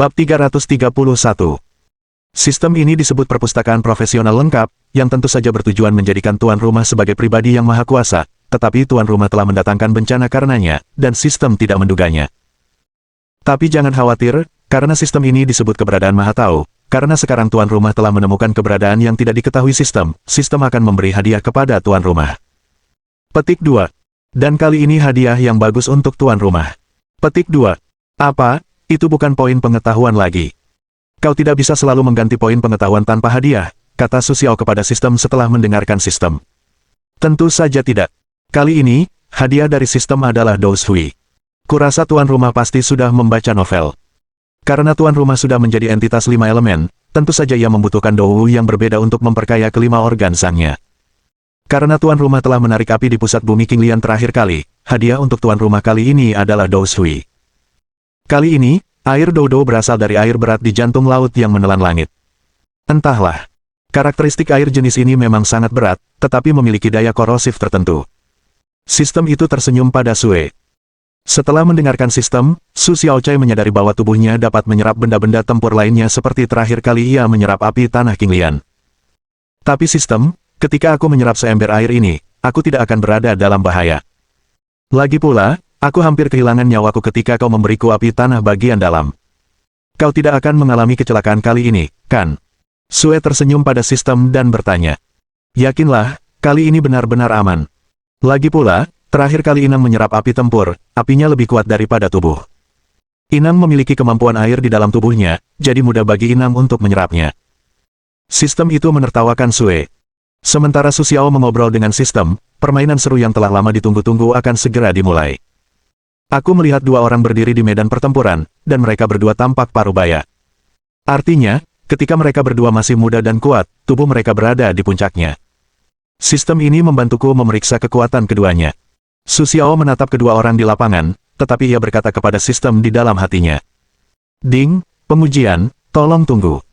Bab 331. Sistem ini disebut perpustakaan profesional lengkap, yang tentu saja bertujuan menjadikan tuan rumah sebagai pribadi yang maha kuasa, tetapi tuan rumah telah mendatangkan bencana karenanya, dan sistem tidak menduganya. Tapi jangan khawatir, karena sistem ini disebut keberadaan maha tahu, karena sekarang tuan rumah telah menemukan keberadaan yang tidak diketahui sistem akan memberi hadiah kepada tuan rumah. Petik 2. Dan kali ini hadiah yang bagus untuk tuan rumah. Petik 2. Apa? Itu bukan poin pengetahuan lagi. Kau tidak bisa selalu mengganti poin pengetahuan tanpa hadiah, kata Su Xiao kepada sistem setelah mendengarkan sistem. Tentu saja tidak. Kali ini, hadiah dari sistem adalah Dou Shui. Kurasa tuan rumah pasti sudah membaca novel. Karena tuan rumah sudah menjadi entitas 5 elemen, tentu saja ia membutuhkan Dou yang berbeda untuk memperkaya kelima organ sangnya. Karena tuan rumah telah menarik api di pusat bumi King Lian terakhir kali, hadiah untuk tuan rumah kali ini adalah Dou Shui. Kali ini, air Dou berasal dari air berat di jantung laut yang menelan langit. Entahlah, karakteristik air jenis ini memang sangat berat, tetapi memiliki daya korosif tertentu. Sistem itu tersenyum pada Sue. Setelah mendengarkan sistem, Su Xiaochai menyadari bahwa tubuhnya dapat menyerap benda-benda tempur lainnya seperti terakhir kali ia menyerap api tanah King Lian. Tapi sistem, ketika aku menyerap seember air ini, aku tidak akan berada dalam bahaya. Lagi pula, aku hampir kehilangan nyawaku ketika kau memberiku api tanah bagian dalam. Kau tidak akan mengalami kecelakaan kali ini, kan? Sue tersenyum pada sistem dan bertanya. Yakinlah, kali ini benar-benar aman. Lagi pula, terakhir kali Inang menyerap api tempur, apinya lebih kuat daripada tubuh. Inang memiliki kemampuan air di dalam tubuhnya, jadi mudah bagi Inang untuk menyerapnya. Sistem itu menertawakan Sue. Sementara Su Xiao mengobrol dengan sistem, permainan seru yang telah lama ditunggu-tunggu akan segera dimulai. Aku melihat dua orang berdiri di medan pertempuran, dan mereka berdua tampak parubaya. Artinya, ketika mereka berdua masih muda dan kuat, tubuh mereka berada di puncaknya. Sistem ini membantuku memeriksa kekuatan keduanya. Su Xiao menatap kedua orang di lapangan, tetapi ia berkata kepada sistem di dalam hatinya. Ding, pengujian, tolong tunggu.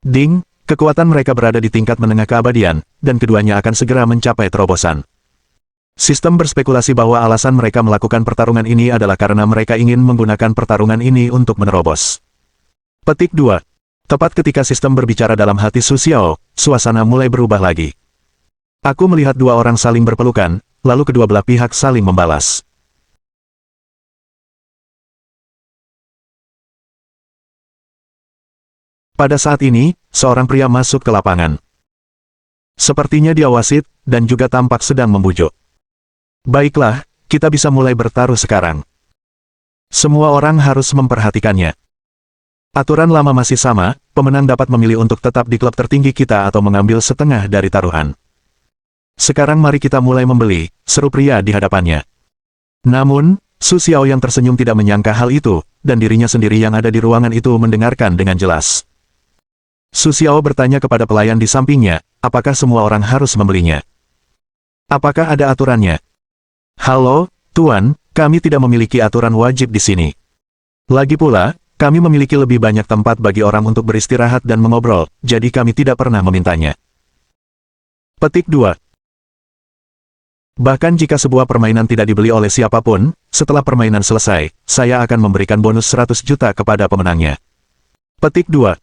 Ding, kekuatan mereka berada di tingkat menengah keabadian, dan keduanya akan segera mencapai terobosan. Sistem berspekulasi bahwa alasan mereka melakukan pertarungan ini adalah karena mereka ingin menggunakan pertarungan ini untuk menerobos. Petik 2. Tepat ketika sistem berbicara dalam hati Su Xiao, suasana mulai berubah lagi. Aku melihat dua orang saling berpelukan, lalu kedua belah pihak saling membalas. Pada saat ini, seorang pria masuk ke lapangan. Sepertinya dia wasit, dan juga tampak sedang membujuk. Baiklah, kita bisa mulai bertaruh sekarang. Semua orang harus memperhatikannya. Aturan lama masih sama, pemenang dapat memilih untuk tetap di klub tertinggi kita atau mengambil setengah dari taruhan. Sekarang mari kita mulai membeli, seru pria di hadapannya. Namun, Su Xiao yang tersenyum tidak menyangka hal itu, dan dirinya sendiri yang ada di ruangan itu mendengarkan dengan jelas. Su Xiao bertanya kepada pelayan di sampingnya, apakah semua orang harus membelinya? Apakah ada aturannya? Halo, Tuan, kami tidak memiliki aturan wajib di sini. Lagi pula, kami memiliki lebih banyak tempat bagi orang untuk beristirahat dan mengobrol, jadi kami tidak pernah memintanya. Petik 2. Bahkan jika sebuah permainan tidak dibeli oleh siapapun, setelah permainan selesai, saya akan memberikan bonus 100 juta kepada pemenangnya. Petik 2.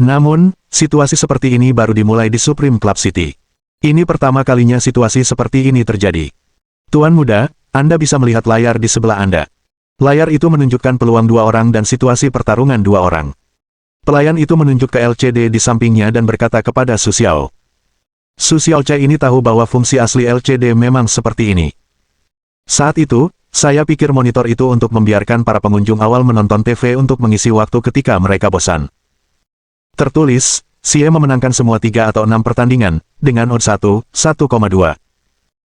Namun, situasi seperti ini baru dimulai di Supreme Club City. Ini pertama kalinya situasi seperti ini terjadi. Tuan muda, Anda bisa melihat layar di sebelah Anda. Layar itu menunjukkan peluang dua orang dan situasi pertarungan dua orang. Pelayan itu menunjuk ke LCD di sampingnya dan berkata kepada Su Xiao. Su Xiaochai ini tahu bahwa fungsi asli LCD memang seperti ini. Saat itu, saya pikir monitor itu untuk membiarkan para pengunjung awal menonton TV untuk mengisi waktu ketika mereka bosan. Tertulis, Xie memenangkan semua 3 atau 6 pertandingan, dengan odds 1,2.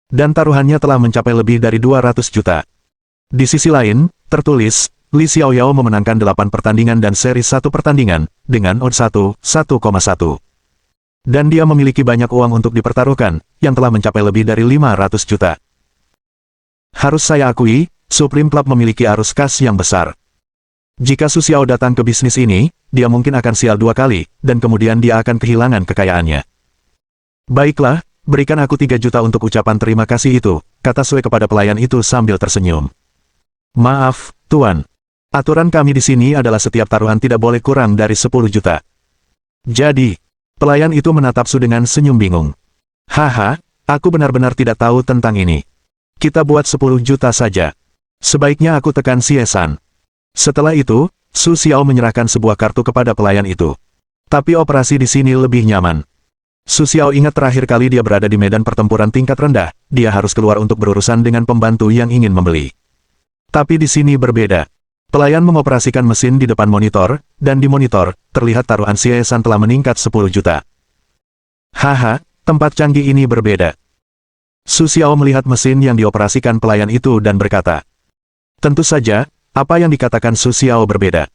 Dan taruhannya telah mencapai lebih dari 200 juta. Di sisi lain, tertulis, Li Xiaoyao memenangkan 8 pertandingan dan seri 1 pertandingan, dengan odds 1,1. Dan dia memiliki banyak uang untuk dipertaruhkan, yang telah mencapai lebih dari 500 juta. Harus saya akui, Supreme Club memiliki arus kas yang besar. Jika Su Xiao datang ke bisnis ini, dia mungkin akan sial 2 kali, dan kemudian dia akan kehilangan kekayaannya. Baiklah, berikan aku 3 juta untuk ucapan terima kasih itu, kata Sue kepada pelayan itu sambil tersenyum. Maaf, Tuan. Aturan kami di sini adalah setiap taruhan tidak boleh kurang dari 10 juta. Jadi, pelayan itu menatap Su dengan senyum bingung. Haha, aku benar-benar tidak tahu tentang ini. Kita buat 10 juta saja. Sebaiknya aku tekan Xie-san. Setelah itu, Su Xiao menyerahkan sebuah kartu kepada pelayan itu. Tapi operasi di sini lebih nyaman. Su Xiao ingat terakhir kali dia berada di medan pertempuran tingkat rendah, dia harus keluar untuk berurusan dengan pembantu yang ingin membeli. Tapi di sini berbeda. Pelayan mengoperasikan mesin di depan monitor, dan di monitor, terlihat taruhan Xie-san telah meningkat 10 juta. Haha, tempat canggih ini berbeda. Su Xiao melihat mesin yang dioperasikan pelayan itu dan berkata, tentu saja, apa yang dikatakan Su Xiao berbeda.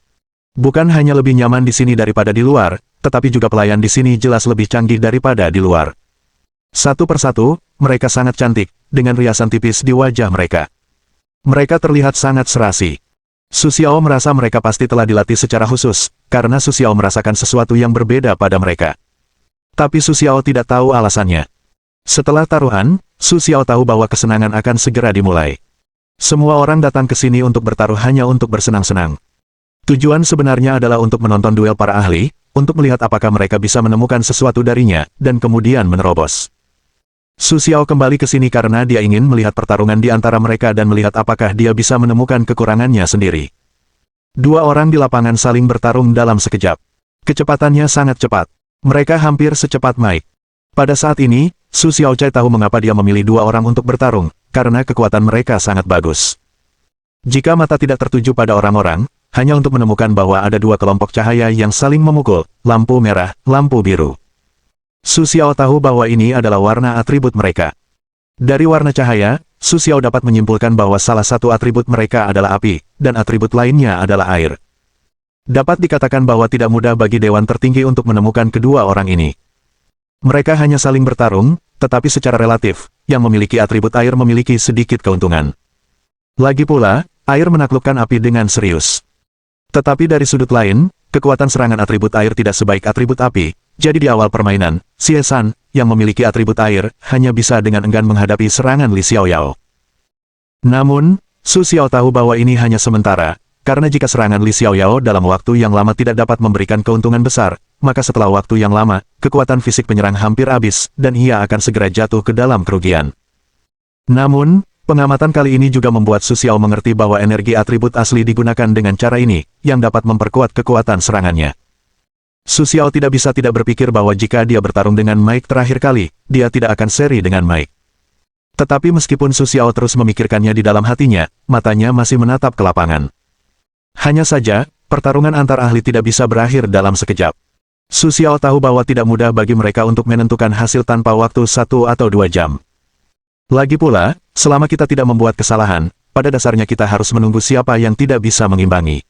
Bukan hanya lebih nyaman di sini daripada di luar, tetapi juga pelayan di sini jelas lebih canggih daripada di luar. Satu persatu, mereka sangat cantik, dengan riasan tipis di wajah mereka. Mereka terlihat sangat serasi. Su Xiao merasa mereka pasti telah dilatih secara khusus, karena Su Xiao merasakan sesuatu yang berbeda pada mereka. Tapi Su Xiao tidak tahu alasannya. Setelah taruhan, Su Xiao tahu bahwa kesenangan akan segera dimulai. Semua orang datang ke sini untuk bertaruh hanya untuk bersenang-senang. Tujuan sebenarnya adalah untuk menonton duel para ahli, untuk melihat apakah mereka bisa menemukan sesuatu darinya, dan kemudian menerobos. Su Xiao kembali ke sini karena dia ingin melihat pertarungan di antara mereka dan melihat apakah dia bisa menemukan kekurangannya sendiri. Dua orang di lapangan saling bertarung dalam sekejap. Kecepatannya sangat cepat. Mereka hampir secepat Mike. Pada saat ini, Su Xiaocai tahu mengapa dia memilih dua orang untuk bertarung, karena kekuatan mereka sangat bagus. Jika mata tidak tertuju pada orang-orang, hanya untuk menemukan bahwa ada dua kelompok cahaya yang saling memukul, lampu merah, lampu biru. Su Xiao tahu bahwa ini adalah warna atribut mereka. Dari warna cahaya, Su Xiao dapat menyimpulkan bahwa salah satu atribut mereka adalah api, dan atribut lainnya adalah air. Dapat dikatakan bahwa tidak mudah bagi Dewan Tertinggi untuk menemukan kedua orang ini. Mereka hanya saling bertarung, tetapi secara relatif, yang memiliki atribut air memiliki sedikit keuntungan. Lagi pula, air menaklukkan api dengan serius. Tetapi dari sudut lain, kekuatan serangan atribut air tidak sebaik atribut api, jadi di awal permainan, Xie-san, yang memiliki atribut air, hanya bisa dengan enggan menghadapi serangan Li Xiaoyao. Namun, Su Xiao tahu bahwa ini hanya sementara, karena jika serangan Li Xiaoyao dalam waktu yang lama tidak dapat memberikan keuntungan besar, maka setelah waktu yang lama, kekuatan fisik penyerang hampir habis, dan ia akan segera jatuh ke dalam kerugian. Namun, pengamatan kali ini juga membuat Su Xiao mengerti bahwa energi atribut asli digunakan dengan cara ini, yang dapat memperkuat kekuatan serangannya. Su Xiao tidak bisa tidak berpikir bahwa jika dia bertarung dengan Mike terakhir kali, dia tidak akan seri dengan Mike. Tetapi meskipun Su Xiao terus memikirkannya di dalam hatinya, matanya masih menatap ke lapangan. Hanya saja, pertarungan antar ahli tidak bisa berakhir dalam sekejap. Su Xiao tahu bahwa tidak mudah bagi mereka untuk menentukan hasil tanpa waktu 1 atau 2 jam. Lagi pula, selama kita tidak membuat kesalahan, pada dasarnya kita harus menunggu siapa yang tidak bisa mengimbangi.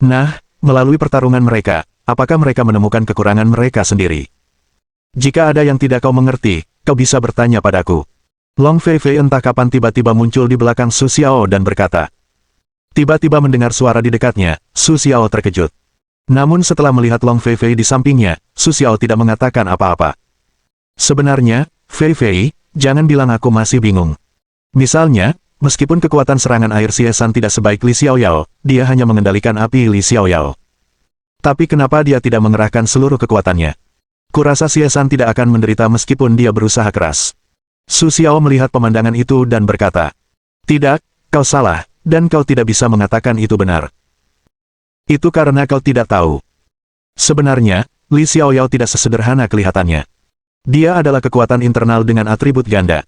Nah, melalui pertarungan mereka, apakah mereka menemukan kekurangan mereka sendiri? Jika ada yang tidak kau mengerti, kau bisa bertanya padaku. Long Feifei entah kapan tiba-tiba muncul di belakang Su Xiao dan berkata. Tiba-tiba mendengar suara di dekatnya, Su Xiao terkejut. Namun setelah melihat Long Feifei di sampingnya, Su Xiao tidak mengatakan apa-apa. Sebenarnya, Feifei, jangan bilang aku masih bingung. Misalnya, meskipun kekuatan serangan air Xie-san tidak sebaik Li Xiaoyao, dia hanya mengendalikan api Li Xiaoyao. Tapi kenapa dia tidak mengerahkan seluruh kekuatannya? Kurasa Xie-san tidak akan menderita meskipun dia berusaha keras. Su Xiao melihat pemandangan itu dan berkata, tidak, kau salah, dan kau tidak bisa mengatakan itu benar. Itu karena kau tidak tahu. Sebenarnya, Li Xiaoyao tidak sesederhana kelihatannya. Dia adalah kekuatan internal dengan atribut ganda.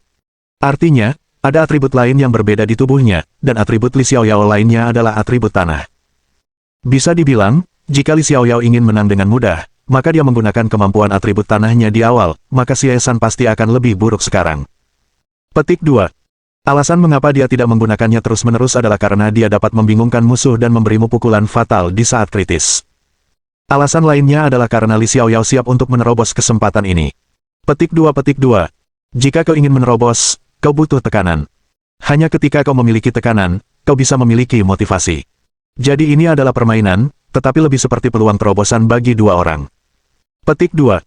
Artinya, ada atribut lain yang berbeda di tubuhnya, dan atribut Li Xiaoyao lainnya adalah atribut tanah. Bisa dibilang, jika Li Xiaoyao ingin menang dengan mudah, maka dia menggunakan kemampuan atribut tanahnya di awal, maka Xie-san pasti akan lebih buruk sekarang. Petik 2. Alasan mengapa dia tidak menggunakannya terus-menerus adalah karena dia dapat membingungkan musuh dan memberimu pukulan fatal di saat kritis. Alasan lainnya adalah karena Li Xiaoyao siap untuk menerobos kesempatan ini. Petik 2. Jika kau ingin menerobos, kau butuh tekanan. Hanya ketika kau memiliki tekanan, kau bisa memiliki motivasi. Jadi ini adalah permainan, tetapi lebih seperti peluang terobosan bagi dua orang. Petik 2.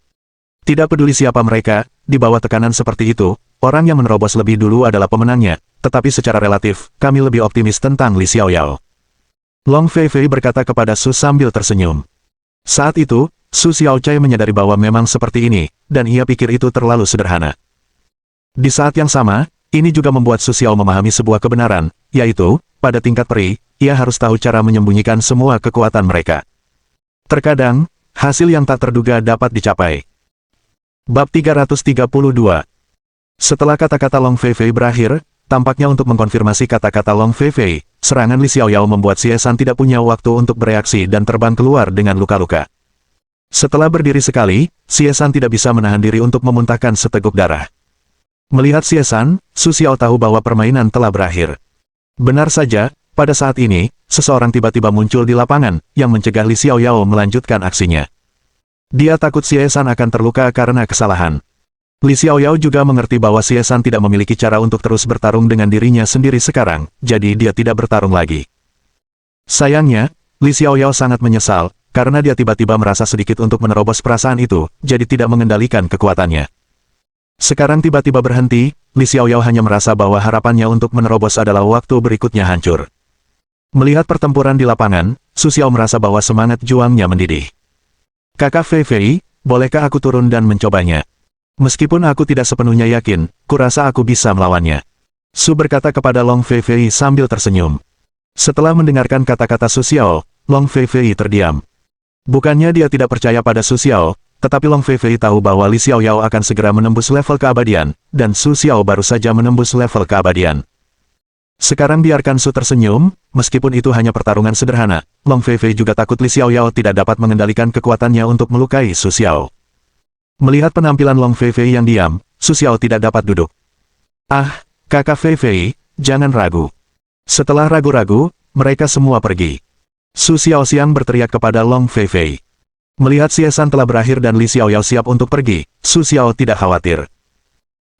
Tidak peduli siapa mereka, di bawah tekanan seperti itu, orang yang menerobos lebih dulu adalah pemenangnya, tetapi secara relatif, kami lebih optimis tentang Li Xiaoyao. Long Feifei berkata kepada Su sambil tersenyum. Saat itu, Su Xiaocai menyadari bahwa memang seperti ini, dan ia pikir itu terlalu sederhana. Di saat yang sama, ini juga membuat Su Xiao memahami sebuah kebenaran, yaitu, pada tingkat peri, ia harus tahu cara menyembunyikan semua kekuatan mereka. Terkadang, hasil yang tak terduga dapat dicapai. Bab 332. Setelah kata-kata Long Feifei berakhir, tampaknya untuk mengkonfirmasi kata-kata Long Feifei, serangan Li Xiaoyao membuat Xie San tidak punya waktu untuk bereaksi dan terbang keluar dengan luka-luka. Setelah berdiri sekali, Xie San tidak bisa menahan diri untuk memuntahkan seteguk darah. Melihat Xie San, Su Xiao tahu bahwa permainan telah berakhir. Benar saja, pada saat ini, seseorang tiba-tiba muncul di lapangan, yang mencegah Li Xiaoyao melanjutkan aksinya. Dia takut Xie San akan terluka karena kesalahan. Li Xiaoyao juga mengerti bahwa Xie San tidak memiliki cara untuk terus bertarung dengan dirinya sendiri sekarang, jadi dia tidak bertarung lagi. Sayangnya, Li Xiaoyao sangat menyesal, karena dia tiba-tiba merasa sedikit untuk menerobos perasaan itu, jadi tidak mengendalikan kekuatannya. Sekarang tiba-tiba berhenti, Li Xiaoyao hanya merasa bahwa harapannya untuk menerobos adalah waktu berikutnya hancur. Melihat pertempuran di lapangan, Su Xiao merasa bahwa semangat juangnya mendidih. Kakak Feifei, bolehkah aku turun dan mencobanya? Meskipun aku tidak sepenuhnya yakin, kurasa aku bisa melawannya. Su berkata kepada Long Feifei sambil tersenyum. Setelah mendengarkan kata-kata Su Xiao, Long Feifei terdiam. Bukannya dia tidak percaya pada Su Xiao, tetapi Long Feifei tahu bahwa Li Xiaoyao akan segera menembus level keabadian, dan Su Xiao baru saja menembus level keabadian. Sekarang biarkan Su tersenyum, meskipun itu hanya pertarungan sederhana, Long Feifei juga takut Li Xiaoyao tidak dapat mengendalikan kekuatannya untuk melukai Su Xiao. Melihat penampilan Long Feifei yang diam, Su Xiao tidak dapat duduk. Ah, kakak Feifei, jangan ragu. Setelah ragu-ragu, mereka semua pergi. Su Xiaoxiang berteriak kepada Long Feifei. Melihat Xie San telah berakhir dan Li Xiaoyao siap untuk pergi, Su Xiao tidak khawatir.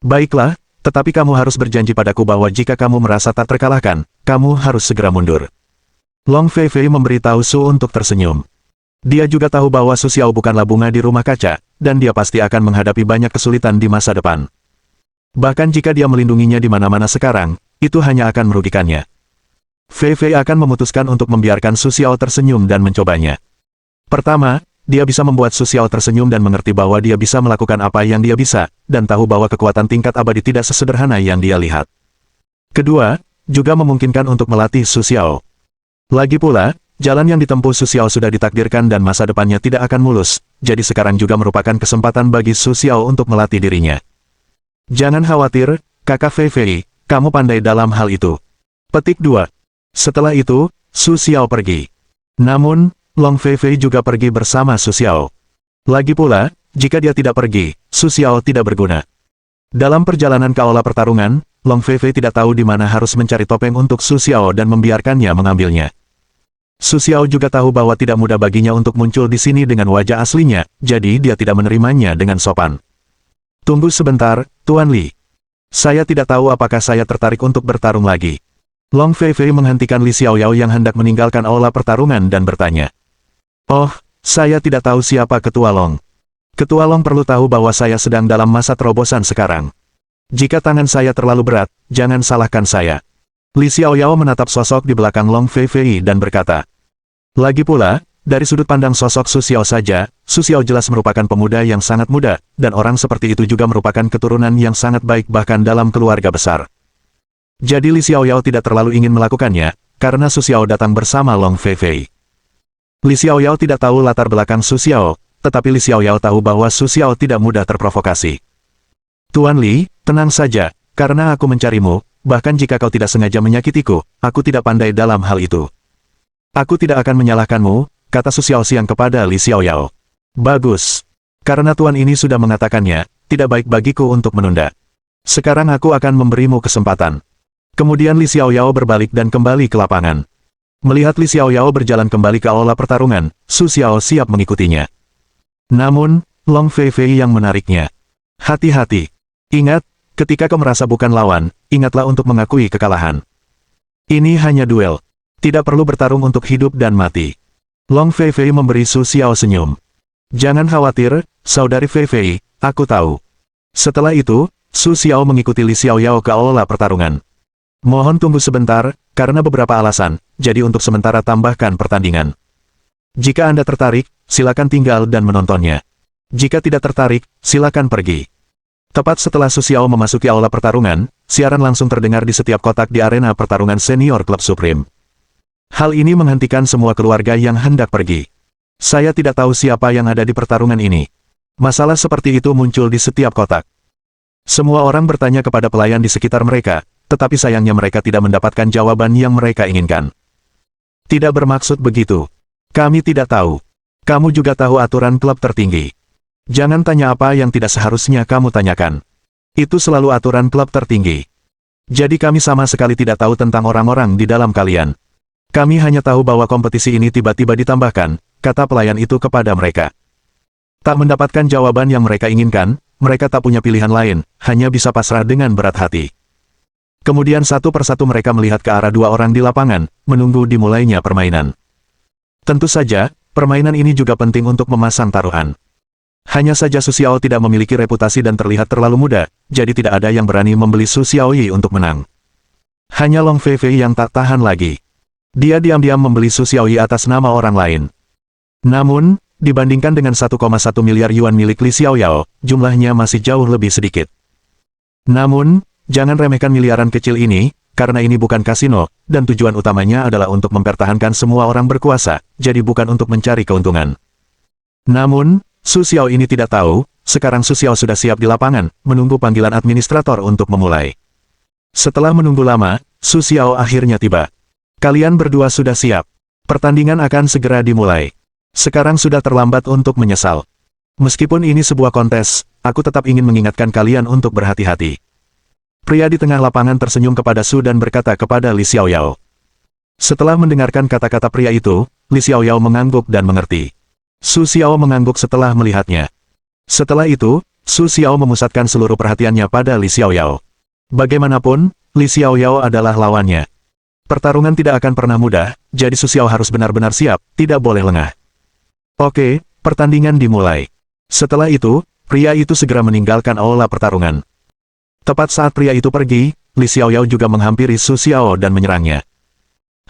Baiklah, tetapi kamu harus berjanji padaku bahwa jika kamu merasa tak terkalahkan, kamu harus segera mundur. Long Feifei memberitahu Su untuk tersenyum. Dia juga tahu bahwa Su Xiao bukanlah bunga di rumah kaca, dan dia pasti akan menghadapi banyak kesulitan di masa depan. Bahkan jika dia melindunginya di mana-mana sekarang, itu hanya akan merugikannya. Feifei akan memutuskan untuk membiarkan Su Xiao tersenyum dan mencobanya. Pertama, dia bisa membuat Su Xiao tersenyum dan mengerti bahwa dia bisa melakukan apa yang dia bisa, dan tahu bahwa kekuatan tingkat abadi tidak sesederhana yang dia lihat. Kedua, juga memungkinkan untuk melatih Su Xiao. Lagi pula, jalan yang ditempuh Su Xiao sudah ditakdirkan dan masa depannya tidak akan mulus, jadi sekarang juga merupakan kesempatan bagi Su Xiao untuk melatih dirinya. Jangan khawatir, kakak Feifei, kamu pandai dalam hal itu. Petik 2. Setelah itu, Su Xiao pergi. Namun, Long Feifei juga pergi bersama Su Xiao. Lagi pula, jika dia tidak pergi, Su Xiao tidak berguna. Dalam perjalanan ke aula pertarungan, Long Feifei tidak tahu di mana harus mencari topeng untuk Su Xiao dan membiarkannya mengambilnya. Su Xiao juga tahu bahwa tidak mudah baginya untuk muncul di sini dengan wajah aslinya, jadi dia tidak menerimanya dengan sopan. Tunggu sebentar, Tuan Li. Saya tidak tahu apakah saya tertarik untuk bertarung lagi. Long Feifei menghentikan Li Xiaoyao yang hendak meninggalkan aula pertarungan dan bertanya. Oh, saya tidak tahu siapa Ketua Long. Ketua Long perlu tahu bahwa saya sedang dalam masa terobosan sekarang. Jika tangan saya terlalu berat, jangan salahkan saya. Li Xiaoyao menatap sosok di belakang Long Feifei dan berkata. Lagi pula, dari sudut pandang sosok Su Xiao saja, Su Xiao jelas merupakan pemuda yang sangat muda, dan orang seperti itu juga merupakan keturunan yang sangat baik bahkan dalam keluarga besar. Jadi Li Xiaoyao tidak terlalu ingin melakukannya, karena Su Xiao datang bersama Long Feifei. Li Xiaoyao tidak tahu latar belakang Su Xiao, tetapi Li Xiaoyao tahu bahwa Su Xiao tidak mudah terprovokasi. Tuan Li, tenang saja, karena aku mencarimu, bahkan jika kau tidak sengaja menyakitiku, aku tidak pandai dalam hal itu. Aku tidak akan menyalahkanmu, kata Su Xiaoxiang kepada Li Xiaoyao. Bagus. Karena tuan ini sudah mengatakannya, tidak baik bagiku untuk menunda. Sekarang aku akan memberimu kesempatan. Kemudian Li Xiaoyao berbalik dan kembali ke lapangan. Melihat Li Xiaoyao berjalan kembali ke aula pertarungan, Su Xiao siap mengikutinya. Namun, Long Feifei yang menariknya. Hati-hati. Ingat, ketika kau merasa bukan lawan, ingatlah untuk mengakui kekalahan. Ini hanya duel. Tidak perlu bertarung untuk hidup dan mati. Long Feifei memberi Su Xiao senyum. Jangan khawatir, saudari Feifei, aku tahu. Setelah itu, Su Xiao mengikuti Li Xiaoyao ke aula pertarungan. Mohon tunggu sebentar, karena beberapa alasan, jadi untuk sementara tambahkan pertandingan. Jika Anda tertarik, silakan tinggal dan menontonnya. Jika tidak tertarik, silakan pergi. Tepat setelah Su Xiao memasuki aula pertarungan, siaran langsung terdengar di setiap kotak di arena pertarungan senior klub Supreme. Hal ini menghentikan semua keluarga yang hendak pergi. Saya tidak tahu siapa yang ada di pertarungan ini. Masalah seperti itu muncul di setiap kotak. Semua orang bertanya kepada pelayan di sekitar mereka, tetapi sayangnya mereka tidak mendapatkan jawaban yang mereka inginkan. Tidak bermaksud begitu. Kami tidak tahu. Kamu juga tahu aturan klub tertinggi. Jangan tanya apa yang tidak seharusnya kamu tanyakan. Itu selalu aturan klub tertinggi. Jadi kami sama sekali tidak tahu tentang orang-orang di dalam kalian. Kami hanya tahu bahwa kompetisi ini tiba-tiba ditambahkan, kata pelayan itu kepada mereka. Tak mendapatkan jawaban yang mereka inginkan, mereka tak punya pilihan lain, hanya bisa pasrah dengan berat hati. Kemudian satu persatu mereka melihat ke arah dua orang di lapangan, menunggu dimulainya permainan. Tentu saja, permainan ini juga penting untuk memasang taruhan. Hanya saja Su Xiao tidak memiliki reputasi dan terlihat terlalu muda, jadi tidak ada yang berani membeli Su Xiaoyi untuk menang. Hanya Long Feifei yang tak tahan lagi. Dia diam-diam membeli Su Xiaoyi atas nama orang lain. Namun, dibandingkan dengan 1,1 miliar yuan milik Li Xiaoyao, jumlahnya masih jauh lebih sedikit. Namun, jangan remehkan miliaran kecil ini, karena ini bukan kasino, dan tujuan utamanya adalah untuk mempertahankan semua orang berkuasa, jadi bukan untuk mencari keuntungan. Namun, Su Xiao ini tidak tahu, sekarang Su Xiao sudah siap di lapangan, menunggu panggilan administrator untuk memulai. Setelah menunggu lama, Su Xiao akhirnya tiba. Kalian berdua sudah siap. Pertandingan akan segera dimulai. Sekarang sudah terlambat untuk menyesal. Meskipun ini sebuah kontes, aku tetap ingin mengingatkan kalian untuk berhati-hati. Pria di tengah lapangan tersenyum kepada Su dan berkata kepada Li Xiaoyao. Setelah mendengarkan kata-kata pria itu, Li Xiaoyao mengangguk dan mengerti. Su Xiao mengangguk setelah melihatnya. Setelah itu, Su Xiao memusatkan seluruh perhatiannya pada Li Xiaoyao. Bagaimanapun, Li Xiaoyao adalah lawannya. Pertarungan tidak akan pernah mudah, jadi Su Xiao harus benar-benar siap, tidak boleh lengah. Oke, pertandingan dimulai. Setelah itu, pria itu segera meninggalkan aula pertarungan. Tepat saat pria itu pergi, Li Xiaoyao juga menghampiri Su Xiao dan menyerangnya.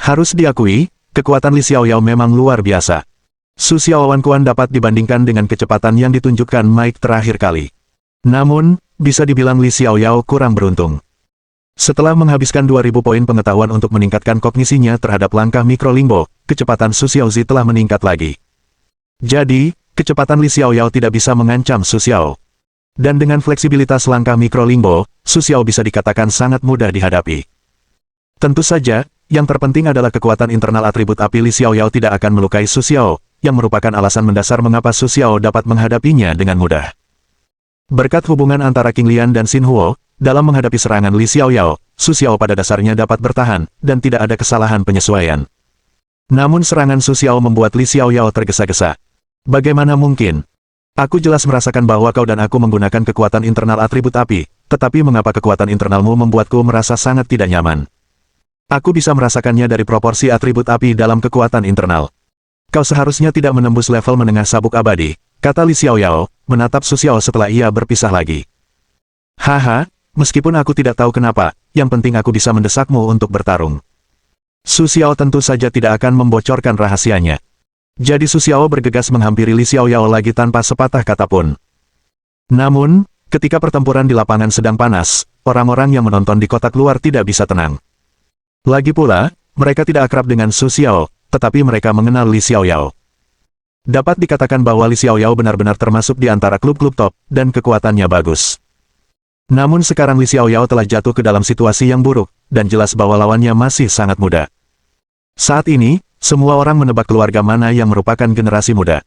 Harus diakui, kekuatan Li Xiaoyao memang luar biasa. Su Xiao Wan Quan dapat dibandingkan dengan kecepatan yang ditunjukkan Mike terakhir kali. Namun, bisa dibilang Li Xiaoyao kurang beruntung. Setelah menghabiskan 2000 poin pengetahuan untuk meningkatkan kognisinya terhadap langkah mikrolingbo, kecepatan Su Xiaozi telah meningkat lagi. Jadi, kecepatan Li Xiaoyao tidak bisa mengancam Su Xiao. Dan dengan fleksibilitas langkah mikrolingbo, Su Xiao bisa dikatakan sangat mudah dihadapi. Tentu saja, yang terpenting adalah kekuatan internal atribut api Li Xiaoyao tidak akan melukai Su Xiao, yang merupakan alasan mendasar mengapa Su Xiao dapat menghadapinya dengan mudah. Berkat hubungan antara Qing Lian dan Xin Huo, dalam menghadapi serangan Li Xiaoyao, Su Xiao pada dasarnya dapat bertahan, dan tidak ada kesalahan penyesuaian. Namun serangan Su Xiao membuat Li Xiaoyao tergesa-gesa. Bagaimana mungkin? Aku jelas merasakan bahwa kau dan aku menggunakan kekuatan internal atribut api, tetapi mengapa kekuatan internalmu membuatku merasa sangat tidak nyaman? Aku bisa merasakannya dari proporsi atribut api dalam kekuatan internal. Kau seharusnya tidak menembus level menengah sabuk abadi, kata Li Xiaoyao, menatap Su Xiao setelah ia berpisah lagi. Haha, meskipun aku tidak tahu kenapa, yang penting aku bisa mendesakmu untuk bertarung. Su Xiao tentu saja tidak akan membocorkan rahasianya. Jadi Su Xiao bergegas menghampiri Li Xiaoyao lagi tanpa sepatah kata pun. Namun, ketika pertempuran di lapangan sedang panas, orang-orang yang menonton di kotak luar tidak bisa tenang. Lagi pula, mereka tidak akrab dengan Su Xiao, tetapi mereka mengenal Li Xiaoyao. Dapat dikatakan bahwa Li Xiaoyao benar-benar termasuk di antara klub-klub top, dan kekuatannya bagus. Namun sekarang Li Xiaoyao telah jatuh ke dalam situasi yang buruk, dan jelas bahwa lawannya masih sangat muda. Saat ini, semua orang menebak keluarga mana yang merupakan generasi muda.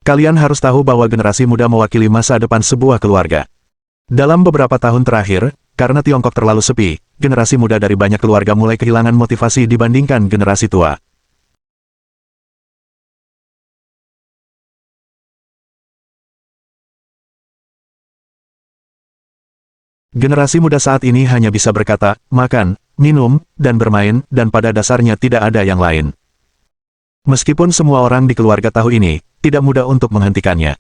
Kalian harus tahu bahwa generasi muda mewakili masa depan sebuah keluarga. Dalam beberapa tahun terakhir, karena Tiongkok terlalu sepi, generasi muda dari banyak keluarga mulai kehilangan motivasi dibandingkan generasi tua. Generasi muda saat ini hanya bisa berkata, makan, minum, dan bermain, dan pada dasarnya tidak ada yang lain. Meskipun semua orang di keluarga tahu ini, tidak mudah untuk menghentikannya.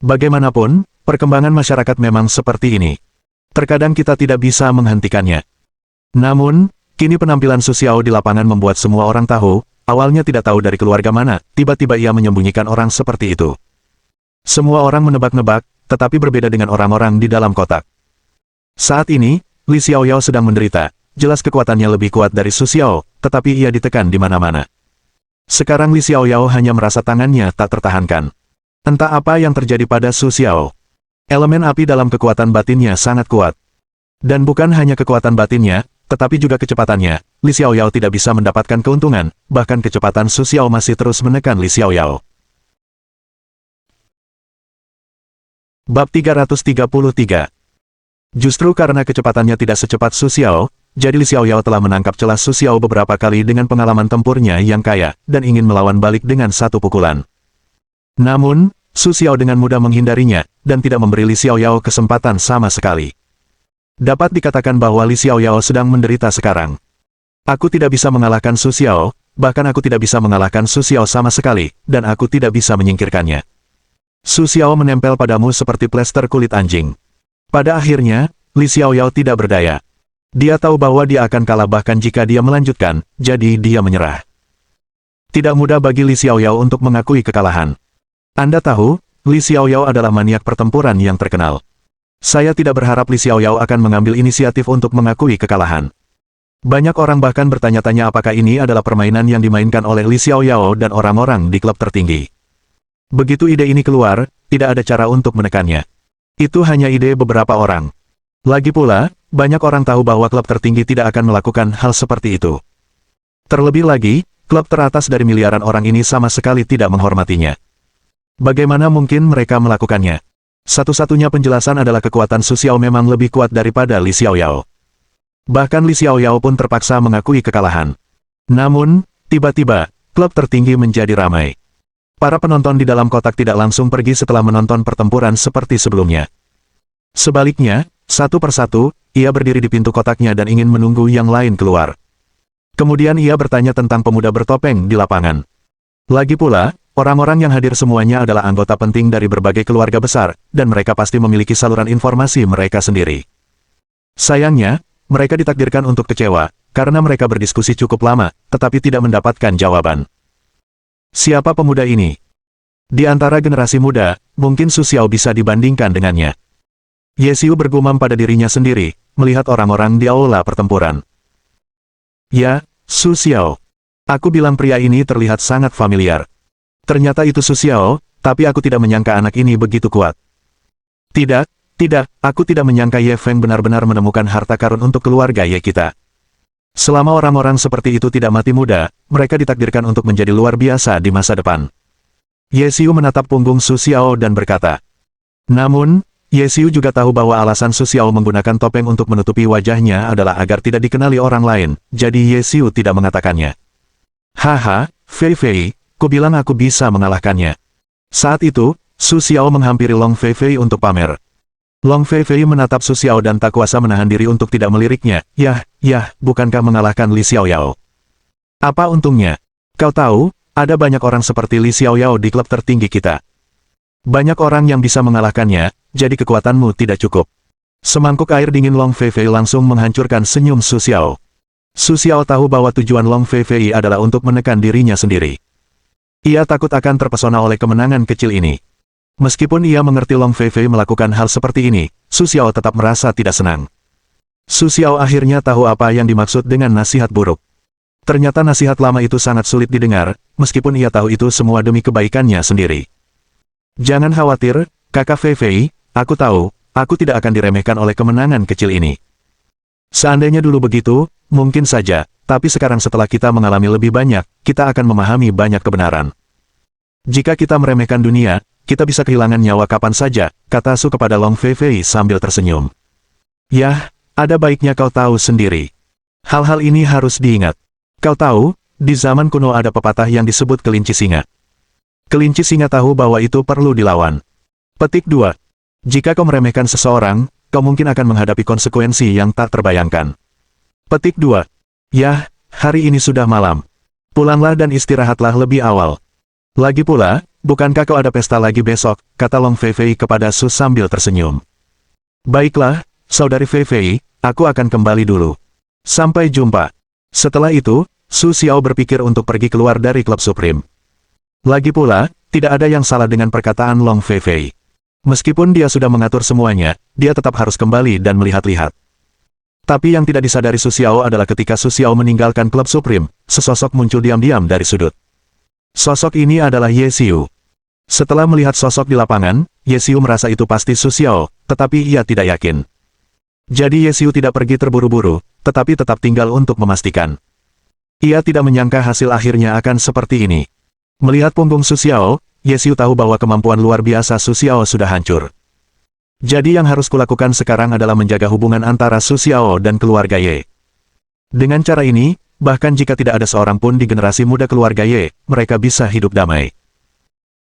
Bagaimanapun, perkembangan masyarakat memang seperti ini. Terkadang kita tidak bisa menghentikannya. Namun, Kini penampilan Su Xiao di lapangan membuat semua orang tahu, awalnya tidak tahu dari keluarga mana, tiba-tiba ia menyembunyikan orang seperti itu. Semua orang menebak-nebak, tetapi berbeda dengan orang-orang di dalam kotak. Saat ini, Li Xiaoyao sedang menderita, jelas kekuatannya lebih kuat dari Su Xiao, tetapi ia ditekan di mana-mana. Sekarang Li Xiaoyao hanya merasa tangannya tak tertahankan. Entah apa yang terjadi pada Su Xiao. Elemen api dalam kekuatan batinnya sangat kuat. Dan bukan hanya kekuatan batinnya, tetapi juga kecepatannya. Li Xiaoyao tidak bisa mendapatkan keuntungan, bahkan kecepatan Su Xiao masih terus menekan Li Xiaoyao. Bab 333. Justru karena kecepatannya tidak secepat Su Xiao, jadi Li Xiaoyao telah menangkap celah Su Xiao beberapa kali dengan pengalaman tempurnya yang kaya, dan ingin melawan balik dengan satu pukulan. Namun, Su Xiao dengan mudah menghindarinya, dan tidak memberi Li Xiaoyao kesempatan sama sekali. Dapat dikatakan bahwa Li Xiaoyao sedang menderita sekarang. Aku tidak bisa mengalahkan Su Xiao, bahkan aku tidak bisa mengalahkan Su Xiao sama sekali, dan aku tidak bisa menyingkirkannya. Su Xiao menempel padamu seperti plester kulit anjing. Pada akhirnya, Li Xiaoyao tidak berdaya. Dia tahu bahwa dia akan kalah bahkan jika dia melanjutkan, jadi dia menyerah. Tidak mudah bagi Li Xiaoyao untuk mengakui kekalahan. Anda tahu, Li Xiaoyao adalah maniak pertempuran yang terkenal. Saya tidak berharap Li Xiaoyao akan mengambil inisiatif untuk mengakui kekalahan. Banyak orang bahkan bertanya-tanya apakah ini adalah permainan yang dimainkan oleh Li Xiaoyao dan orang-orang di klub tertinggi. Begitu ide ini keluar, tidak ada cara untuk menekannya. Itu hanya ide beberapa orang. Lagi pula, banyak orang tahu bahwa klub tertinggi tidak akan melakukan hal seperti itu. Terlebih lagi, klub teratas dari miliaran orang ini sama sekali tidak menghormatinya. Bagaimana mungkin mereka melakukannya? Satu-satunya penjelasan adalah kekuatan Su Xiao memang lebih kuat daripada Li Xiaoyao. Bahkan Li Xiaoyao pun terpaksa mengakui kekalahan. Namun, tiba-tiba, klub tertinggi menjadi ramai. Para penonton di dalam kotak tidak langsung pergi setelah menonton pertempuran seperti sebelumnya. Sebaliknya, satu persatu, ia berdiri di pintu kotaknya dan ingin menunggu yang lain keluar. Kemudian ia bertanya tentang pemuda bertopeng di lapangan. Lagi pula, orang-orang yang hadir semuanya adalah anggota penting dari berbagai keluarga besar, dan mereka pasti memiliki saluran informasi mereka sendiri. Sayangnya, mereka ditakdirkan untuk kecewa, karena mereka berdiskusi cukup lama, tetapi tidak mendapatkan jawaban. Siapa pemuda ini? Di antara generasi muda, mungkin Su Xiao bisa dibandingkan dengannya. Ye Xiu bergumam pada dirinya sendiri, melihat orang-orang di aula pertempuran. Ya, Su Xiao. Aku bilang pria ini terlihat sangat familiar. Ternyata itu Su Xiao, tapi aku tidak menyangka anak ini begitu kuat. Tidak, aku tidak menyangka Ye Feng benar-benar menemukan harta karun untuk keluarga Ye kita. Selama orang-orang seperti itu tidak mati muda, mereka ditakdirkan untuk menjadi luar biasa di masa depan. Ye Xiu menatap punggung Su Xiao dan berkata. Namun, Ye Xiu juga tahu bahwa alasan Su Xiao menggunakan topeng untuk menutupi wajahnya adalah agar tidak dikenali orang lain, jadi Ye Xiu tidak mengatakannya. Haha, Fei Fei. Kubilang aku bisa mengalahkannya. Saat itu, Su Xiao menghampiri Long Fei Fei untuk pamer. Long Fei Fei menatap Su Xiao dan tak kuasa menahan diri untuk tidak meliriknya. Yah, bukankah mengalahkan Li Xiaoyao? Apa untungnya? Kau tahu, ada banyak orang seperti Li Xiaoyao di klub tertinggi kita. Banyak orang yang bisa mengalahkannya, jadi kekuatanmu tidak cukup. Semangkuk air dingin Long Fei Fei langsung menghancurkan senyum Su Xiao. Su Xiao tahu bahwa tujuan Long Fei Fei adalah untuk menekan dirinya sendiri. Ia takut akan terpesona oleh kemenangan kecil ini. Meskipun ia mengerti Long Fei Fei melakukan hal seperti ini, Su Xiao tetap merasa tidak senang. Su Xiao akhirnya tahu apa yang dimaksud dengan nasihat buruk. Ternyata nasihat lama itu sangat sulit didengar, meskipun ia tahu itu semua demi kebaikannya sendiri. Jangan khawatir, kakak Fei Fei, aku tahu, aku tidak akan diremehkan oleh kemenangan kecil ini. Seandainya dulu begitu, mungkin saja. Tapi sekarang setelah kita mengalami lebih banyak, kita akan memahami banyak kebenaran. Jika kita meremehkan dunia, kita bisa kehilangan nyawa kapan saja, kata Su kepada Long Fei Fei sambil tersenyum. Yah, ada baiknya kau tahu sendiri. Hal-hal ini harus diingat. Kau tahu, di zaman kuno ada pepatah yang disebut kelinci singa. Kelinci singa tahu bahwa itu perlu dilawan. Petik 2. Jika kau meremehkan seseorang, kau mungkin akan menghadapi konsekuensi yang tak terbayangkan. Petik 2. Yah, hari ini sudah malam. Pulanglah dan istirahatlah lebih awal. Lagi pula, bukankah kau ada pesta lagi besok, kata Long Fei Fei kepada Su sambil tersenyum. Baiklah, saudari Fei Fei, aku akan kembali dulu. Sampai jumpa. Setelah itu, Su Xiao berpikir untuk pergi keluar dari klub Supreme. Lagi pula, tidak ada yang salah dengan perkataan Long Feifei. Meskipun dia sudah mengatur semuanya, dia tetap harus kembali dan melihat-lihat. Tapi yang tidak disadari Su Xiao adalah ketika Su Xiao meninggalkan klub Supreme, sesosok muncul diam-diam dari sudut. Sosok ini adalah Ye Xiu. Setelah melihat sosok di lapangan, Ye Xiu merasa itu pasti Su Xiao, tetapi ia tidak yakin. Jadi Ye Xiu tidak pergi terburu-buru, tetapi tetap tinggal untuk memastikan. Ia tidak menyangka hasil akhirnya akan seperti ini. Melihat punggung Su Xiao, Ye Xiu tahu bahwa kemampuan luar biasa Su Xiao sudah hancur. Jadi yang harus kulakukan sekarang adalah menjaga hubungan antara Su Xiao dan keluarga Ye. Dengan cara ini, bahkan jika tidak ada seorang pun di generasi muda keluarga Ye, mereka bisa hidup damai.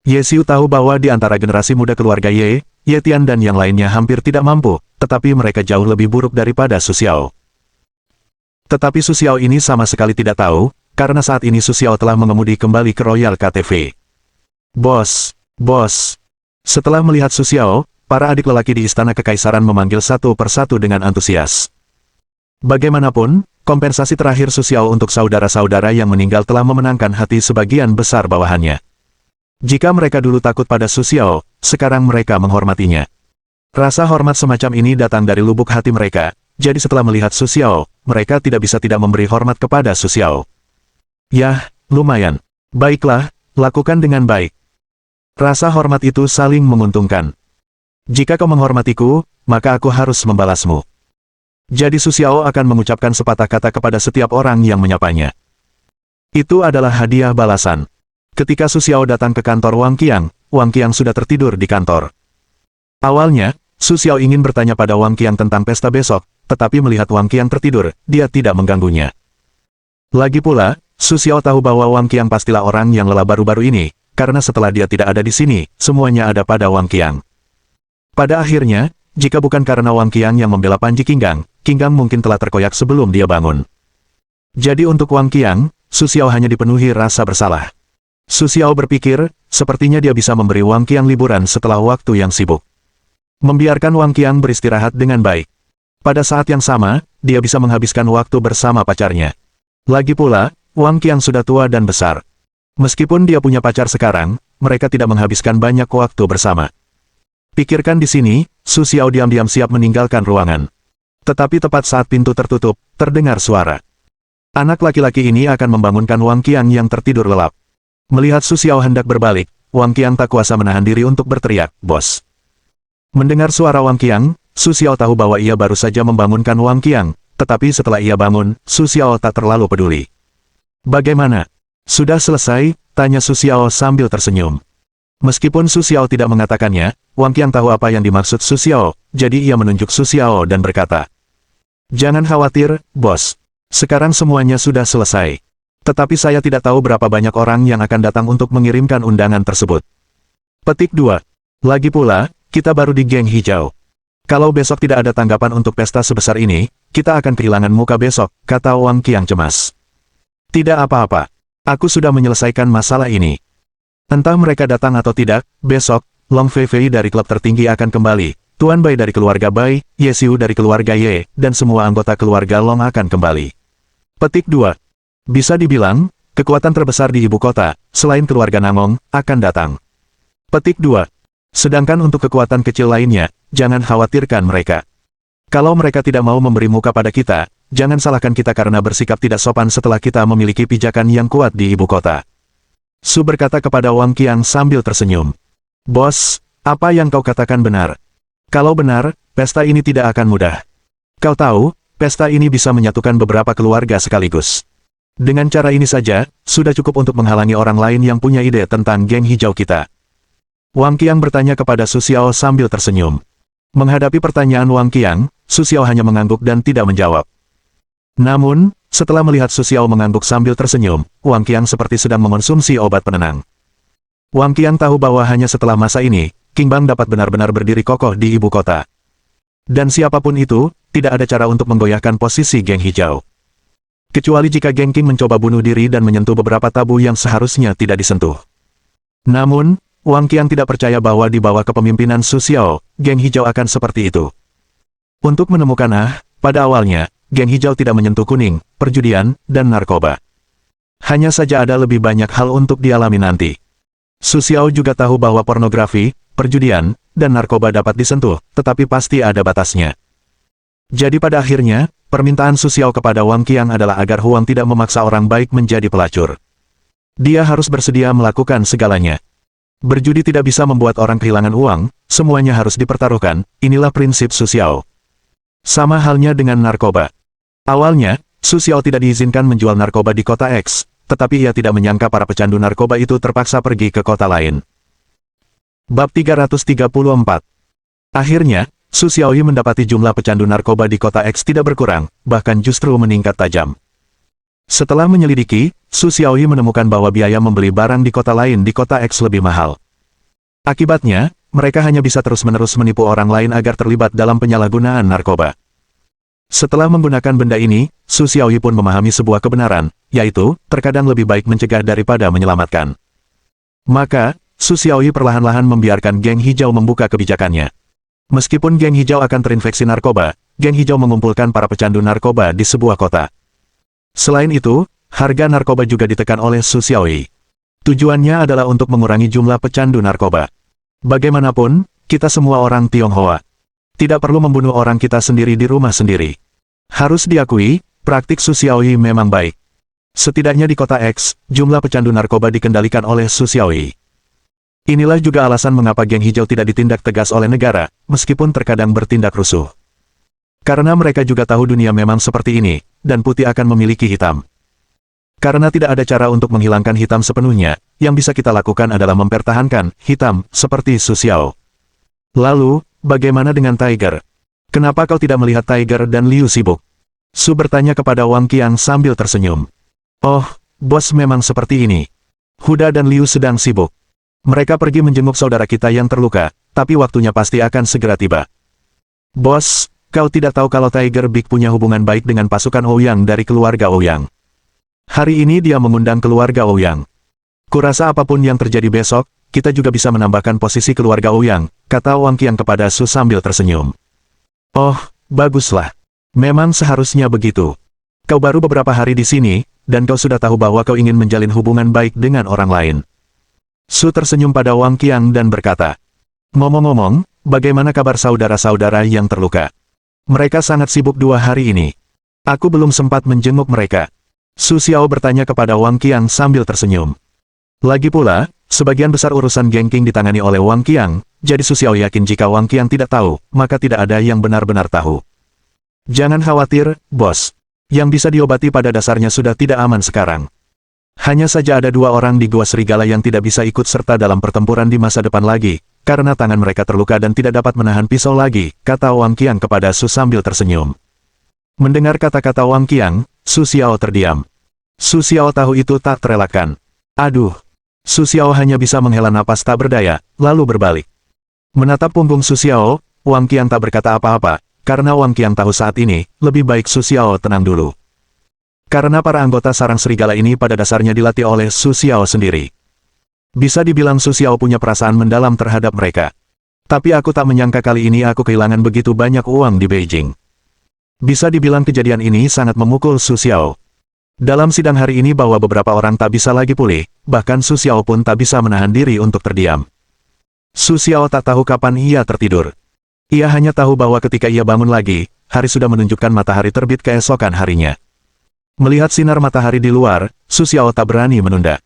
Ye Xiu tahu bahwa di antara generasi muda keluarga Ye, Ye Tian dan yang lainnya hampir tidak mampu, tetapi mereka jauh lebih buruk daripada Su Xiao. Tetapi Su Xiao ini sama sekali tidak tahu, karena saat ini Su Xiao telah mengemudi kembali ke Royal KTV. Bos, bos. Setelah melihat Su Xiao, para adik lelaki di Istana Kekaisaran memanggil satu persatu dengan antusias. Bagaimanapun, kompensasi terakhir Su Xiao untuk saudara-saudara yang meninggal telah memenangkan hati sebagian besar bawahannya. Jika mereka dulu takut pada Su Xiao, sekarang mereka menghormatinya. Rasa hormat semacam ini datang dari lubuk hati mereka, jadi setelah melihat Su Xiao, mereka tidak bisa tidak memberi hormat kepada Su Xiao. Yah, lumayan. Baiklah, lakukan dengan baik. Rasa hormat itu saling menguntungkan. Jika kau menghormatiku, maka aku harus membalasmu. Jadi Su Xiao akan mengucapkan sepatah kata kepada setiap orang yang menyapanya. Itu adalah hadiah balasan. Ketika Su Xiao datang ke kantor Wang Qiang sudah tertidur di kantor. Awalnya, Su Xiao ingin bertanya pada Wang Qiang tentang pesta besok, tetapi melihat Wang Qiang tertidur, dia tidak mengganggunya. Lagi pula, Su Xiao tahu bahwa Wang Qiang pastilah orang yang lelah baru-baru ini, karena setelah dia tidak ada di sini, semuanya ada pada Wang Qiang. Pada akhirnya, jika bukan karena Wang Qiang yang membela Panji Qinggang mungkin telah terkoyak sebelum dia bangun. Jadi untuk Wang Qiang, Su Xiao hanya dipenuhi rasa bersalah. Su Xiao berpikir, sepertinya dia bisa memberi Wang Qiang liburan setelah waktu yang sibuk. Membiarkan Wang Qiang beristirahat dengan baik. Pada saat yang sama, dia bisa menghabiskan waktu bersama pacarnya. Lagi pula, Wang Qiang sudah tua dan besar. Meskipun dia punya pacar sekarang, mereka tidak menghabiskan banyak waktu bersama. Pikirkan di sini, Su Xiao diam-diam siap meninggalkan ruangan. Tetapi tepat saat pintu tertutup, terdengar suara. Anak laki-laki ini akan membangunkan Wang Qiang yang tertidur lelap. Melihat Su Xiao hendak berbalik, Wang Qiang tak kuasa menahan diri untuk berteriak, "Bos!" Mendengar suara Wang Qiang, Su Xiao tahu bahwa ia baru saja membangunkan Wang Qiang, tetapi setelah ia bangun, Su Xiao tak terlalu peduli. "Bagaimana? Sudah selesai?" tanya Su Xiao sambil tersenyum. Meskipun Su Xiao tidak mengatakannya, Wang Qiang tahu apa yang dimaksud Su Xiao, jadi ia menunjuk Su Xiao dan berkata, "Jangan khawatir, bos. Sekarang semuanya sudah selesai. Tetapi saya tidak tahu berapa banyak orang yang akan datang untuk mengirimkan undangan tersebut." Petik 2. Lagi pula, kita baru di geng hijau. Kalau besok tidak ada tanggapan untuk pesta sebesar ini, kita akan kehilangan muka besok, kata Wang Qiang cemas. Tidak apa-apa. Aku sudah menyelesaikan masalah ini. Entah mereka datang atau tidak, besok, Long Feifei dari klub tertinggi akan kembali, Tuan Bai dari keluarga Bai, Ye Xiu dari keluarga Ye, dan semua anggota keluarga Long akan kembali. Petik 2. Bisa dibilang, kekuatan terbesar di ibu kota, selain keluarga Namong, akan datang. Petik 2. Sedangkan untuk kekuatan kecil lainnya, jangan khawatirkan mereka. Kalau mereka tidak mau memberi muka pada kita, jangan salahkan kita karena bersikap tidak sopan setelah kita memiliki pijakan yang kuat di ibu kota. Su berkata kepada Wang Qiang sambil tersenyum. Bos, apa yang kau katakan benar. Kalau benar, pesta ini tidak akan mudah. Kau tahu, pesta ini bisa menyatukan beberapa keluarga sekaligus. Dengan cara ini saja, sudah cukup untuk menghalangi orang lain yang punya ide tentang geng hijau kita. Wang Qiang bertanya kepada Su Xiao sambil tersenyum. Menghadapi pertanyaan Wang Qiang, Su Xiao hanya mengangguk dan tidak menjawab. Namun, setelah melihat Su Xiao mengangguk sambil tersenyum, Wang Qiang seperti sedang mengonsumsi obat penenang. Wang Qiang tahu bahwa hanya setelah masa ini, Qingbang dapat benar-benar berdiri kokoh di ibu kota. Dan siapapun itu, tidak ada cara untuk menggoyahkan posisi geng hijau. Kecuali jika geng Qing mencoba bunuh diri dan menyentuh beberapa tabu yang seharusnya tidak disentuh. Namun, Wang Qiang tidak percaya bahwa di bawah kepemimpinan Su Xiao, geng hijau akan seperti itu. Untuk menemukan pada awalnya, geng hijau tidak menyentuh kuning, perjudian, dan narkoba. Hanya saja ada lebih banyak hal untuk dialami nanti. Su Xiao juga tahu bahwa pornografi, perjudian, dan narkoba dapat disentuh, tetapi pasti ada batasnya. Jadi pada akhirnya, permintaan Su Xiao kepada Wang Qiang adalah agar Huang tidak memaksa orang baik menjadi pelacur. Dia harus bersedia melakukan segalanya. Berjudi tidak bisa membuat orang kehilangan uang, semuanya harus dipertaruhkan, inilah prinsip Su Xiao. Sama halnya dengan narkoba. Awalnya, Su Xiao tidak diizinkan menjual narkoba di kota X, tetapi ia tidak menyangka para pecandu narkoba itu terpaksa pergi ke kota lain. Bab 334. Akhirnya, Su Xiaoyi mendapati jumlah pecandu narkoba di kota X tidak berkurang, bahkan justru meningkat tajam. Setelah menyelidiki, Su Xiaoyi menemukan bahwa biaya membeli barang di kota lain di kota X lebih mahal. Akibatnya, mereka hanya bisa terus-menerus menipu orang lain agar terlibat dalam penyalahgunaan narkoba. Setelah menggunakan benda ini, Su Xiaoyi pun memahami sebuah kebenaran, yaitu, terkadang lebih baik mencegah daripada menyelamatkan. Maka, Su Xiaoyi perlahan-lahan membiarkan geng hijau membuka kebijakannya. Meskipun geng hijau akan terinfeksi narkoba, geng hijau mengumpulkan para pecandu narkoba di sebuah kota. Selain itu, harga narkoba juga ditekan oleh Su Xiaoyi. Tujuannya adalah untuk mengurangi jumlah pecandu narkoba. Bagaimanapun, kita semua orang Tionghoa. Tidak perlu membunuh orang kita sendiri di rumah sendiri. Harus diakui, praktik Su Xiaoyi memang baik. Setidaknya di kota X, jumlah pecandu narkoba dikendalikan oleh Su Xiaoyi. Inilah juga alasan mengapa geng hijau tidak ditindak tegas oleh negara, meskipun terkadang bertindak rusuh. Karena mereka juga tahu dunia memang seperti ini, dan putih akan memiliki hitam. Karena tidak ada cara untuk menghilangkan hitam sepenuhnya, yang bisa kita lakukan adalah mempertahankan hitam, seperti Su Xiao. Lalu, bagaimana dengan Tiger? Kenapa kau tidak melihat Tiger dan Liu sibuk? Su bertanya kepada Wang Qiang sambil tersenyum. Oh, bos memang seperti ini. Huda dan Liu sedang sibuk. Mereka pergi menjenguk saudara kita yang terluka, tapi waktunya pasti akan segera tiba. Bos, kau tidak tahu kalau Tiger Big punya hubungan baik dengan pasukan Ouyang dari keluarga Ouyang. Hari ini dia mengundang keluarga Ouyang. Kurasa apapun yang terjadi besok, kita juga bisa menambahkan posisi keluarga Ouyang, kata Wang Qiang kepada Su sambil tersenyum. Oh, baguslah. Memang seharusnya begitu. Kau baru beberapa hari di sini, dan kau sudah tahu bahwa kau ingin menjalin hubungan baik dengan orang lain. Su tersenyum pada Wang Qiang dan berkata, ngomong-ngomong, bagaimana kabar saudara-saudara yang terluka? Mereka sangat sibuk 2 hari ini. Aku belum sempat menjenguk mereka. Su Xiao bertanya kepada Wang Qiang sambil tersenyum. Lagi pula, sebagian besar urusan Geng Qing ditangani oleh Wang Qiang, jadi Su Xiao yakin jika Wang Qiang tidak tahu, maka tidak ada yang benar-benar tahu. Jangan khawatir, bos. Yang bisa diobati pada dasarnya sudah tidak aman sekarang. Hanya saja ada 2 orang di Gua Serigala yang tidak bisa ikut serta dalam pertempuran di masa depan lagi, karena tangan mereka terluka dan tidak dapat menahan pisau lagi, kata Wang Qiang kepada Su sambil tersenyum. Mendengar kata-kata Wang Qiang, Su Xiao terdiam. Su Xiao tahu itu tak terelakkan. Aduh. Su Xiao hanya bisa menghela napas tak berdaya, lalu berbalik. Menatap punggung Su Xiao, Wang Qiang tak berkata apa-apa, karena Wang Qiang tahu saat ini, lebih baik Su Xiao tenang dulu. Karena para anggota sarang serigala ini pada dasarnya dilatih oleh Su Xiao sendiri. Bisa dibilang Su Xiao punya perasaan mendalam terhadap mereka. Tapi aku tak menyangka kali ini aku kehilangan begitu banyak uang di Beijing. Bisa dibilang kejadian ini sangat memukul Su Xiao. Dalam sidang hari ini bahwa beberapa orang tak bisa lagi pulih, bahkan Su Xiao pun tak bisa menahan diri untuk terdiam. Su Xiao tak tahu kapan ia tertidur. Ia hanya tahu bahwa ketika ia bangun lagi, hari sudah menunjukkan matahari terbit keesokan harinya. Melihat sinar matahari di luar, Su Xiao tak berani menunda.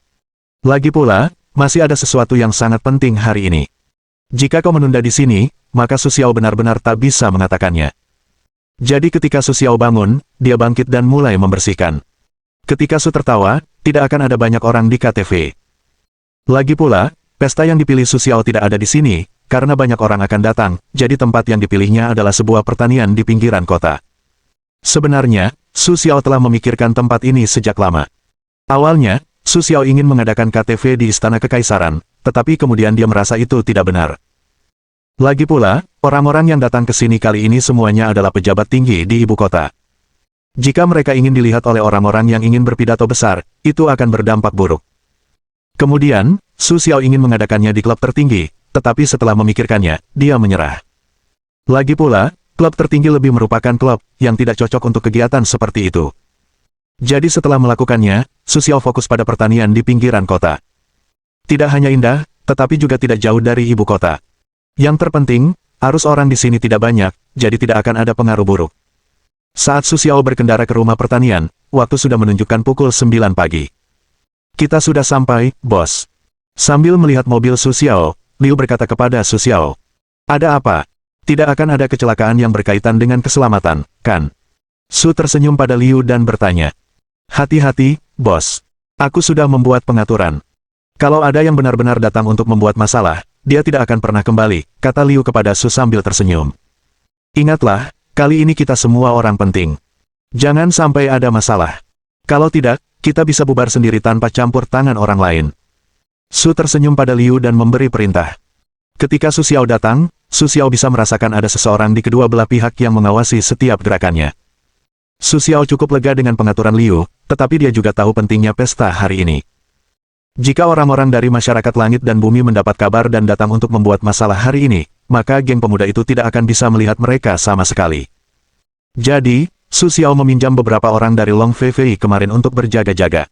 Lagi pula, masih ada sesuatu yang sangat penting hari ini. Jika kau menunda di sini, maka Su Xiao benar-benar tak bisa mengatakannya. Jadi ketika Su Xiao bangun, dia bangkit dan mulai membersihkan. Ketika Su tertawa, tidak akan ada banyak orang di KTV. Lagi pula, pesta yang dipilih Su Xiao tidak ada di sini, karena banyak orang akan datang, jadi tempat yang dipilihnya adalah sebuah pertanian di pinggiran kota. Sebenarnya, Su Xiao telah memikirkan tempat ini sejak lama. Awalnya, Su Xiao ingin mengadakan KTV di Istana Kekaisaran, tetapi kemudian dia merasa itu tidak benar. Lagi pula, orang-orang yang datang ke sini kali ini semuanya adalah pejabat tinggi di ibu kota. Jika mereka ingin dilihat oleh orang-orang yang ingin berpidato besar, itu akan berdampak buruk. Kemudian, Su Xiao ingin mengadakannya di klub tertinggi, tetapi setelah memikirkannya, dia menyerah. Lagi pula, klub tertinggi lebih merupakan klub yang tidak cocok untuk kegiatan seperti itu. Jadi setelah melakukannya, Su Xiao fokus pada pertanian di pinggiran kota. Tidak hanya indah, tetapi juga tidak jauh dari ibu kota. Yang terpenting, arus orang di sini tidak banyak, jadi tidak akan ada pengaruh buruk. Saat Su Xiao berkendara ke rumah pertanian, waktu sudah menunjukkan pukul 9 pagi. Kita sudah sampai, bos. Sambil melihat mobil Su Xiao, Liu berkata kepada Su Xiao. Ada apa? Tidak akan ada kecelakaan yang berkaitan dengan keselamatan, kan? Su tersenyum pada Liu dan bertanya. Hati-hati, bos. Aku sudah membuat pengaturan. Kalau ada yang benar-benar datang untuk membuat masalah, dia tidak akan pernah kembali, kata Liu kepada Su sambil tersenyum. Ingatlah, kali ini kita semua orang penting. Jangan sampai ada masalah. Kalau tidak, kita bisa bubar sendiri tanpa campur tangan orang lain. Su tersenyum pada Liu dan memberi perintah. Ketika Su Xiao datang, Su Xiao bisa merasakan ada seseorang di kedua belah pihak yang mengawasi setiap gerakannya. Su Xiao cukup lega dengan pengaturan Liu, tetapi dia juga tahu pentingnya pesta hari ini. Jika orang-orang dari masyarakat langit dan bumi mendapat kabar dan datang untuk membuat masalah hari ini, maka geng pemuda itu tidak akan bisa melihat mereka sama sekali. Jadi, Su Xiao meminjam beberapa orang dari Long Fei kemarin untuk berjaga-jaga.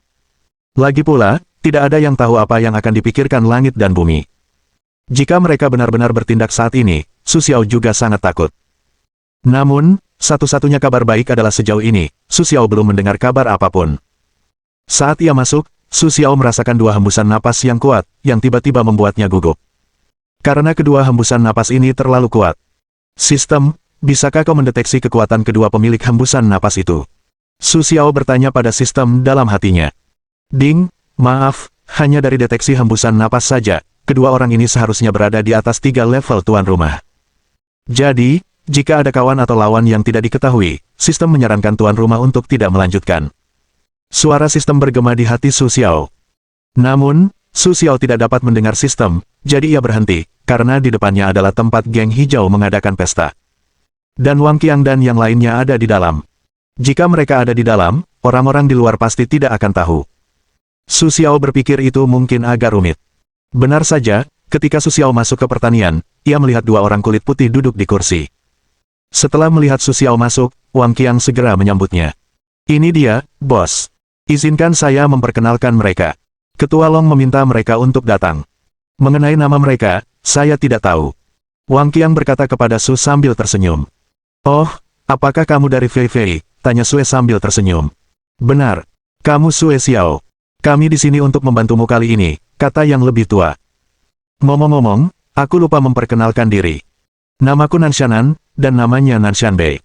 Lagi pula, tidak ada yang tahu apa yang akan dipikirkan langit dan bumi. Jika mereka benar-benar bertindak saat ini, Su Xiao juga sangat takut. Namun, satu-satunya kabar baik adalah sejauh ini, Su Xiao belum mendengar kabar apapun. Saat ia masuk, Su Xiao merasakan dua hembusan napas yang kuat, yang tiba-tiba membuatnya gugup. Karena kedua hembusan napas ini terlalu kuat. Sistem, bisakah kau mendeteksi kekuatan kedua pemilik hembusan napas itu? Su Xiao bertanya pada sistem dalam hatinya. Ding, maaf, hanya dari deteksi hembusan napas saja, kedua orang ini seharusnya berada di atas 3 level tuan rumah. Jadi, jika ada kawan atau lawan yang tidak diketahui, sistem menyarankan tuan rumah untuk tidak melanjutkan. Suara sistem bergema di hati Su Xiao. Namun, Su Xiao tidak dapat mendengar sistem, jadi ia berhenti, karena di depannya adalah tempat geng hijau mengadakan pesta. Dan Wang Qiang dan yang lainnya ada di dalam. Jika mereka ada di dalam, orang-orang di luar pasti tidak akan tahu. Su Xiao berpikir itu mungkin agak rumit. Benar saja, ketika Su Xiao masuk ke pertanian, ia melihat dua orang kulit putih duduk di kursi. Setelah melihat Su Xiao masuk, Wang Qiang segera menyambutnya. Ini dia, bos. Izinkan saya memperkenalkan mereka. Ketua Long meminta mereka untuk datang. Mengenai nama mereka, saya tidak tahu. Wang Qiang berkata kepada Su sambil tersenyum. Oh, apakah kamu dari Fei? Tanya Sue sambil tersenyum. Benar. Kamu Sue Xiao. Kami di sini untuk membantumu kali ini, kata yang lebih tua. Ngomong-ngomong, aku lupa memperkenalkan diri. Namaku Nanshanan, dan namanya Nanshanbei.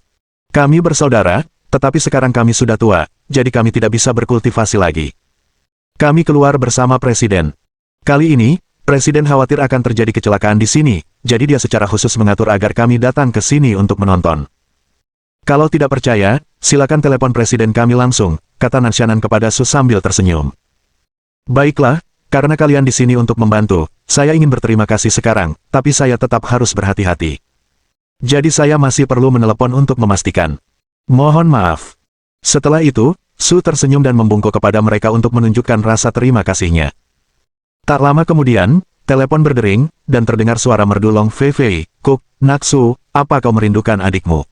Kami bersaudara, tetapi sekarang kami sudah tua, jadi kami tidak bisa berkultivasi lagi. Kami keluar bersama Presiden. Kali ini, Presiden khawatir akan terjadi kecelakaan di sini, jadi dia secara khusus mengatur agar kami datang ke sini untuk menonton. Kalau tidak percaya, silakan telepon Presiden kami langsung, kata Nanshanan kepada Su sambil tersenyum. Baiklah, karena kalian di sini untuk membantu, saya ingin berterima kasih sekarang, tapi saya tetap harus berhati-hati. Jadi saya masih perlu menelepon untuk memastikan. Mohon maaf. Setelah itu, Su tersenyum dan membungkuk kepada mereka untuk menunjukkan rasa terima kasihnya. Tak lama kemudian, telepon berdering, dan terdengar suara merdu Long Fei. Kuk, Naksu, apa kau merindukan adikmu?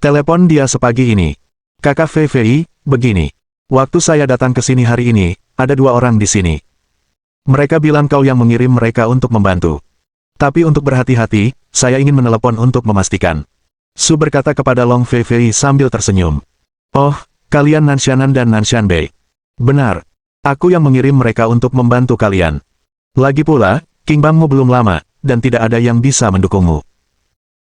Telepon dia sepagi ini. Kakak Fei, begini. Waktu saya datang ke sini hari ini, ada dua orang di sini. Mereka bilang kau yang mengirim mereka untuk membantu. Tapi untuk berhati-hati, saya ingin menelepon untuk memastikan. Su berkata kepada Long Fei sambil tersenyum. Oh, kalian Nanshanan dan Nanshanbei. Benar. Aku yang mengirim mereka untuk membantu kalian. Lagi pula, King Bangmu belum lama, dan tidak ada yang bisa mendukungmu.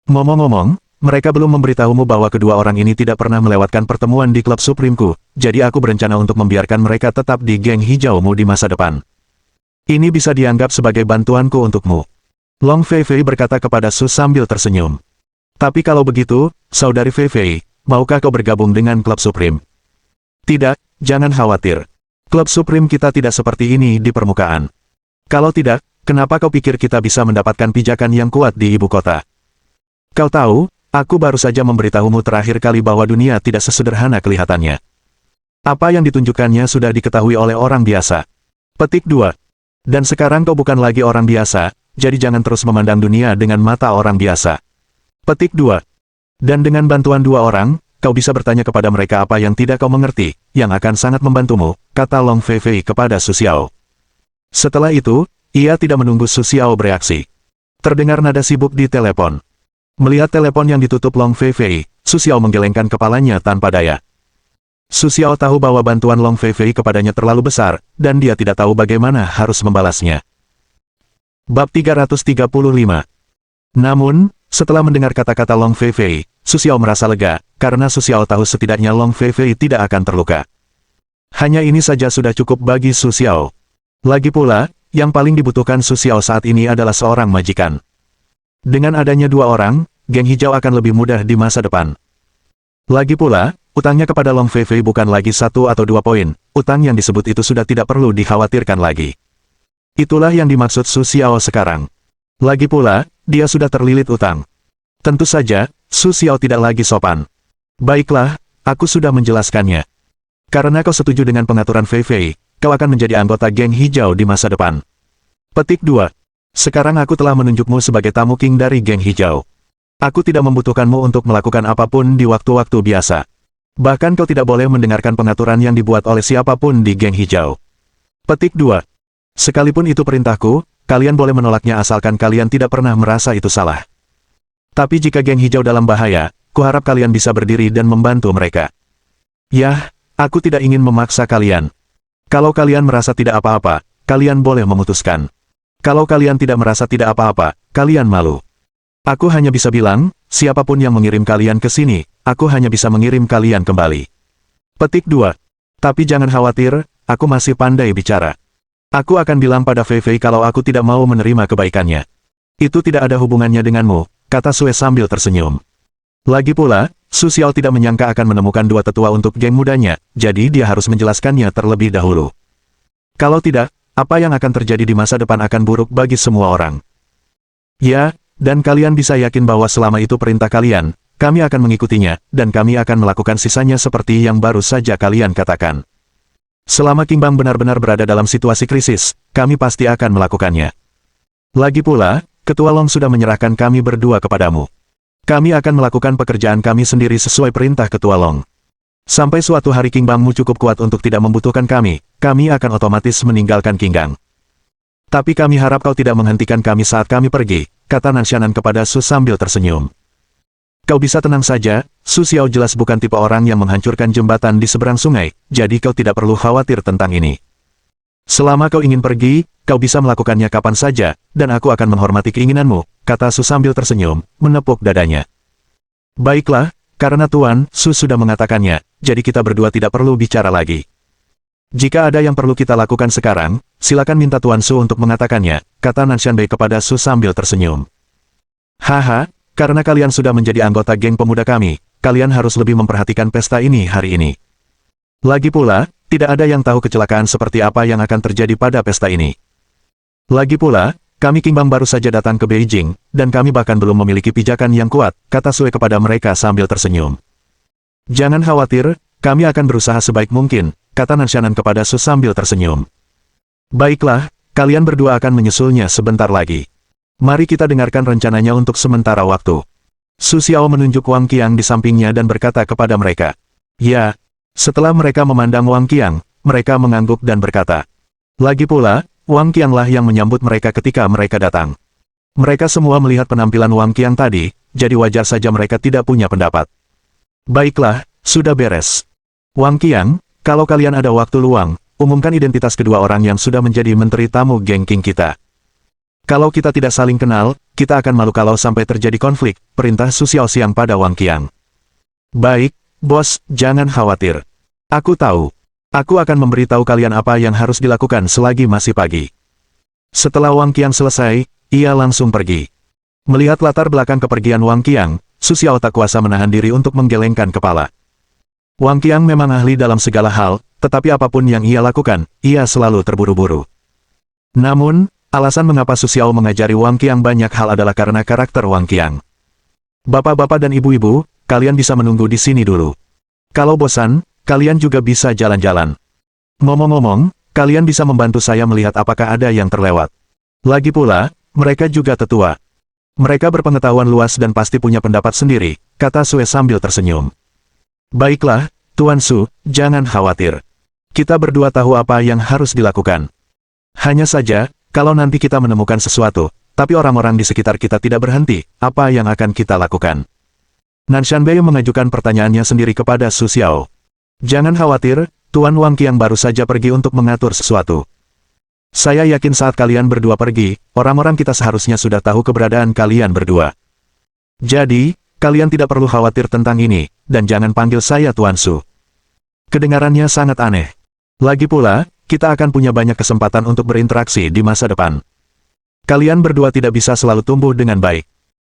Ngomong-ngomong, mereka belum memberitahumu bahwa kedua orang ini tidak pernah melewatkan pertemuan di klub Supremeku, jadi aku berencana untuk membiarkan mereka tetap di geng hijaumu di masa depan. Ini bisa dianggap sebagai bantuanku untukmu. Long Fei berkata kepada Su sambil tersenyum. Tapi kalau begitu, saudari Fei, maukah kau bergabung dengan klub Supreme? Tidak, jangan khawatir. Klub Supreme kita tidak seperti ini di permukaan. Kalau tidak, kenapa kau pikir kita bisa mendapatkan pijakan yang kuat di ibu kota? Kau tahu, aku baru saja memberitahumu terakhir kali bahwa dunia tidak sesederhana kelihatannya. Apa yang ditunjukkannya sudah diketahui oleh orang biasa. Petik 2. Dan sekarang kau bukan lagi orang biasa, jadi jangan terus memandang dunia dengan mata orang biasa. Petik 2. Dan dengan bantuan dua orang, kau bisa bertanya kepada mereka apa yang tidak kau mengerti, yang akan sangat membantumu, kata Long Feifei kepada Su Xiao. Setelah itu, ia tidak menunggu Su Xiao bereaksi. Terdengar nada sibuk di telepon. Melihat telepon yang ditutup Long Feifei, Su Xiao menggelengkan kepalanya tanpa daya. Su Xiao tahu bahwa bantuan Long Feifei kepadanya terlalu besar, dan dia tidak tahu bagaimana harus membalasnya. Bab 335. Namun, setelah mendengar kata-kata Long Feifei, Su Xiao merasa lega, karena Su Xiao tahu setidaknya Long Feifei tidak akan terluka. Hanya ini saja sudah cukup bagi Su Xiao. Lagi pula, yang paling dibutuhkan Su Xiao saat ini adalah seorang majikan. Dengan adanya dua orang, geng hijau akan lebih mudah di masa depan. Lagi pula, utangnya kepada Long Feifei bukan lagi 1 atau 2 poin, utang yang disebut itu sudah tidak perlu dikhawatirkan lagi. Itulah yang dimaksud Su Xiao sekarang. Lagi pula, dia sudah terlilit utang. Tentu saja, Su Xiao tidak lagi sopan. Baiklah, aku sudah menjelaskannya. Karena kau setuju dengan pengaturan Feifei, kau akan menjadi anggota geng hijau di masa depan. Petik 2. Sekarang aku telah menunjukmu sebagai tamu king dari geng hijau. Aku tidak membutuhkanmu untuk melakukan apapun di waktu-waktu biasa. Bahkan kau tidak boleh mendengarkan pengaturan yang dibuat oleh siapapun di geng hijau. Petik 2. Sekalipun itu perintahku, kalian boleh menolaknya asalkan kalian tidak pernah merasa itu salah. Tapi jika geng hijau dalam bahaya, kuharap kalian bisa berdiri dan membantu mereka. Yah, aku tidak ingin memaksa kalian. Kalau kalian merasa tidak apa-apa, kalian boleh memutuskan. Kalau kalian tidak merasa tidak apa-apa, kalian malu. Aku hanya bisa bilang, siapapun yang mengirim kalian ke sini, aku hanya bisa mengirim kalian kembali. Petik 2. Tapi jangan khawatir, aku masih pandai bicara. Aku akan bilang pada Feifei kalau aku tidak mau menerima kebaikannya. Itu tidak ada hubungannya denganmu, kata Sue sambil tersenyum. Lagi pula, Su Xiao tidak menyangka akan menemukan dua tetua untuk geng mudanya, jadi dia harus menjelaskannya terlebih dahulu. Kalau tidak, apa yang akan terjadi di masa depan akan buruk bagi semua orang. Ya, dan kalian bisa yakin bahwa selama itu perintah kalian, kami akan mengikutinya, dan kami akan melakukan sisanya seperti yang baru saja kalian katakan. Selama King Bang benar-benar berada dalam situasi krisis, kami pasti akan melakukannya. Lagi pula, Ketua Long sudah menyerahkan kami berdua kepadamu. Kami akan melakukan pekerjaan kami sendiri sesuai perintah Ketua Long. Sampai suatu hari King Bangmu cukup kuat untuk tidak membutuhkan kami akan otomatis meninggalkan King Gang. Tapi kami harap kau tidak menghentikan kami saat kami pergi, kata Nanshanan kepada Su sambil tersenyum. Kau bisa tenang saja, Su Xiao jelas bukan tipe orang yang menghancurkan jembatan di seberang sungai, jadi kau tidak perlu khawatir tentang ini. Selama kau ingin pergi, kau bisa melakukannya kapan saja, dan aku akan menghormati keinginanmu, kata Su sambil tersenyum, menepuk dadanya. Baiklah, karena Tuan Su sudah mengatakannya, jadi kita berdua tidak perlu bicara lagi. Jika ada yang perlu kita lakukan sekarang, silakan minta Tuan Su untuk mengatakannya, kata Nanshanbei kepada Su sambil tersenyum. Haha, karena kalian sudah menjadi anggota geng pemuda kami, kalian harus lebih memperhatikan pesta ini hari ini. Lagi pula, tidak ada yang tahu kecelakaan seperti apa yang akan terjadi pada pesta ini. Lagi pula, kami King Bang baru saja datang ke Beijing, dan kami bahkan belum memiliki pijakan yang kuat, kata Sue kepada mereka sambil tersenyum. Jangan khawatir, kami akan berusaha sebaik mungkin, kata Nanshanan kepada Su sambil tersenyum. Baiklah, kalian berdua akan menyusulnya sebentar lagi. Mari kita dengarkan rencananya untuk sementara waktu. Su Xiao menunjuk Wang Qiang di sampingnya dan berkata kepada mereka. Ya, setelah mereka memandang Wang Qiang, mereka mengangguk dan berkata. Lagi pula, Wang Qianglah yang menyambut mereka ketika mereka datang. Mereka semua melihat penampilan Wang Qiang tadi, jadi wajar saja mereka tidak punya pendapat. Baiklah, sudah beres. Wang Qiang, kalau kalian ada waktu luang, umumkan identitas kedua orang yang sudah menjadi menteri tamu geng King kita. Kalau kita tidak saling kenal, kita akan malu kalau sampai terjadi konflik, perintah Su Xiaoxiang pada Wang Qiang. Baik, bos, jangan khawatir. Aku tahu. Aku akan memberitahu kalian apa yang harus dilakukan selagi masih pagi. Setelah Wang Qiang selesai, ia langsung pergi. Melihat latar belakang kepergian Wang Qiang, Su Xiao tak kuasa menahan diri untuk menggelengkan kepala. Wang Qiang memang ahli dalam segala hal, tetapi apapun yang ia lakukan, ia selalu terburu-buru. Namun, alasan mengapa Su Xiao mengajari Wang Qiang banyak hal adalah karena karakter Wang Qiang. Bapak-bapak dan ibu-ibu, kalian bisa menunggu di sini dulu. Kalau bosan, kalian juga bisa jalan-jalan. Ngomong-ngomong, kalian bisa membantu saya melihat apakah ada yang terlewat. Lagi pula, mereka juga tetua. Mereka berpengetahuan luas dan pasti punya pendapat sendiri, kata Sue sambil tersenyum. Baiklah, Tuan Su, jangan khawatir. Kita berdua tahu apa yang harus dilakukan. Hanya saja, kalau nanti kita menemukan sesuatu, tapi orang-orang di sekitar kita tidak berhenti, apa yang akan kita lakukan? Nan Shanbei mengajukan pertanyaannya sendiri kepada Su Xiao. Jangan khawatir, Tuan Wang Qiang baru saja pergi untuk mengatur sesuatu. Saya yakin saat kalian berdua pergi, orang-orang kita seharusnya sudah tahu keberadaan kalian berdua. Jadi, kalian tidak perlu khawatir tentang ini, dan jangan panggil saya Tuan Su. Kedengarannya sangat aneh. Lagi pula, kita akan punya banyak kesempatan untuk berinteraksi di masa depan. Kalian berdua tidak bisa selalu tumbuh dengan baik.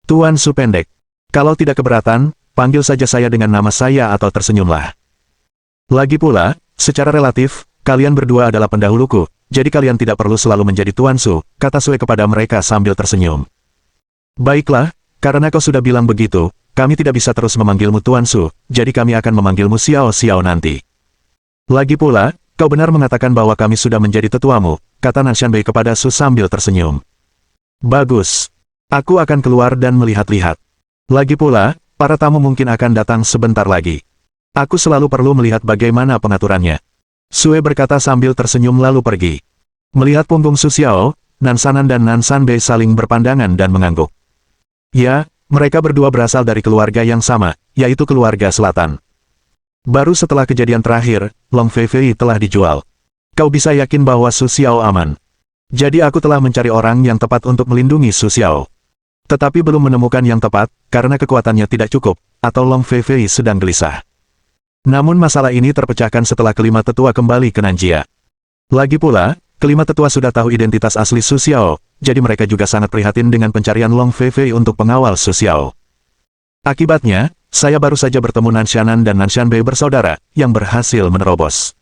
Tuan Su pendek. Kalau tidak keberatan, panggil saja saya dengan nama saya atau tersenyumlah. Lagi pula, secara relatif, kalian berdua adalah pendahuluku, jadi kalian tidak perlu selalu menjadi Tuan Su, kata Sue kepada mereka sambil tersenyum. Baiklah, karena kau sudah bilang begitu, kami tidak bisa terus memanggilmu Tuan Su, jadi kami akan memanggilmu Xiao Xiao nanti. Lagi pula, kau benar mengatakan bahwa kami sudah menjadi tetuamu, kata Nan Shanbei kepada Su sambil tersenyum. Bagus. Aku akan keluar dan melihat-lihat. Lagi pula, para tamu mungkin akan datang sebentar lagi. Aku selalu perlu melihat bagaimana pengaturannya. Sue berkata sambil tersenyum lalu pergi. Melihat punggung Su Xiao, Nan Sanan dan Nan Shanbei saling berpandangan dan mengangguk. Ya, mereka berdua berasal dari keluarga yang sama, yaitu keluarga selatan. Baru setelah kejadian terakhir, Long Feifei telah dijual. Kau bisa yakin bahwa Su Xiao aman. Jadi aku telah mencari orang yang tepat untuk melindungi Su Xiao. Tetapi belum menemukan yang tepat, karena kekuatannya tidak cukup, atau Long Feifei sedang gelisah. Namun masalah ini terpecahkan setelah kelima tetua kembali ke Nanjia. Lagi pula, kelima tetua sudah tahu identitas asli Su Xiao, jadi mereka juga sangat prihatin dengan pencarian Long Feifei untuk pengawal Su Xiao. Akibatnya, saya baru saja bertemu Nan Shannan dan Nan Shanbei bersaudara, yang berhasil menerobos.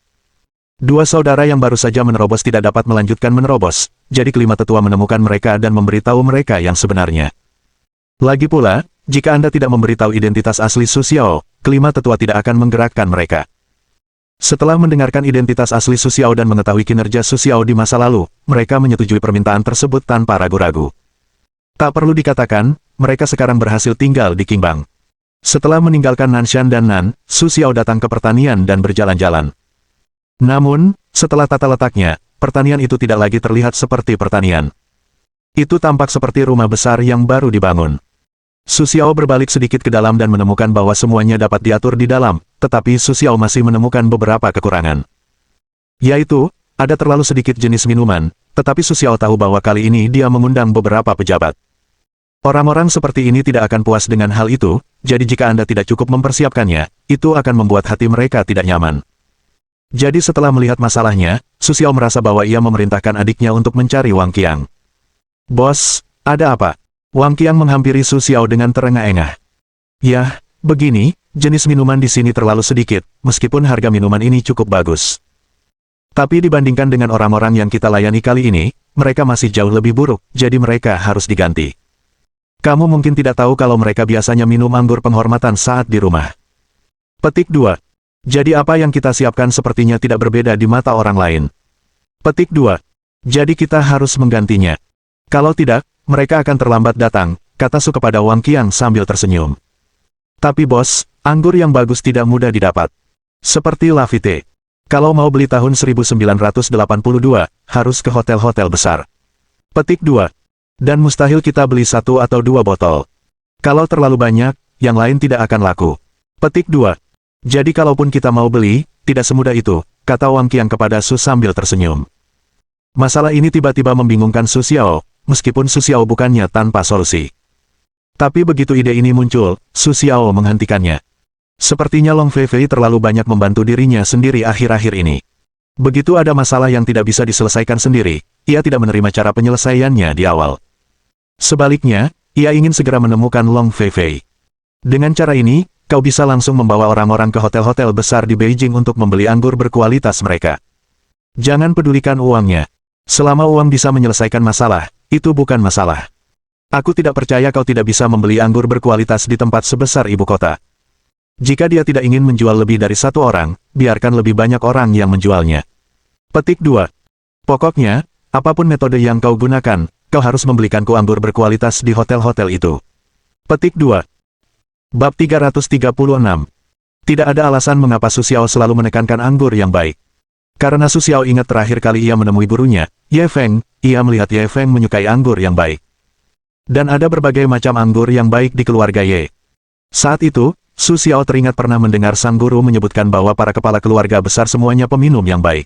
Dua saudara yang baru saja menerobos tidak dapat melanjutkan menerobos, jadi kelima tetua menemukan mereka dan memberitahu mereka yang sebenarnya. Lagi pula, jika Anda tidak memberitahu identitas asli Su Xiao, kelima tetua tidak akan menggerakkan mereka. Setelah mendengarkan identitas asli Su Xiao dan mengetahui kinerja Su Xiao di masa lalu, mereka menyetujui permintaan tersebut tanpa ragu-ragu. Tak perlu dikatakan, mereka sekarang berhasil tinggal di Qingbang. Setelah meninggalkan Nanshan dan Nan, Su Xiao datang ke pertanian dan berjalan-jalan. Namun, setelah tata letaknya, pertanian itu tidak lagi terlihat seperti pertanian. Itu tampak seperti rumah besar yang baru dibangun. Su Xiao berbalik sedikit ke dalam dan menemukan bahwa semuanya dapat diatur di dalam, tetapi Su Xiao masih menemukan beberapa kekurangan. Yaitu, ada terlalu sedikit jenis minuman, tetapi Su Xiao tahu bahwa kali ini dia mengundang beberapa pejabat. Orang-orang seperti ini tidak akan puas dengan hal itu, jadi jika Anda tidak cukup mempersiapkannya, itu akan membuat hati mereka tidak nyaman. Jadi setelah melihat masalahnya, Su Xiao merasa bahwa ia memerintahkan adiknya untuk mencari Wang Qiang. Bos, ada apa? Wang Qiang menghampiri Su Xiao dengan terengah-engah. Yah, begini, jenis minuman di sini terlalu sedikit, meskipun harga minuman ini cukup bagus. Tapi dibandingkan dengan orang-orang yang kita layani kali ini, mereka masih jauh lebih buruk, jadi mereka harus diganti. Kamu mungkin tidak tahu kalau mereka biasanya minum anggur penghormatan saat di rumah. Petik 2. Jadi apa yang kita siapkan sepertinya tidak berbeda di mata orang lain. Petik 2. Jadi kita harus menggantinya. Kalau tidak, mereka akan terlambat datang, kata Su kepada Wang Qiang sambil tersenyum. Tapi bos, anggur yang bagus tidak mudah didapat. Seperti Lafite. Kalau mau beli tahun 1982, harus ke hotel-hotel besar. Petik 2. Dan mustahil kita beli 1 atau 2 botol. Kalau terlalu banyak, yang lain tidak akan laku. Petik 2. Jadi kalaupun kita mau beli, tidak semudah itu, kata Wang Qiang kepada Su sambil tersenyum. Masalah ini tiba-tiba membingungkan Su Xiao, meskipun Su Xiao bukannya tanpa solusi. Tapi begitu ide ini muncul, Su Xiao menghentikannya. Sepertinya Long Feifei terlalu banyak membantu dirinya sendiri akhir-akhir ini. Begitu ada masalah yang tidak bisa diselesaikan sendiri, ia tidak menerima cara penyelesaiannya di awal. Sebaliknya, ia ingin segera menemukan Long Feifei. Dengan cara ini, kau bisa langsung membawa orang-orang ke hotel-hotel besar di Beijing untuk membeli anggur berkualitas mereka. Jangan pedulikan uangnya. Selama uang bisa menyelesaikan masalah, itu bukan masalah. Aku tidak percaya kau tidak bisa membeli anggur berkualitas di tempat sebesar ibu kota. Jika dia tidak ingin menjual lebih dari 1 orang, biarkan lebih banyak orang yang menjualnya. Petik 2. Pokoknya, apapun metode yang kau gunakan, kau harus membelikanku anggur berkualitas di hotel-hotel itu. Petik 2. Bab 336. Tidak ada alasan mengapa Su Xiao selalu menekankan anggur yang baik. Karena Su Xiao ingat terakhir kali ia menemui gurunya, Ye Feng, ia melihat Ye Feng menyukai anggur yang baik. Dan ada berbagai macam anggur yang baik di keluarga Ye. Saat itu, Su Xiao teringat pernah mendengar sang guru menyebutkan bahwa para kepala keluarga besar semuanya peminum yang baik.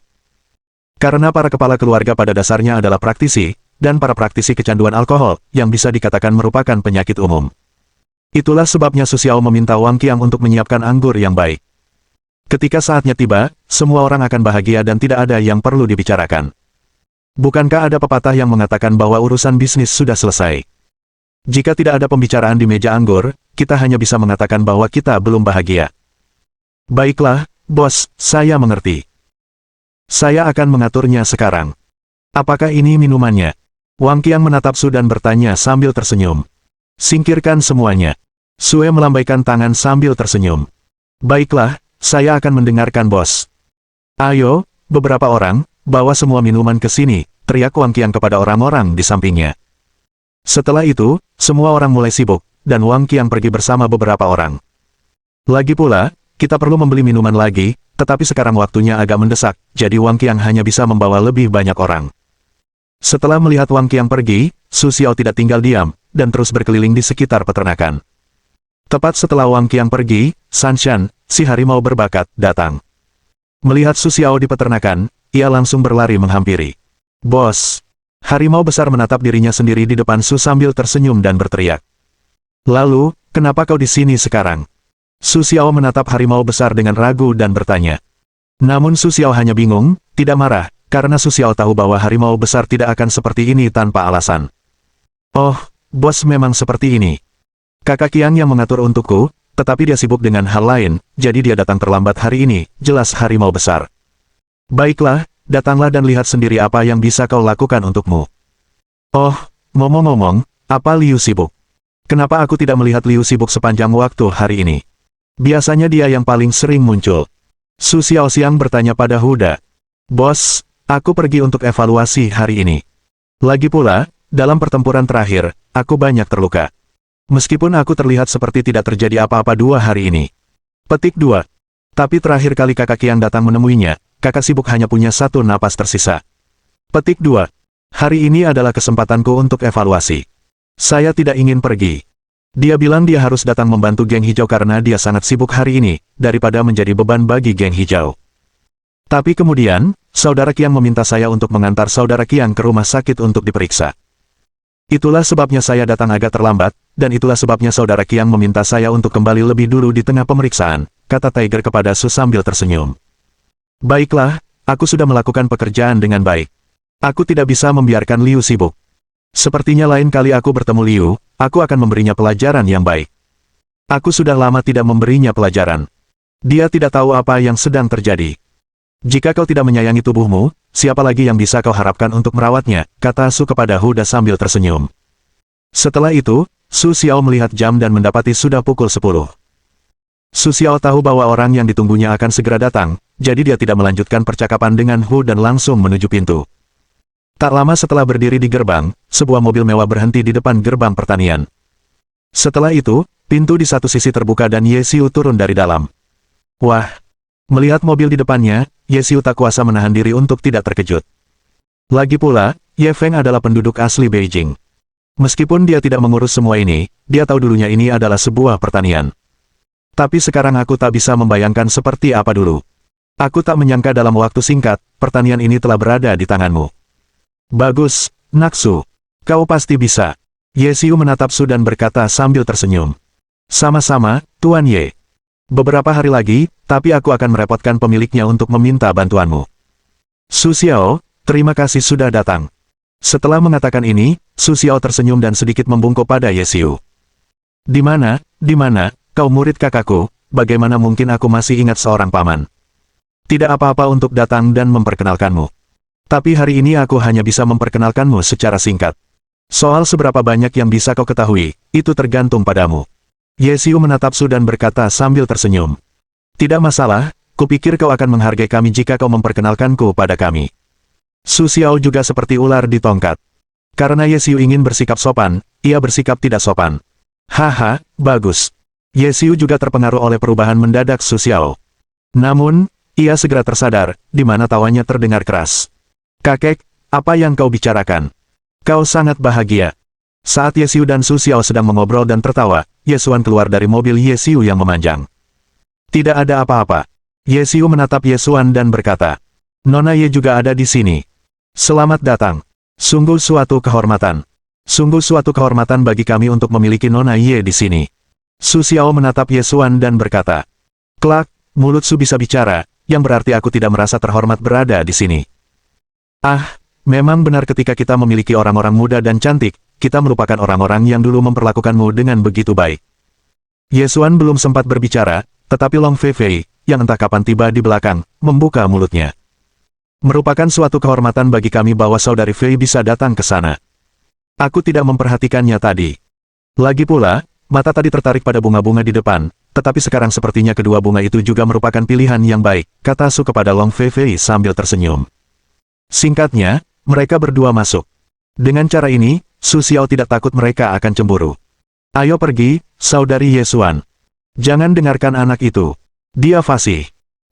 Karena para kepala keluarga pada dasarnya adalah praktisi, dan para praktisi kecanduan alkohol, yang bisa dikatakan merupakan penyakit umum. Itulah sebabnya Su Xiao meminta Wang Qiang untuk menyiapkan anggur yang baik. Ketika saatnya tiba, semua orang akan bahagia dan tidak ada yang perlu dibicarakan. Bukankah ada pepatah yang mengatakan bahwa urusan bisnis sudah selesai? Jika tidak ada pembicaraan di meja anggur, kita hanya bisa mengatakan bahwa kita belum bahagia. Baiklah, bos, saya mengerti. Saya akan mengaturnya sekarang. Apakah ini minumannya? Wang Qiang menatap Su dan bertanya sambil tersenyum. Singkirkan semuanya. Sue melambaikan tangan sambil tersenyum. Baiklah, saya akan mendengarkan bos. Ayo, beberapa orang, bawa semua minuman ke sini, teriak Wang Qiang kepada orang-orang di sampingnya. Setelah itu, semua orang mulai sibuk, dan Wang Qiang pergi bersama beberapa orang. Lagi pula, kita perlu membeli minuman lagi, tetapi sekarang waktunya agak mendesak, jadi Wang Qiang hanya bisa membawa lebih banyak orang. Setelah melihat Wang Qiang pergi, Su Xiao tidak tinggal diam, dan terus berkeliling di sekitar peternakan. Tepat setelah Wang Qiang pergi, San Shan, si harimau berbakat, datang. Melihat Su Xiao di peternakan, ia langsung berlari menghampiri. Bos! Harimau besar menatap dirinya sendiri di depan Su sambil tersenyum dan berteriak. Lalu, kenapa kau di sini sekarang? Su Xiao menatap harimau besar dengan ragu dan bertanya. Namun Su Xiao hanya bingung, tidak marah, karena Su Xiao tahu bahwa harimau besar tidak akan seperti ini tanpa alasan. Oh, bos memang seperti ini. Kakak Qiang yang mengatur untukku, tetapi dia sibuk dengan hal lain, jadi dia datang terlambat hari ini, jelas harimau besar. Baiklah, datanglah dan lihat sendiri apa yang bisa kau lakukan untukmu. Oh, ngomong-ngomong, apa Liu sibuk? Kenapa aku tidak melihat Liu sibuk sepanjang waktu hari ini? Biasanya dia yang paling sering muncul. Su Xiaoxiang bertanya pada Huda. Bos, aku pergi untuk evaluasi hari ini. Lagi pula, dalam pertempuran terakhir, aku banyak terluka. Meskipun aku terlihat seperti tidak terjadi apa-apa 2 hari ini. Petik 2. Tapi terakhir kali kakak Qiang datang menemuinya, kakak sibuk hanya punya 1 napas tersisa. Petik 2. Hari ini adalah kesempatanku untuk evaluasi. Saya tidak ingin pergi. Dia bilang dia harus datang membantu geng hijau karena dia sangat sibuk hari ini, daripada menjadi beban bagi geng hijau. Tapi kemudian, saudara Qiang meminta saya untuk mengantar saudara Qiang ke rumah sakit untuk diperiksa. Itulah sebabnya saya datang agak terlambat, dan itulah sebabnya saudara Qiang meminta saya untuk kembali lebih dulu di tengah pemeriksaan, kata Tiger kepada Su sambil tersenyum. Baiklah, aku sudah melakukan pekerjaan dengan baik. Aku tidak bisa membiarkan Liu sibuk. Sepertinya lain kali aku bertemu Liu, aku akan memberinya pelajaran yang baik. Aku sudah lama tidak memberinya pelajaran. Dia tidak tahu apa yang sedang terjadi. Jika kau tidak menyayangi tubuhmu, siapa lagi yang bisa kau harapkan untuk merawatnya, kata Su kepada Huda sambil tersenyum. Setelah itu, Su Xiao melihat jam dan mendapati sudah pukul 10. Su Xiao tahu bahwa orang yang ditunggunya akan segera datang, jadi dia tidak melanjutkan percakapan dengan Hu dan langsung menuju pintu. Tak lama setelah berdiri di gerbang, sebuah mobil mewah berhenti di depan gerbang pertanian. Setelah itu, pintu di satu sisi terbuka dan Ye Xiu turun dari dalam. Wah! Melihat mobil di depannya, Ye Xiu tak kuasa menahan diri untuk tidak terkejut. Lagi pula, Ye Feng adalah penduduk asli Beijing. Meskipun dia tidak mengurus semua ini, dia tahu dulunya ini adalah sebuah pertanian. Tapi sekarang aku tak bisa membayangkan seperti apa dulu. Aku tak menyangka dalam waktu singkat, pertanian ini telah berada di tanganmu. Bagus, Naksu. Kau pasti bisa. Ye Xiu menatap Su dan berkata sambil tersenyum. Sama-sama, Tuan Ye. Beberapa hari lagi, tapi aku akan merepotkan pemiliknya untuk meminta bantuanmu. Su Xiao, terima kasih sudah datang. Setelah mengatakan ini, Su Xiao tersenyum dan sedikit membungkuk pada Ye Xiu. Di mana, kau murid kakakku, bagaimana mungkin aku masih ingat seorang paman? Tidak apa-apa untuk datang dan memperkenalkanmu. Tapi hari ini aku hanya bisa memperkenalkanmu secara singkat. Soal seberapa banyak yang bisa kau ketahui, itu tergantung padamu. Ye Xiu menatap Su dan berkata sambil tersenyum. Tidak masalah, kupikir kau akan menghargai kami jika kau memperkenalkanku pada kami. Su Xiao juga seperti ular di tongkat. Karena Ye Xiu ingin bersikap sopan, ia bersikap tidak sopan. Haha, bagus. Ye Xiu juga terpengaruh oleh perubahan mendadak Su Xiao. Namun, ia segera tersadar, di mana tawanya terdengar keras. Kakek, apa yang kau bicarakan? Kau sangat bahagia. Saat Ye Xiu dan Su Xiao sedang mengobrol dan tertawa, Ye Xuan keluar dari mobil Ye Xiu yang memanjang. Tidak ada apa-apa. Ye Xiu menatap Ye Xuan dan berkata, Nona Ye juga ada di sini. Selamat datang. Sungguh suatu kehormatan. Sungguh suatu kehormatan bagi kami untuk memiliki Nona Ye di sini. Su Xiao menatap Ye Xuan dan berkata, Kelak, mulut Su bisa bicara, yang berarti aku tidak merasa terhormat berada di sini. Ah, memang benar ketika kita memiliki orang-orang muda dan cantik, kita melupakan orang-orang yang dulu memperlakukanmu dengan begitu baik. Ye Xuan belum sempat berbicara, tetapi Long Feifei, yang entah kapan tiba di belakang, membuka mulutnya. Merupakan suatu kehormatan bagi kami bahwa saudari Fei bisa datang ke sana. Aku tidak memperhatikannya tadi. Lagi pula, mata tadi tertarik pada bunga-bunga di depan, tetapi sekarang sepertinya kedua bunga itu juga merupakan pilihan yang baik, kata Su kepada Long Feifei sambil tersenyum. Singkatnya, mereka berdua masuk. Dengan cara ini, Su Xiao tidak takut mereka akan cemburu. Ayo pergi, saudari Ye Xuan. Jangan dengarkan anak itu. Dia fasih.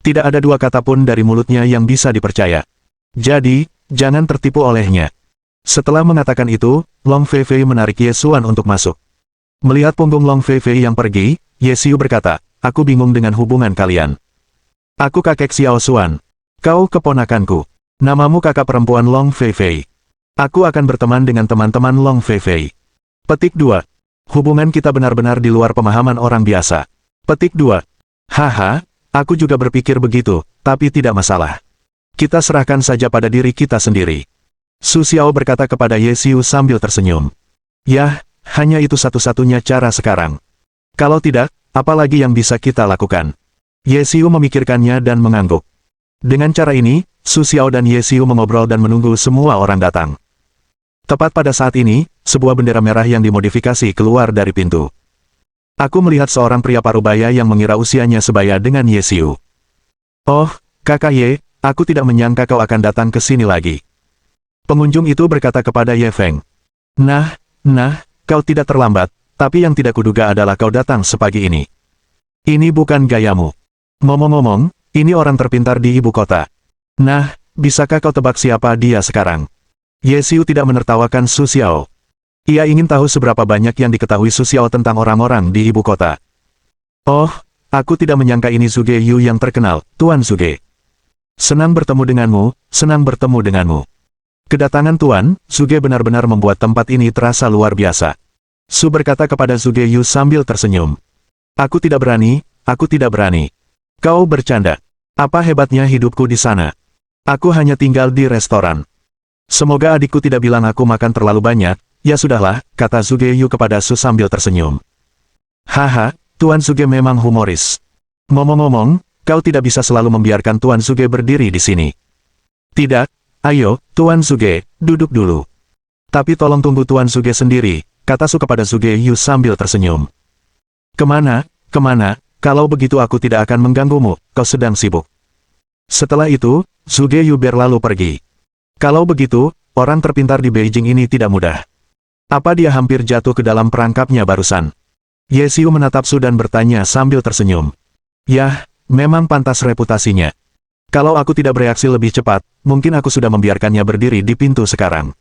Tidak ada dua kata pun dari mulutnya yang bisa dipercaya. Jadi, jangan tertipu olehnya. Setelah mengatakan itu, Long Feifei menarik Ye Xuan untuk masuk. Melihat punggung Long Feifei yang pergi, Ye Xiu berkata, aku bingung dengan hubungan kalian. Aku kakek Xiao Xuan. Kau keponakanku. Namamu kakak perempuan Long Feifei. Aku akan berteman dengan teman-teman Long Feifei. Petik 2. Hubungan kita benar-benar di luar pemahaman orang biasa. Petik 2. Haha. Aku juga berpikir begitu, tapi tidak masalah. Kita serahkan saja pada diri kita sendiri. Su Xiao berkata kepada Ye Xiu sambil tersenyum. Yah, hanya itu satu-satunya cara sekarang. Kalau tidak, apa lagi yang bisa kita lakukan? Ye Xiu memikirkannya dan mengangguk. Dengan cara ini, Su Xiao dan Ye Xiu mengobrol dan menunggu semua orang datang. Tepat pada saat ini, sebuah bendera merah yang dimodifikasi keluar dari pintu. Aku melihat seorang pria parubaya yang mengira usianya sebaya dengan Ye Xiu. Oh, kakak Ye, aku tidak menyangka kau akan datang ke sini lagi. Pengunjung itu berkata kepada Ye Feng. Nah, kau tidak terlambat, tapi yang tidak kuduga adalah kau datang sepagi ini. Ini bukan gayamu. Ngomong-ngomong, ini orang terpintar di ibu kota. Nah, bisakah kau tebak siapa dia sekarang? Ye Xiu tidak menertawakan Su Xiao. Ia ingin tahu seberapa banyak yang diketahui Su Xiao tentang orang-orang di ibu kota. Oh, aku tidak menyangka ini Zhuge Yu yang terkenal, Tuan Zhuge. Senang bertemu denganmu, senang bertemu denganmu. Kedatangan Tuan, Zhuge benar-benar membuat tempat ini terasa luar biasa. Su berkata kepada Zhuge Yu sambil tersenyum. Aku tidak berani, aku tidak berani. Kau bercanda. Apa hebatnya hidupku di sana? Aku hanya tinggal di restoran. Semoga adikku tidak bilang aku makan terlalu banyak. Ya sudahlah, kata Zhuge Yu kepada Su sambil tersenyum. Haha, Tuan Zhuge memang humoris. Ngomong-ngomong, kau tidak bisa selalu membiarkan Tuan Zhuge berdiri di sini. Tidak, ayo, Tuan Zhuge, duduk dulu. Tapi tolong tunggu Tuan Zhuge sendiri, kata Su kepada Zhuge Yu sambil tersenyum. Kemana, kalau begitu aku tidak akan mengganggumu, kau sedang sibuk. Setelah itu, Zhuge Yu berlalu pergi. Kalau begitu, orang terpintar di Beijing ini tidak mudah. Apa dia hampir jatuh ke dalam perangkapnya barusan? Ye Xiu menatap Su dan bertanya sambil tersenyum. Yah, memang pantas reputasinya. Kalau aku tidak bereaksi lebih cepat, mungkin aku sudah membiarkannya berdiri di pintu sekarang.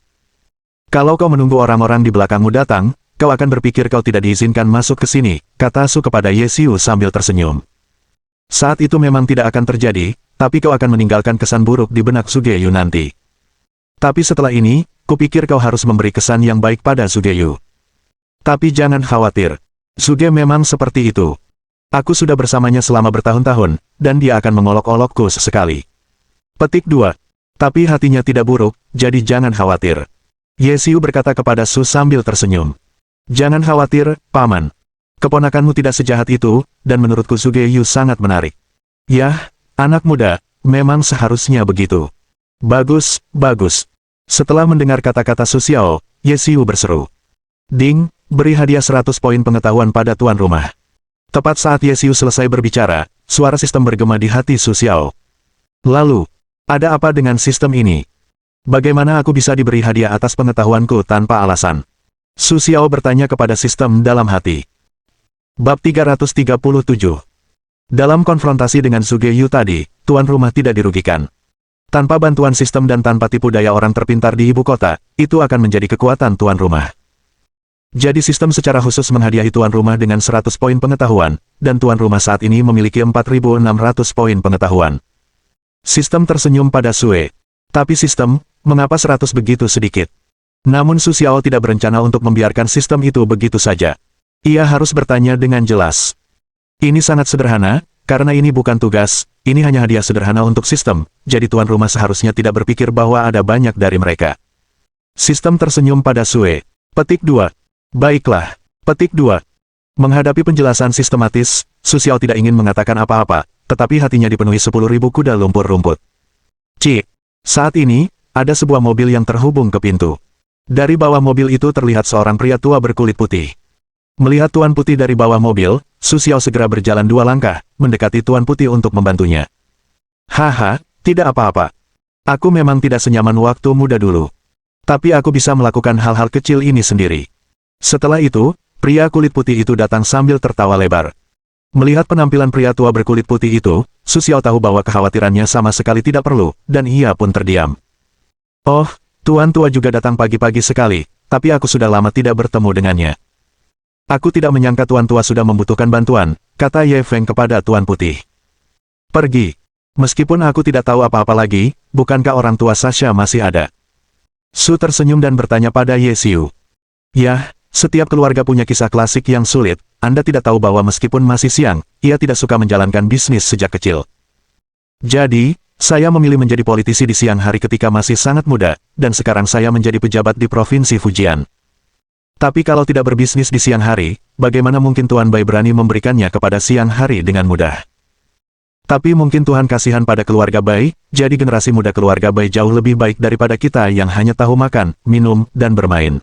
Kalau kau menunggu orang-orang di belakangmu datang, kau akan berpikir kau tidak diizinkan masuk ke sini, kata Su kepada Ye Xiu sambil tersenyum. Saat itu memang tidak akan terjadi, tapi kau akan meninggalkan kesan buruk di benak Zhuge Yu nanti. Tapi setelah ini, kupikir kau harus memberi kesan yang baik pada Zhuge Yu. Tapi jangan khawatir. Zhuge memang seperti itu. Aku sudah bersamanya selama bertahun-tahun, dan dia akan mengolok-olokku sesekali. Petik 2. Tapi hatinya tidak buruk, jadi jangan khawatir. Ye Xiu berkata kepada Su sambil tersenyum. Jangan khawatir, Paman. Keponakanmu tidak sejahat itu, dan menurutku Zhuge Yu sangat menarik. Yah, anak muda, memang seharusnya begitu. Bagus, bagus. Setelah mendengar kata-kata Su Xiao, Ye Xiu berseru. Ding, beri hadiah 100 poin pengetahuan pada tuan rumah. Tepat saat Ye Xiu selesai berbicara, suara sistem bergema di hati Su Xiao. Lalu, ada apa dengan sistem ini? Bagaimana aku bisa diberi hadiah atas pengetahuanku tanpa alasan? Su Xiao bertanya kepada sistem dalam hati. Bab 337. Dalam konfrontasi dengan Su Geyu tadi, tuan rumah tidak dirugikan. Tanpa bantuan sistem dan tanpa tipu daya orang terpintar di ibu kota, itu akan menjadi kekuatan tuan rumah. Jadi sistem secara khusus menghadiahi tuan rumah dengan 100 poin pengetahuan, dan tuan rumah saat ini memiliki 4.600 poin pengetahuan. Sistem tersenyum pada Sue. Tapi sistem, mengapa 100 begitu sedikit? Namun Su Xiao tidak berencana untuk membiarkan sistem itu begitu saja. Ia harus bertanya dengan jelas. Ini sangat sederhana, karena ini bukan tugas, ini hanya hadiah sederhana untuk sistem, jadi tuan rumah seharusnya tidak berpikir bahwa ada banyak dari mereka. Sistem tersenyum pada Sue. Petik 2. Baiklah. Petik 2. Menghadapi penjelasan sistematis, Su Xiao tidak ingin mengatakan apa-apa, tetapi hatinya dipenuhi 10.000 kuda lumpur rumput. Cik. Saat ini, ada sebuah mobil yang terhubung ke pintu. Dari bawah mobil itu terlihat seorang pria tua berkulit putih. Melihat Tuan Putih dari bawah mobil, Su Xiao segera berjalan 2 langkah, mendekati Tuan Putih untuk membantunya. Haha, tidak apa-apa. Aku memang tidak senyaman waktu muda dulu. Tapi aku bisa melakukan hal-hal kecil ini sendiri. Setelah itu, pria kulit putih itu datang sambil tertawa lebar. Melihat penampilan pria tua berkulit putih itu, Su Xiao tahu bahwa kekhawatirannya sama sekali tidak perlu, dan ia pun terdiam. Oh, Tuan tua juga datang pagi-pagi sekali, tapi aku sudah lama tidak bertemu dengannya. Aku tidak menyangka Tuan tua sudah membutuhkan bantuan, kata Ye Feng kepada Tuan Putih. Pergi. Meskipun aku tidak tahu apa-apa lagi, bukankah orang tua Sasha masih ada? Su tersenyum dan bertanya pada Ye Xiu. Yah, setiap keluarga punya kisah klasik yang sulit, Anda tidak tahu bahwa meskipun masih siang, ia tidak suka menjalankan bisnis sejak kecil. Jadi, saya memilih menjadi politisi di siang hari ketika masih sangat muda, dan sekarang saya menjadi pejabat di Provinsi Fujian. Tapi kalau tidak berbisnis di siang hari, bagaimana mungkin Tuan Bai berani memberikannya kepada siang hari dengan mudah? Tapi mungkin Tuhan kasihan pada keluarga Bai, jadi generasi muda keluarga Bai jauh lebih baik daripada kita yang hanya tahu makan, minum, dan bermain.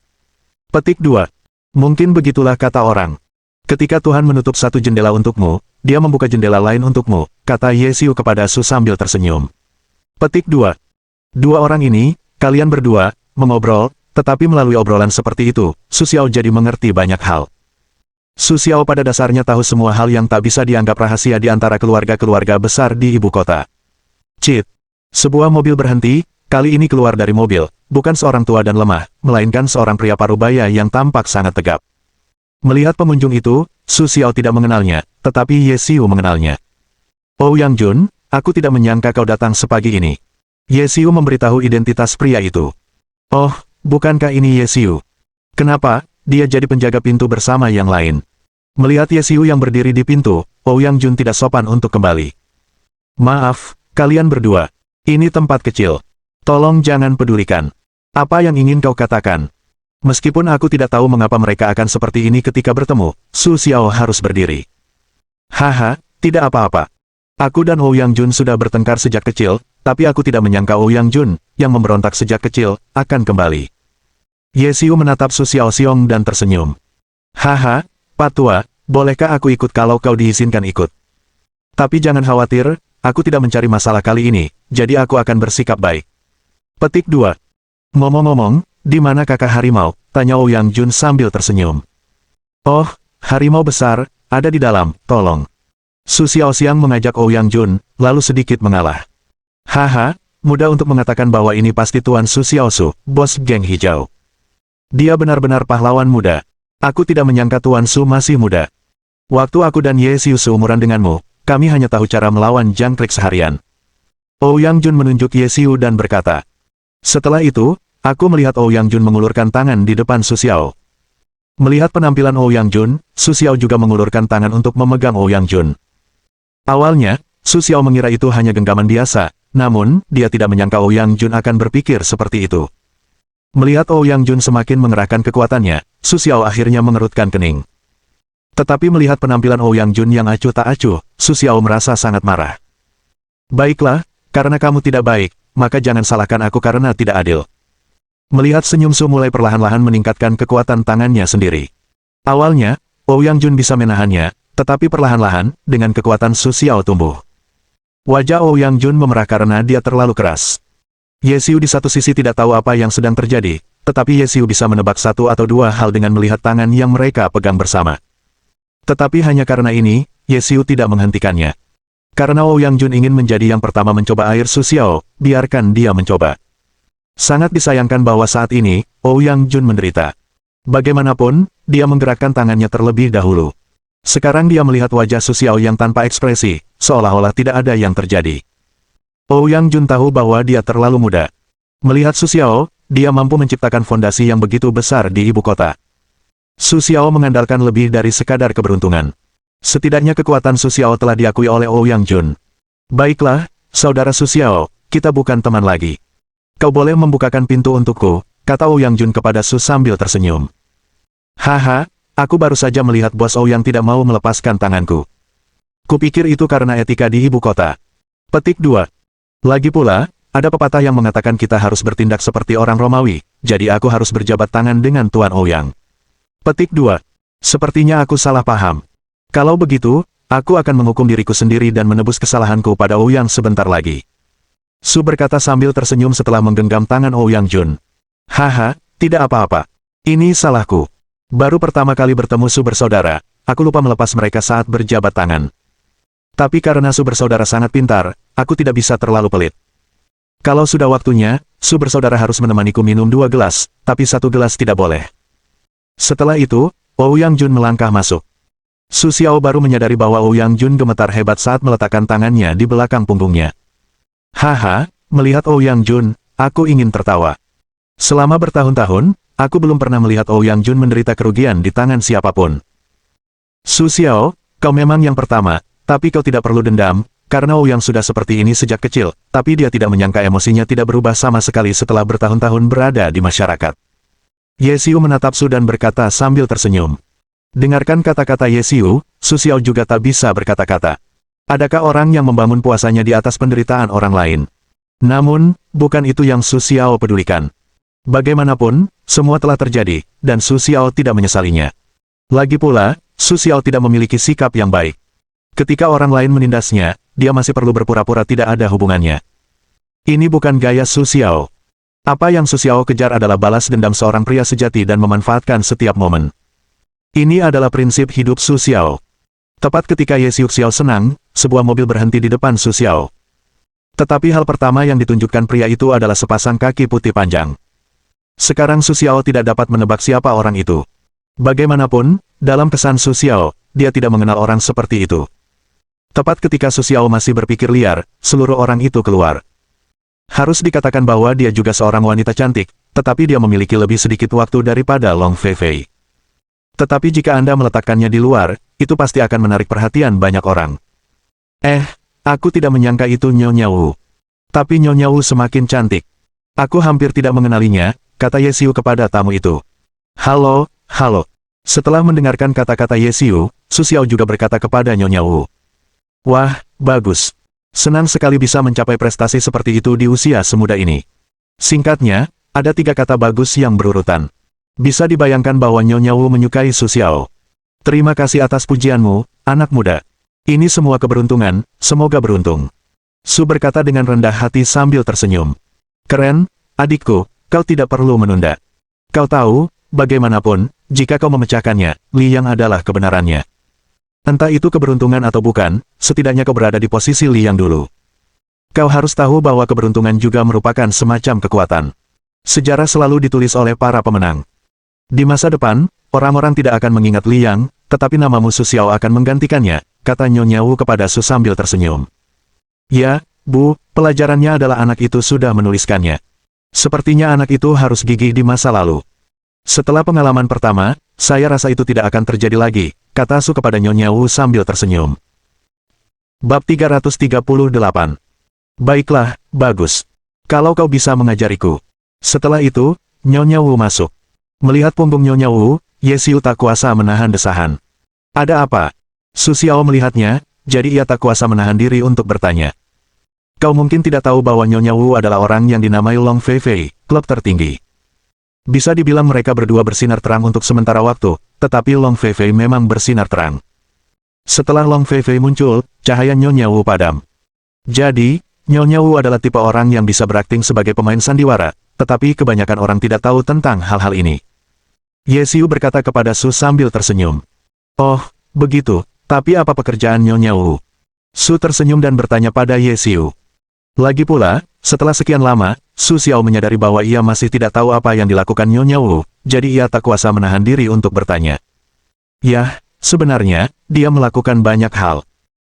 Petik 2. Mungkin begitulah kata orang. Ketika Tuhan menutup satu jendela untukmu, dia membuka jendela lain untukmu, kata Ye Xiu kepada Su sambil tersenyum. Petik 2. Dua orang ini, kalian berdua, mengobrol, tetapi melalui obrolan seperti itu, Su Xiao jadi mengerti banyak hal. Su Xiao pada dasarnya tahu semua hal yang tak bisa dianggap rahasia di antara keluarga-keluarga besar di ibu kota. Cit. Sebuah mobil berhenti, kali ini keluar dari mobil, bukan seorang tua dan lemah, melainkan seorang pria parubaya yang tampak sangat tegap. Melihat pengunjung itu, Su Xiao tidak mengenalnya, tetapi Ye Xiu mengenalnya. Oh Yang Jun, aku tidak menyangka kau datang sepagi ini. Ye Xiu memberitahu identitas pria itu. Oh, bukankah ini Ye Xiu? Kenapa, dia jadi penjaga pintu bersama yang lain? Melihat Ye Xiu yang berdiri di pintu, Oh Yang Jun tidak sopan untuk kembali. Maaf, kalian berdua. Ini tempat kecil. Tolong jangan pedulikan. Apa yang ingin kau katakan? Meskipun aku tidak tahu mengapa mereka akan seperti ini ketika bertemu, Su Xiao harus berdiri. Haha, tidak apa-apa. Aku dan Oh Yang Jun sudah bertengkar sejak kecil, tapi aku tidak menyangka Oh Yang Jun, yang memberontak sejak kecil, akan kembali. Ye Xiu menatap Su Xiao Xiong dan tersenyum. Haha, Pak Tua, bolehkah aku ikut kalau kau diizinkan ikut? Tapi jangan khawatir, aku tidak mencari masalah kali ini, jadi aku akan bersikap baik. Petik 2. Ngomong-ngomong, di mana kakak harimau? Tanya Oh Yang Jun sambil tersenyum. Oh, harimau besar, ada di dalam, tolong. Su Xiao Xiang mengajak Oh Yang Jun, lalu sedikit mengalah. Haha, mudah untuk mengatakan bahwa ini pasti Tuan Su Xiao Su, bos geng hijau. Dia benar-benar pahlawan muda. Aku tidak menyangka Tuan Su masih muda. Waktu aku dan Ye Xiu seumuran denganmu, kami hanya tahu cara melawan jangkrik seharian. Oh Yang Jun menunjuk Ye Xiu dan berkata. Setelah itu, aku melihat Oh Yang Jun mengulurkan tangan di depan Su Xiao. Melihat penampilan Oh Yang Jun, Su Xiao juga mengulurkan tangan untuk memegang Oh Yang Jun. Awalnya, Su Xiao mengira itu hanya genggaman biasa, namun, dia tidak menyangka Oh Yang Jun akan berpikir seperti itu. Melihat Oh Yang Jun semakin mengerahkan kekuatannya, Su Xiao akhirnya mengerutkan kening. Tetapi melihat penampilan Oh Yang Jun yang acuh tak acuh, Su Xiao merasa sangat marah. Baiklah, karena kamu tidak baik, maka jangan salahkan aku karena tidak adil. Melihat senyum Su mulai perlahan-lahan meningkatkan kekuatan tangannya sendiri. Awalnya, Oh Yang Jun bisa menahannya, tetapi perlahan-lahan, dengan kekuatan Su Xiao tumbuh. Wajah Oh Yang Jun memerah karena dia terlalu keras. Ye Xiu di satu sisi tidak tahu apa yang sedang terjadi, tetapi Ye Xiu bisa menebak satu atau dua hal dengan melihat tangan yang mereka pegang bersama. Tetapi hanya karena ini, Ye Xiu tidak menghentikannya. Karena Ouyang Jun ingin menjadi yang pertama mencoba air Su Xiao, biarkan dia mencoba. Sangat disayangkan bahwa saat ini, Ouyang Jun menderita. Bagaimanapun, dia menggerakkan tangannya terlebih dahulu. Sekarang dia melihat wajah Su Xiao yang tanpa ekspresi, seolah-olah tidak ada yang terjadi. Ouyang Jun tahu bahwa dia terlalu muda. Melihat Su Xiao, dia mampu menciptakan fondasi yang begitu besar di ibu kota. Su Xiao mengandalkan lebih dari sekadar keberuntungan. Setidaknya kekuatan Su Xiao telah diakui oleh Ouyang Jun. Baiklah, saudara Su Xiao, kita bukan teman lagi. Kau boleh membukakan pintu untukku, kata Ouyang Jun kepada Su sambil tersenyum. Haha, aku baru saja melihat bos Ouyang tidak mau melepaskan tanganku. Kupikir itu karena etika di ibu kota. Petik 2. Lagi pula, ada pepatah yang mengatakan kita harus bertindak seperti orang Romawi, jadi aku harus berjabat tangan dengan Tuan Ouyang. Petik 2. Sepertinya aku salah paham. Kalau begitu, aku akan menghukum diriku sendiri dan menebus kesalahanku pada Ouyang sebentar lagi. Su berkata sambil tersenyum setelah menggenggam tangan Ouyang Jun. Haha, tidak apa-apa. Ini salahku. Baru pertama kali bertemu Su bersaudara, aku lupa melepas mereka saat berjabat tangan. Tapi karena Su bersaudara sangat pintar, aku tidak bisa terlalu pelit. Kalau sudah waktunya, Su bersaudara harus menemaniku minum 2 gelas, tapi 1 gelas tidak boleh. Setelah itu, Ouyang Jun melangkah masuk. Su Xiao baru menyadari bahwa Ouyang Jun gemetar hebat saat meletakkan tangannya di belakang punggungnya. Haha, melihat Ouyang Jun, aku ingin tertawa. Selama bertahun-tahun, aku belum pernah melihat Ouyang Jun menderita kerugian di tangan siapapun. Su Xiao, kau memang yang pertama, tapi kau tidak perlu dendam, karena Ouyang sudah seperti ini sejak kecil, tapi dia tidak menyangka emosinya tidak berubah sama sekali setelah bertahun-tahun berada di masyarakat. Ye Xiu menatap Su dan berkata sambil tersenyum. Dengarkan kata-kata Ye Xiu, Su Xiao juga tak bisa berkata-kata. Adakah orang yang membangun puasanya di atas penderitaan orang lain? Namun, bukan itu yang Su Xiao pedulikan. Bagaimanapun, semua telah terjadi, dan Su Xiao tidak menyesalinya. Lagi pula, Su Xiao tidak memiliki sikap yang baik. Ketika orang lain menindasnya, dia masih perlu berpura-pura tidak ada hubungannya. Ini bukan gaya Su Xiao. Apa yang Su Xiao kejar adalah balas dendam seorang pria sejati dan memanfaatkan setiap momen. Ini adalah prinsip hidup Su Xiao. Tepat ketika Ye Xiao senang, sebuah mobil berhenti di depan Su Xiao. Tetapi hal pertama yang ditunjukkan pria itu adalah sepasang kaki putih panjang. Sekarang Su Xiao tidak dapat menebak siapa orang itu. Bagaimanapun, dalam kesan Su Xiao, dia tidak mengenal orang seperti itu. Tepat ketika Su Xiao masih berpikir liar, seluruh orang itu keluar. Harus dikatakan bahwa dia juga seorang wanita cantik, tetapi dia memiliki lebih sedikit waktu daripada Long Feifei. Tetapi jika Anda meletakkannya di luar, itu pasti akan menarik perhatian banyak orang. Aku tidak menyangka itu Nyonya Wu. Tapi Nyonya Wu semakin cantik. Aku hampir tidak mengenalinya, kata Ye Xiu kepada tamu itu. Halo. Setelah mendengarkan kata-kata Ye Xiu, Su Xiao juga berkata kepada Nyonya Wu. Wah, bagus. Senang sekali bisa mencapai prestasi seperti itu di usia semuda ini. Singkatnya, ada 3 kata bagus yang berurutan. Bisa dibayangkan bahwa Nyonya Wu menyukai Su Xiao. Terima kasih atas pujianmu, anak muda. Ini semua keberuntungan, semoga beruntung. Su berkata dengan rendah hati sambil tersenyum. Keren, adikku, kau tidak perlu menunda. Kau tahu, bagaimanapun, jika kau memecahkannya, Liang adalah kebenarannya. Entah itu keberuntungan atau bukan, setidaknya kau berada di posisi Liang dulu. Kau harus tahu bahwa keberuntungan juga merupakan semacam kekuatan. Sejarah selalu ditulis oleh para pemenang. Di masa depan, orang-orang tidak akan mengingat Liang, tetapi namamu Su Xiao akan menggantikannya, kata Nyonya Wu kepada Su sambil tersenyum. Ya, Bu, pelajarannya adalah anak itu sudah menuliskannya. Sepertinya anak itu harus gigih di masa lalu. Setelah pengalaman pertama, saya rasa itu tidak akan terjadi lagi, kata Su kepada Nyonya Wu sambil tersenyum. Bab 338. Baiklah, bagus. Kalau kau bisa mengajariku. Setelah itu, Nyonya Wu masuk. Melihat punggung Nyonya Wu, Ye Xiu tak kuasa menahan desahan. Ada apa? Su Xiao melihatnya, jadi ia tak kuasa menahan diri untuk bertanya. Kau mungkin tidak tahu bahwa Nyonya Wu adalah orang yang dinamai Long Feifei, klub tertinggi. Bisa dibilang mereka berdua bersinar terang untuk sementara waktu, tetapi Long Feifei memang bersinar terang. Setelah Long Feifei muncul, cahaya Nyonya Wu padam. Jadi, Nyonya Wu adalah tipe orang yang bisa berakting sebagai pemain sandiwara, tetapi kebanyakan orang tidak tahu tentang hal-hal ini. Ye Xiu berkata kepada Su sambil tersenyum. Oh, begitu, tapi apa pekerjaan Nyonya Wu? Su tersenyum dan bertanya pada Ye Xiu. Lagi pula, setelah sekian lama, Su Xiao menyadari bahwa ia masih tidak tahu apa yang dilakukan Nyonya Wu, jadi ia tak kuasa menahan diri untuk bertanya. Yah, sebenarnya, dia melakukan banyak hal.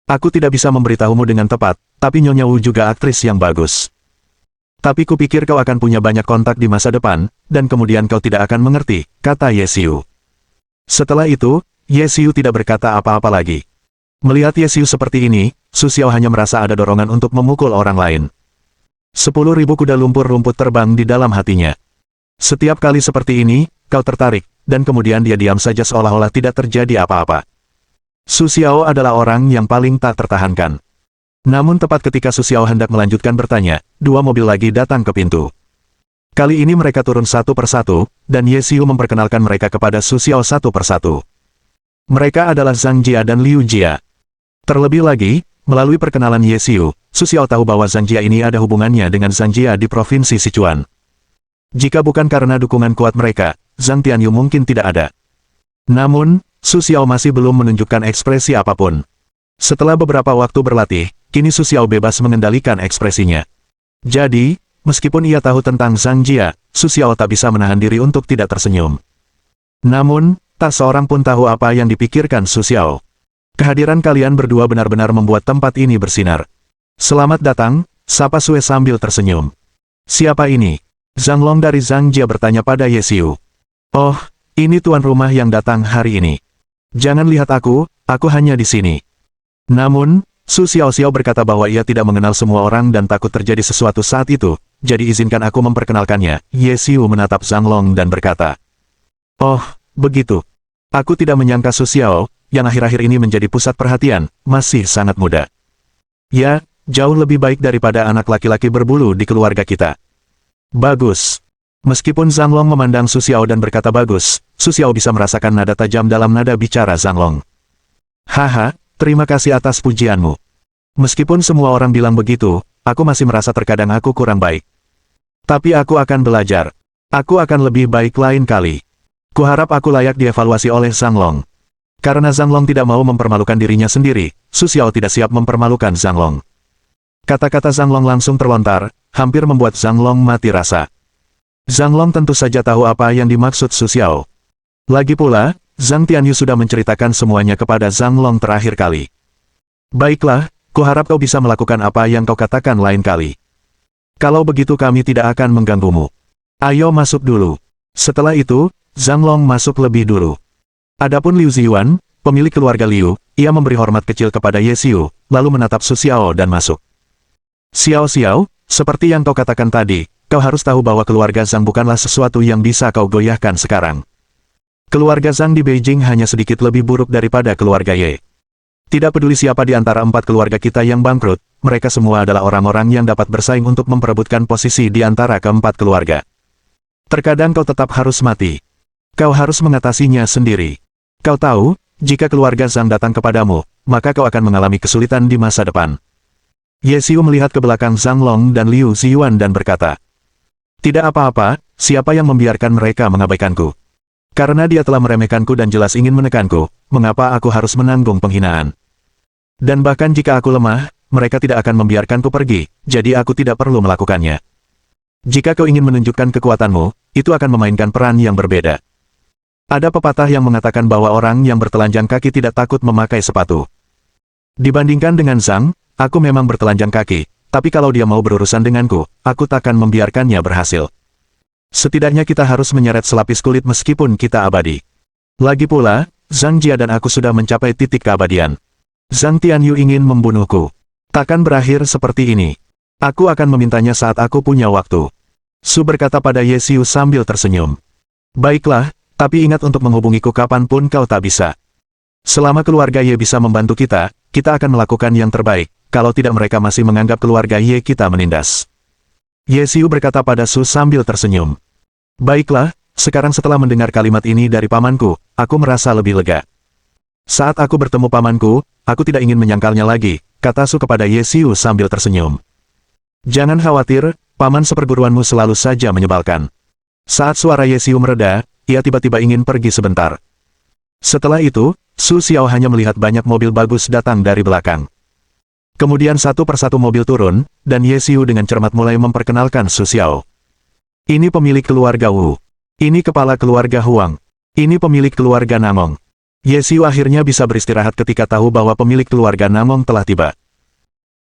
Aku tidak bisa memberitahumu dengan tepat, tapi Nyonya Wu juga aktris yang bagus. Tapi kupikir kau akan punya banyak kontak di masa depan, dan kemudian kau tidak akan mengerti, kata Ye Xiu. Setelah itu, Ye Xiu tidak berkata apa-apa lagi. Melihat Ye Xiu seperti ini, Su Xiao hanya merasa ada dorongan untuk memukul orang lain. 10.000 kuda lumpur rumput terbang di dalam hatinya. Setiap kali seperti ini, kau tertarik, dan kemudian dia diam saja seolah-olah tidak terjadi apa-apa. Su Xiao adalah orang yang paling tak tertahankan. Namun tepat ketika Su Xiao hendak melanjutkan bertanya, dua mobil lagi datang ke pintu. Kali ini mereka turun satu persatu, dan Ye Xiu memperkenalkan mereka kepada Su Xiao satu persatu. Mereka adalah Zhang Jia dan Liu Jia. Terlebih lagi, melalui perkenalan Ye Xiu, Su Xiao tahu bahwa Zhang Jia ini ada hubungannya dengan Zhang Jia di Provinsi Sichuan. Jika bukan karena dukungan kuat mereka, Zhang Tianyu mungkin tidak ada. Namun, Su Xiao masih belum menunjukkan ekspresi apapun. Setelah beberapa waktu berlatih, kini Su Xiao bebas mengendalikan ekspresinya. Jadi, meskipun ia tahu tentang Zhang Jia, Su Xiao tak bisa menahan diri untuk tidak tersenyum. Namun, tak seorang pun tahu apa yang dipikirkan Su Xiao. Kehadiran kalian berdua benar-benar membuat tempat ini bersinar. Selamat datang, sapa Sue sambil tersenyum. Siapa ini? Zhang Long dari Zhang Jia bertanya pada Ye Xiu. Oh, ini tuan rumah yang datang hari ini. Jangan lihat aku hanya di sini. Namun, Su Xiao berkata bahwa ia tidak mengenal semua orang dan takut terjadi sesuatu saat itu, jadi izinkan aku memperkenalkannya. Ye Xiu menatap Zhang Long dan berkata. Oh, begitu. Aku tidak menyangka Su Xiao, yang akhir-akhir ini menjadi pusat perhatian, masih sangat muda. Ya, jauh lebih baik daripada anak laki-laki berbulu di keluarga kita. Bagus. Meskipun Zhang Long memandang Su Xiao dan berkata bagus, Su Xiao bisa merasakan nada tajam dalam nada bicara Zhang Long. Haha, terima kasih atas pujianmu. Meskipun semua orang bilang begitu, aku masih merasa terkadang aku kurang baik. Tapi aku akan belajar. Aku akan lebih baik lain kali. Kuharap aku layak dievaluasi oleh Zhang Long. Karena Zhang Long tidak mau mempermalukan dirinya sendiri, Su Xiao tidak siap mempermalukan Zhang Long. Kata-kata Zhang Long langsung terlontar, hampir membuat Zhang Long mati rasa. Zhang Long tentu saja tahu apa yang dimaksud Su Xiao. Lagi pula, Zhang Tianyu sudah menceritakan semuanya kepada Zhang Long terakhir kali. Baiklah, kuharap kau bisa melakukan apa yang kau katakan lain kali. Kalau begitu kami tidak akan mengganggumu. Ayo masuk dulu. Setelah itu, Zhang Long masuk lebih dulu. Adapun Liu Ziyuan, pemilik keluarga Liu, ia memberi hormat kecil kepada Ye Xiu, lalu menatap Su Xiao dan masuk. Xiao, seperti yang kau katakan tadi, kau harus tahu bahwa keluarga Zhang bukanlah sesuatu yang bisa kau goyahkan sekarang. Keluarga Zhang di Beijing hanya sedikit lebih buruk daripada keluarga Ye. Tidak peduli siapa di antara 4 keluarga kita yang bangkrut, mereka semua adalah orang-orang yang dapat bersaing untuk memperebutkan posisi di antara keempat keluarga. Terkadang kau tetap harus mati. Kau harus mengatasinya sendiri. Kau tahu, jika keluarga Zhang datang kepadamu, maka kau akan mengalami kesulitan di masa depan. Ye Xiu melihat ke belakang Zhang Long dan Liu Ziyuan dan berkata, tidak apa-apa, siapa yang membiarkan mereka mengabaikanku? Karena dia telah meremehkanku dan jelas ingin menekanku, mengapa aku harus menanggung penghinaan? Dan bahkan jika aku lemah, mereka tidak akan membiarkanku pergi, jadi aku tidak perlu melakukannya. Jika kau ingin menunjukkan kekuatanmu, itu akan memainkan peran yang berbeda. Ada pepatah yang mengatakan bahwa orang yang bertelanjang kaki tidak takut memakai sepatu. Dibandingkan dengan Zhang, aku memang bertelanjang kaki, tapi kalau dia mau berurusan denganku, aku takkan membiarkannya berhasil. Setidaknya kita harus menyeret selapis kulit meskipun kita abadi. Lagi pula, Zhang Jia dan aku sudah mencapai titik keabadian. Zhang Tianyu ingin membunuhku. Takkan berakhir seperti ini. Aku akan memintanya saat aku punya waktu. Su berkata pada Ye Xiu sambil tersenyum. Baiklah, tapi ingat untuk menghubungiku kapanpun kau tak bisa. Selama keluarga Ye bisa membantu kita, kita akan melakukan yang terbaik. Kalau tidak mereka masih menganggap keluarga Ye kita menindas. Ye Xiu berkata pada Su sambil tersenyum. Baiklah, sekarang setelah mendengar kalimat ini dari pamanku, aku merasa lebih lega. Saat aku bertemu pamanku, aku tidak ingin menyangkalnya lagi, kata Su kepada Ye Xiu sambil tersenyum. Jangan khawatir, paman seperguruanmu selalu saja menyebalkan. Saat suara Ye Xiu mereda, ia tiba-tiba ingin pergi sebentar. Setelah itu, Su Xiao hanya melihat banyak mobil bagus datang dari belakang. Kemudian satu persatu mobil turun, dan Ye Xiu dengan cermat mulai memperkenalkan Su Xiao. Ini pemilik keluarga Wu. Ini kepala keluarga Huang. Ini pemilik keluarga Namong. Ye Xiu akhirnya bisa beristirahat ketika tahu bahwa pemilik keluarga Namong telah tiba.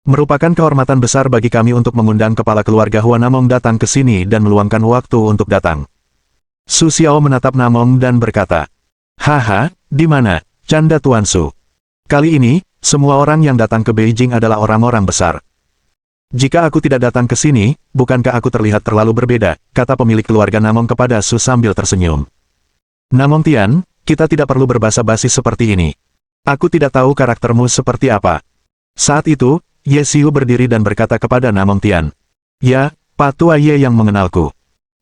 Merupakan kehormatan besar bagi kami untuk mengundang kepala keluarga Huan Namong datang ke sini dan meluangkan waktu untuk datang. Su Xiao menatap Namong dan berkata, "Haha, di mana, canda Tuan Su? Kali ini, semua orang yang datang ke Beijing adalah orang-orang besar. Jika aku tidak datang ke sini, bukankah aku terlihat terlalu berbeda?" kata pemilik keluarga Namong kepada Su sambil tersenyum. "Namong Tian, kita tidak perlu berbasa-basi seperti ini. Aku tidak tahu karaktermu seperti apa." Saat itu, Ye Xiu berdiri dan berkata kepada Namong Tian, "Ya, Pak Tua Ye yang mengenalku.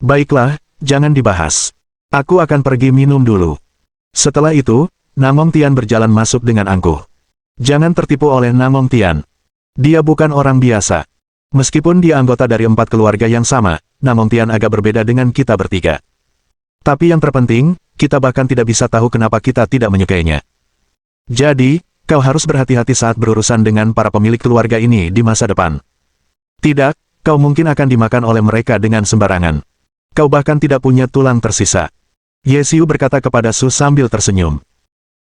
Baiklah, jangan dibahas. Aku akan pergi minum dulu." Setelah itu, Namong Tian berjalan masuk dengan angkuh. Jangan tertipu oleh Namong Tian. Dia bukan orang biasa. Meskipun dia anggota dari 4 keluarga yang sama, Namong Tian agak berbeda dengan kita bertiga. Tapi yang terpenting, kita bahkan tidak bisa tahu kenapa kita tidak menyukainya. Jadi, kau harus berhati-hati saat berurusan dengan para pemilik keluarga ini di masa depan. Tidak, kau mungkin akan dimakan oleh mereka dengan sembarangan. Kau bahkan tidak punya tulang tersisa. Ye Xiu berkata kepada Su sambil tersenyum.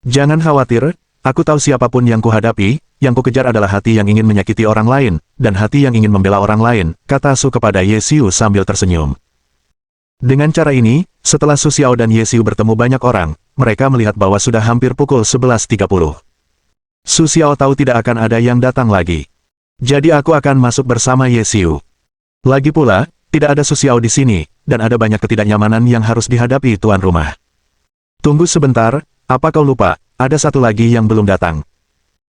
Jangan khawatir, aku tahu siapapun yang kuhadapi, yang kukejar adalah hati yang ingin menyakiti orang lain, dan hati yang ingin membela orang lain, kata Su kepada Ye Xiu sambil tersenyum. Dengan cara ini, setelah Su Xiao dan Ye Xiu bertemu banyak orang, mereka melihat bahwa sudah hampir pukul 11.30. Su Xiao tahu tidak akan ada yang datang lagi. Jadi aku akan masuk bersama Ye Xiu. Lagi pula, tidak ada Su Xiao di sini, dan ada banyak ketidaknyamanan yang harus dihadapi tuan rumah. Tunggu sebentar, apa kau lupa, ada satu lagi yang belum datang.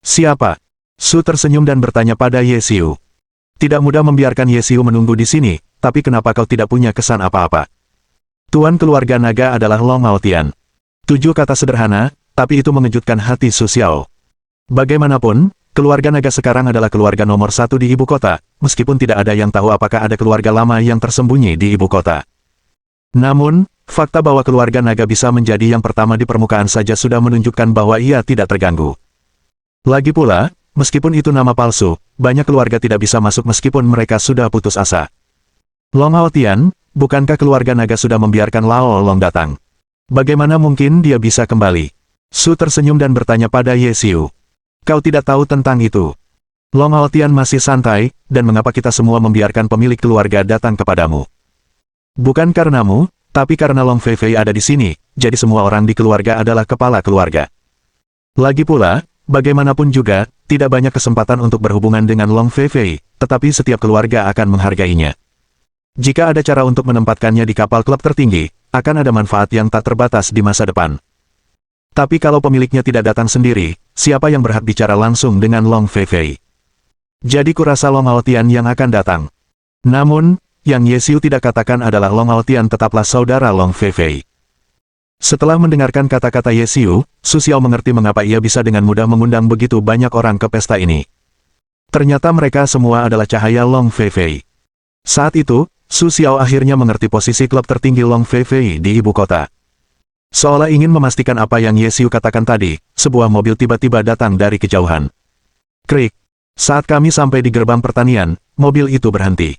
Siapa? Su tersenyum dan bertanya pada Ye Xiu. Tidak mudah membiarkan Ye Xiu menunggu di sini, tapi kenapa kau tidak punya kesan apa-apa? Tuan keluarga naga adalah Long Aotian. 7 kata sederhana, tapi itu mengejutkan hati Su Xiao. Bagaimanapun, keluarga naga sekarang adalah keluarga nomor 1 di ibu kota, meskipun tidak ada yang tahu apakah ada keluarga lama yang tersembunyi di ibu kota. Namun, fakta bahwa keluarga naga bisa menjadi yang pertama di permukaan saja sudah menunjukkan bahwa ia tidak terganggu. Lagi pula, meskipun itu nama palsu, banyak keluarga tidak bisa masuk meskipun mereka sudah putus asa. Long Aotian, bukankah keluarga naga sudah membiarkan Lao Long datang? Bagaimana mungkin dia bisa kembali? Su tersenyum dan bertanya pada Ye Xiu. Kau tidak tahu tentang itu. Long Aotian masih santai, dan mengapa kita semua membiarkan pemilik keluarga datang kepadamu? Bukan karenamu, tapi karena Long Feifei ada di sini, jadi semua orang di keluarga adalah kepala keluarga. Lagi pula, bagaimanapun juga, tidak banyak kesempatan untuk berhubungan dengan Long Feifei, tetapi setiap keluarga akan menghargainya. Jika ada cara untuk menempatkannya di kapal klub tertinggi, akan ada manfaat yang tak terbatas di masa depan. Tapi kalau pemiliknya tidak datang sendiri, siapa yang berhak bicara langsung dengan Long Feifei? Jadi kurasa Long Aotian yang akan datang. Namun, yang Ye Xiu tidak katakan adalah Long Aotian tetaplah saudara Long Feifei. Setelah mendengarkan kata-kata Ye Xiu, Su Xiao mengerti mengapa ia bisa dengan mudah mengundang begitu banyak orang ke pesta ini. Ternyata mereka semua adalah cahaya Long Feifei. Saat itu, Su Xiao akhirnya mengerti posisi klub tertinggi Long Feifei di ibu kota. Seolah ingin memastikan apa yang Ye Xiu katakan tadi, sebuah mobil tiba-tiba datang dari kejauhan. Krik. Saat kami sampai di gerbang pertanian, mobil itu berhenti.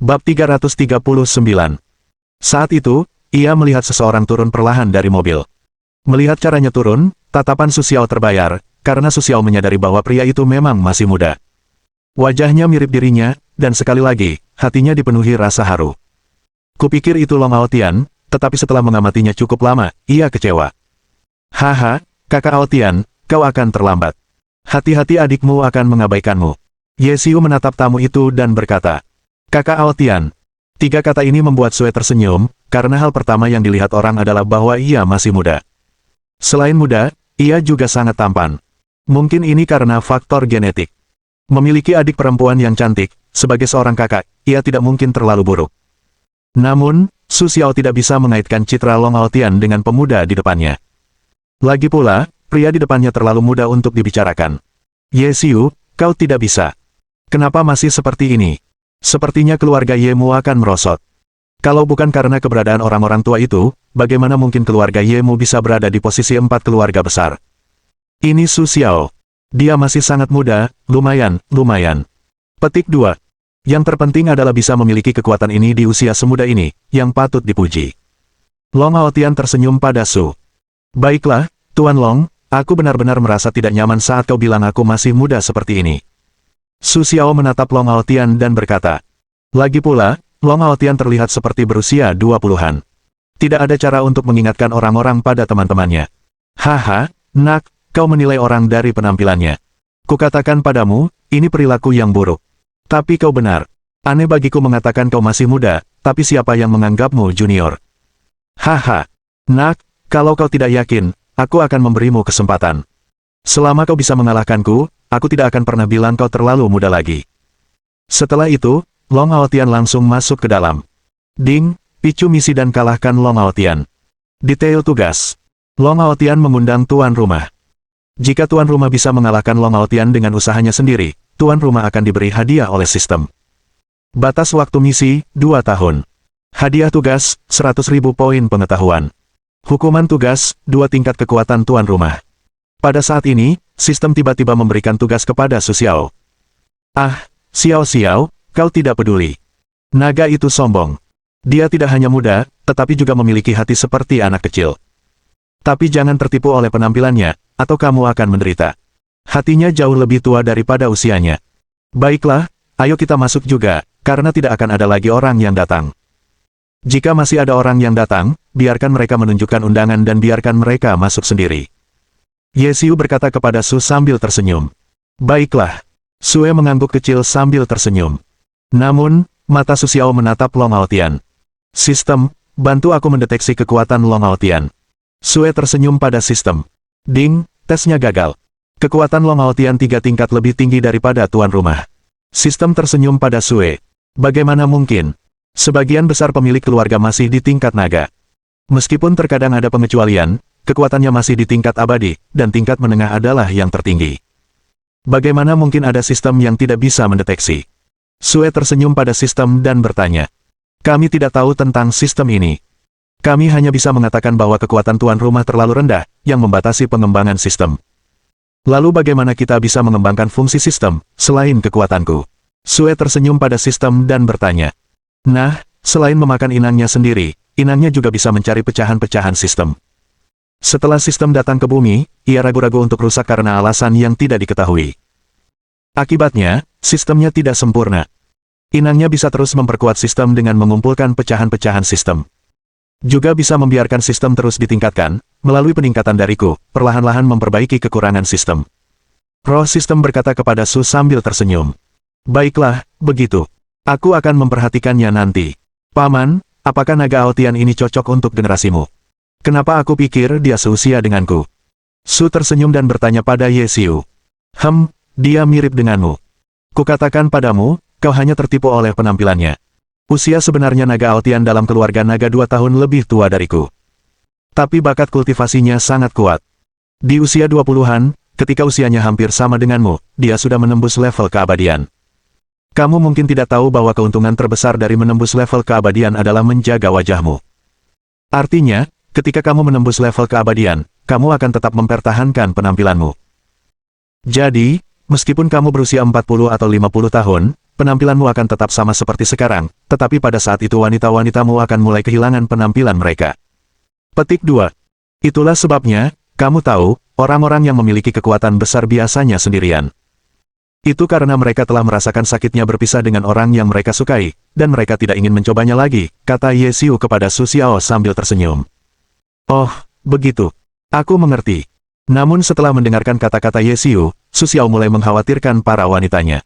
Bab 339. Saat itu, ia melihat seseorang turun perlahan dari mobil. Melihat caranya turun, tatapan Su Xiao terbayar, karena Su Xiao menyadari bahwa pria itu memang masih muda. Wajahnya mirip dirinya, dan sekali lagi, hatinya dipenuhi rasa haru. Kupikir itu Long Aotian, tetapi setelah mengamatinya cukup lama, ia kecewa. Haha, kakak Aotian, kau akan terlambat. Hati-hati adikmu akan mengabaikanmu. Ye Xiu menatap tamu itu dan berkata, Kakak Aotian. 3 kata ini membuat Sue tersenyum, karena hal pertama yang dilihat orang adalah bahwa ia masih muda. Selain muda, ia juga sangat tampan. Mungkin ini karena faktor genetik. Memiliki adik perempuan yang cantik, sebagai seorang kakak, ia tidak mungkin terlalu buruk. Namun, Su Xiao tidak bisa mengaitkan citra Long Aotian dengan pemuda di depannya. Lagi pula, pria di depannya terlalu muda untuk dibicarakan. Ye Xiu, kau tidak bisa. Kenapa masih seperti ini? Sepertinya keluarga Yemu akan merosot. Kalau bukan karena keberadaan orang-orang tua itu, bagaimana mungkin keluarga Yemu bisa berada di posisi 4 keluarga besar? Ini Su Xiao. Dia masih sangat muda, lumayan. Petik 2. Yang terpenting adalah bisa memiliki kekuatan ini di usia semuda ini, yang patut dipuji. Long Haotian tersenyum pada Su. Baiklah, Tuan Long, aku benar-benar merasa tidak nyaman saat kau bilang aku masih muda seperti ini. Su Xiao menatap Long Haotian dan berkata, lagi pula, Long Haotian terlihat seperti berusia 20-an. Tidak ada cara untuk mengingatkan orang-orang pada teman-temannya. Haha, nak, kau menilai orang dari penampilannya. Kukatakan padamu, ini perilaku yang buruk. Tapi kau benar. Aneh bagiku mengatakan kau masih muda, tapi siapa yang menganggapmu junior? Haha, nak, kalau kau tidak yakin, aku akan memberimu kesempatan. Selama kau bisa mengalahkanku, aku tidak akan pernah bilang kau terlalu muda lagi. Setelah itu, Long Haotian langsung masuk ke dalam. Ding, picu misi dan kalahkan Long Haotian. Detail tugas. Long Haotian mengundang tuan rumah. Jika tuan rumah bisa mengalahkan Long Haotian dengan usahanya sendiri, tuan rumah akan diberi hadiah oleh sistem. Batas waktu misi, 2 tahun. Hadiah tugas, 100.000 poin pengetahuan. Hukuman tugas, 2 tingkat kekuatan tuan rumah. Pada saat ini, sistem tiba-tiba memberikan tugas kepada Su Xiao. Ah, Xiao, kau tidak peduli. Naga itu sombong. Dia tidak hanya muda, tetapi juga memiliki hati seperti anak kecil. Tapi jangan tertipu oleh penampilannya, atau kamu akan menderita. Hatinya jauh lebih tua daripada usianya. Baiklah, ayo kita masuk juga, karena tidak akan ada lagi orang yang datang. Jika masih ada orang yang datang, biarkan mereka menunjukkan undangan dan biarkan mereka masuk sendiri. Ye Xiu berkata kepada Su sambil tersenyum. Baiklah. Sue mengangguk kecil sambil tersenyum. Namun, mata Su Xiao menatap Long Haotian. Sistem, bantu aku mendeteksi kekuatan Long Haotian. Sue tersenyum pada sistem. Ding, tesnya gagal. Kekuatan Long Haotian 3 tingkat lebih tinggi daripada tuan rumah. Sistem tersenyum pada Sue. Bagaimana mungkin? Sebagian besar pemilik keluarga masih di tingkat naga. Meskipun terkadang ada pengecualian, kekuatannya masih di tingkat abadi, dan tingkat menengah adalah yang tertinggi. Bagaimana mungkin ada sistem yang tidak bisa mendeteksi? Sue tersenyum pada sistem dan bertanya. Kami tidak tahu tentang sistem ini. Kami hanya bisa mengatakan bahwa kekuatan tuan rumah terlalu rendah, yang membatasi pengembangan sistem. Lalu bagaimana kita bisa mengembangkan fungsi sistem, selain kekuatanku? Sue tersenyum pada sistem dan bertanya. Nah, selain memakan inangnya sendiri, inangnya juga bisa mencari pecahan-pecahan sistem. Setelah sistem datang ke bumi, ia ragu-ragu untuk rusak karena alasan yang tidak diketahui. Akibatnya, sistemnya tidak sempurna. Inangnya bisa terus memperkuat sistem dengan mengumpulkan pecahan-pecahan sistem. Juga bisa membiarkan sistem terus ditingkatkan, melalui peningkatan dariku, perlahan-lahan memperbaiki kekurangan sistem. Roh sistem berkata kepada Su sambil tersenyum. Baiklah, begitu. Aku akan memperhatikannya nanti. Paman, apakah naga Haotian ini cocok untuk generasimu? Kenapa aku pikir dia seusia denganku? Su tersenyum dan bertanya pada Ye Xiu. Dia mirip denganmu. Kukatakan padamu, kau hanya tertipu oleh penampilannya. Usia sebenarnya naga Haotian dalam keluarga naga 2 tahun lebih tua dariku. Tapi bakat kultivasinya sangat kuat. Di usia 20-an, ketika usianya hampir sama denganmu, dia sudah menembus level keabadian. Kamu mungkin tidak tahu bahwa keuntungan terbesar dari menembus level keabadian adalah menjaga wajahmu. Artinya, ketika kamu menembus level keabadian, kamu akan tetap mempertahankan penampilanmu. Jadi, meskipun kamu berusia 40 atau 50 tahun, penampilanmu akan tetap sama seperti sekarang, tetapi pada saat itu wanita-wanitamu akan mulai kehilangan penampilan mereka. Petik 2. Itulah sebabnya, kamu tahu, orang-orang yang memiliki kekuatan besar biasanya sendirian. Itu karena mereka telah merasakan sakitnya berpisah dengan orang yang mereka sukai, dan mereka tidak ingin mencobanya lagi, kata Ye Xiu kepada Su Xiao sambil tersenyum. Oh, begitu. Aku mengerti. Namun setelah mendengarkan kata-kata Ye Xiu, Su Xiao mulai mengkhawatirkan para wanitanya.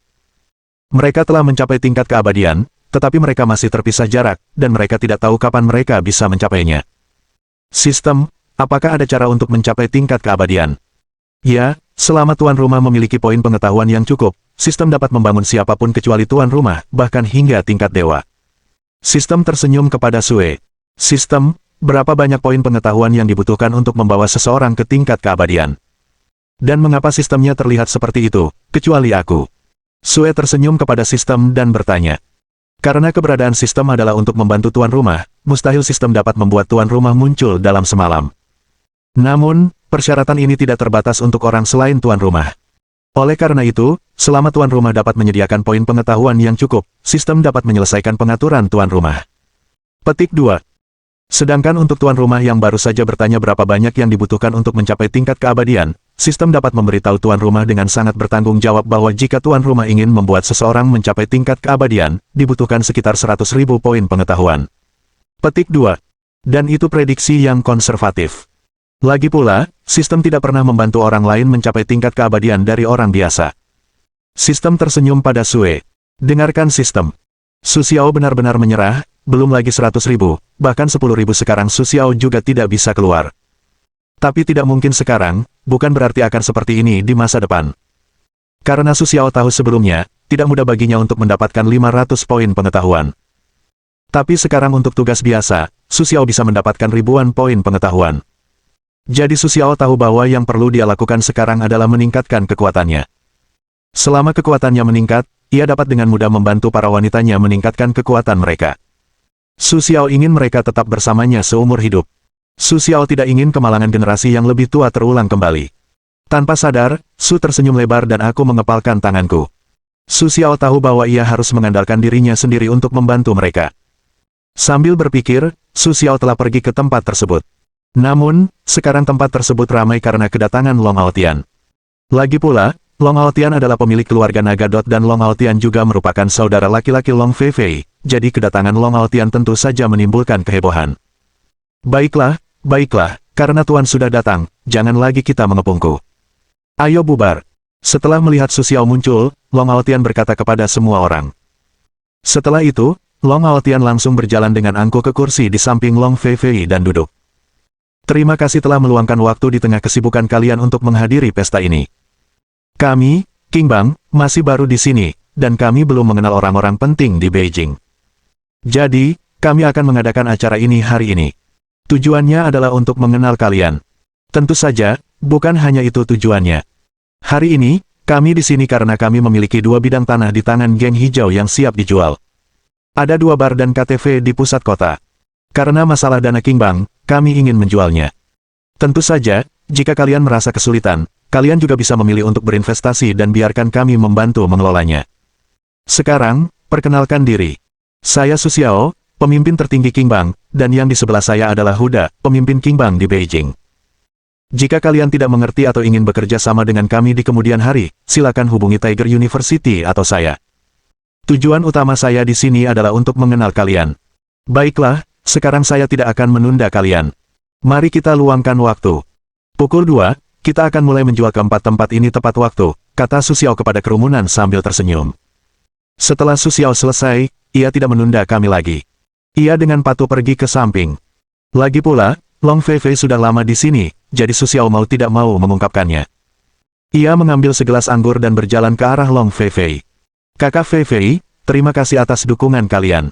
Mereka telah mencapai tingkat keabadian, tetapi mereka masih terpisah jarak, dan mereka tidak tahu kapan mereka bisa mencapainya. Sistem, apakah ada cara untuk mencapai tingkat keabadian? Ya, selama tuan rumah memiliki poin pengetahuan yang cukup, sistem dapat membangun siapapun kecuali tuan rumah, bahkan hingga tingkat dewa. Sistem tersenyum kepada Sue. Sistem, berapa banyak poin pengetahuan yang dibutuhkan untuk membawa seseorang ke tingkat keabadian? Dan mengapa sistemnya terlihat seperti itu, kecuali aku? Sue tersenyum kepada sistem dan bertanya. Karena keberadaan sistem adalah untuk membantu tuan rumah, mustahil sistem dapat membuat tuan rumah muncul dalam semalam. Namun, persyaratan ini tidak terbatas untuk orang selain tuan rumah. Oleh karena itu, selama tuan rumah dapat menyediakan poin pengetahuan yang cukup, sistem dapat menyelesaikan pengaturan tuan rumah. Petik 2. Sedangkan untuk tuan rumah yang baru saja bertanya berapa banyak yang dibutuhkan untuk mencapai tingkat keabadian, sistem dapat memberitahu tuan rumah dengan sangat bertanggung jawab bahwa jika tuan rumah ingin membuat seseorang mencapai tingkat keabadian, dibutuhkan sekitar 100.000 poin pengetahuan. Petik 2. Dan itu prediksi yang konservatif. Lagi pula, sistem tidak pernah membantu orang lain mencapai tingkat keabadian dari orang biasa. Sistem tersenyum pada Sue. Dengarkan sistem. Su Xiao benar-benar menyerah, belum lagi 100.000, bahkan 10.000 sekarang Su Xiao juga tidak bisa keluar. Tapi tidak mungkin sekarang, bukan berarti akan seperti ini di masa depan. Karena Su Xiao tahu sebelumnya, tidak mudah baginya untuk mendapatkan 500 poin pengetahuan. Tapi sekarang untuk tugas biasa, Su Xiao bisa mendapatkan ribuan poin pengetahuan. Jadi Su Xiao tahu bahwa yang perlu dia lakukan sekarang adalah meningkatkan kekuatannya. Selama kekuatannya meningkat, ia dapat dengan mudah membantu para wanitanya meningkatkan kekuatan mereka. Su Xiao ingin mereka tetap bersamanya seumur hidup. Su Xiao tidak ingin kemalangan generasi yang lebih tua terulang kembali. Tanpa sadar, Su tersenyum lebar dan aku mengepalkan tanganku. Su Xiao tahu bahwa ia harus mengandalkan dirinya sendiri untuk membantu mereka. Sambil berpikir, Su Xiao telah pergi ke tempat tersebut. Namun, sekarang tempat tersebut ramai karena kedatangan Long Aotian. Lagi pula, Long Aotian adalah pemilik keluarga Nagadot dan Long Aotian juga merupakan saudara laki-laki Long Feifei, jadi kedatangan Long Aotian tentu saja menimbulkan kehebohan. Baiklah, karena Tuan sudah datang, jangan lagi kita mengepungku. Ayo bubar. Setelah melihat Su Xiao muncul, Long Aotian berkata kepada semua orang. Setelah itu, Long Aotian langsung berjalan dengan angkuh ke kursi di samping Long Feifei dan duduk. Terima kasih telah meluangkan waktu di tengah kesibukan kalian untuk menghadiri pesta ini. Kami, King Bang, masih baru di sini, dan kami belum mengenal orang-orang penting di Beijing. Jadi, kami akan mengadakan acara ini hari ini. Tujuannya adalah untuk mengenal kalian. Tentu saja, bukan hanya itu tujuannya. Hari ini, kami di sini karena kami memiliki 2 bidang tanah di tangan geng hijau yang siap dijual. Ada 2 bar dan KTV di pusat kota. Karena masalah dana King Bang, kami ingin menjualnya. Tentu saja, jika kalian merasa kesulitan, kalian juga bisa memilih untuk berinvestasi dan biarkan kami membantu mengelolanya. Sekarang, perkenalkan diri. Saya Su Xiao, pemimpin tertinggi King Bang, dan yang di sebelah saya adalah Huda, pemimpin King Bang di Beijing. Jika kalian tidak mengerti atau ingin bekerja sama dengan kami di kemudian hari, silakan hubungi Tiger University atau saya. Tujuan utama saya di sini adalah untuk mengenal kalian. Baiklah, sekarang saya tidak akan menunda kalian. Mari kita luangkan waktu. Pukul 2, kita akan mulai menjual keempat tempat ini tepat waktu, kata Su Xiao kepada kerumunan sambil tersenyum. Setelah Su Xiao selesai, ia tidak menunda kami lagi. Ia dengan patuh pergi ke samping. Lagi pula, Long Feifei sudah lama di sini, jadi Su Xiao mau tidak mau mengungkapkannya. Ia mengambil segelas anggur dan berjalan ke arah Long Feifei. Kakak Feifei, terima kasih atas dukungan kalian.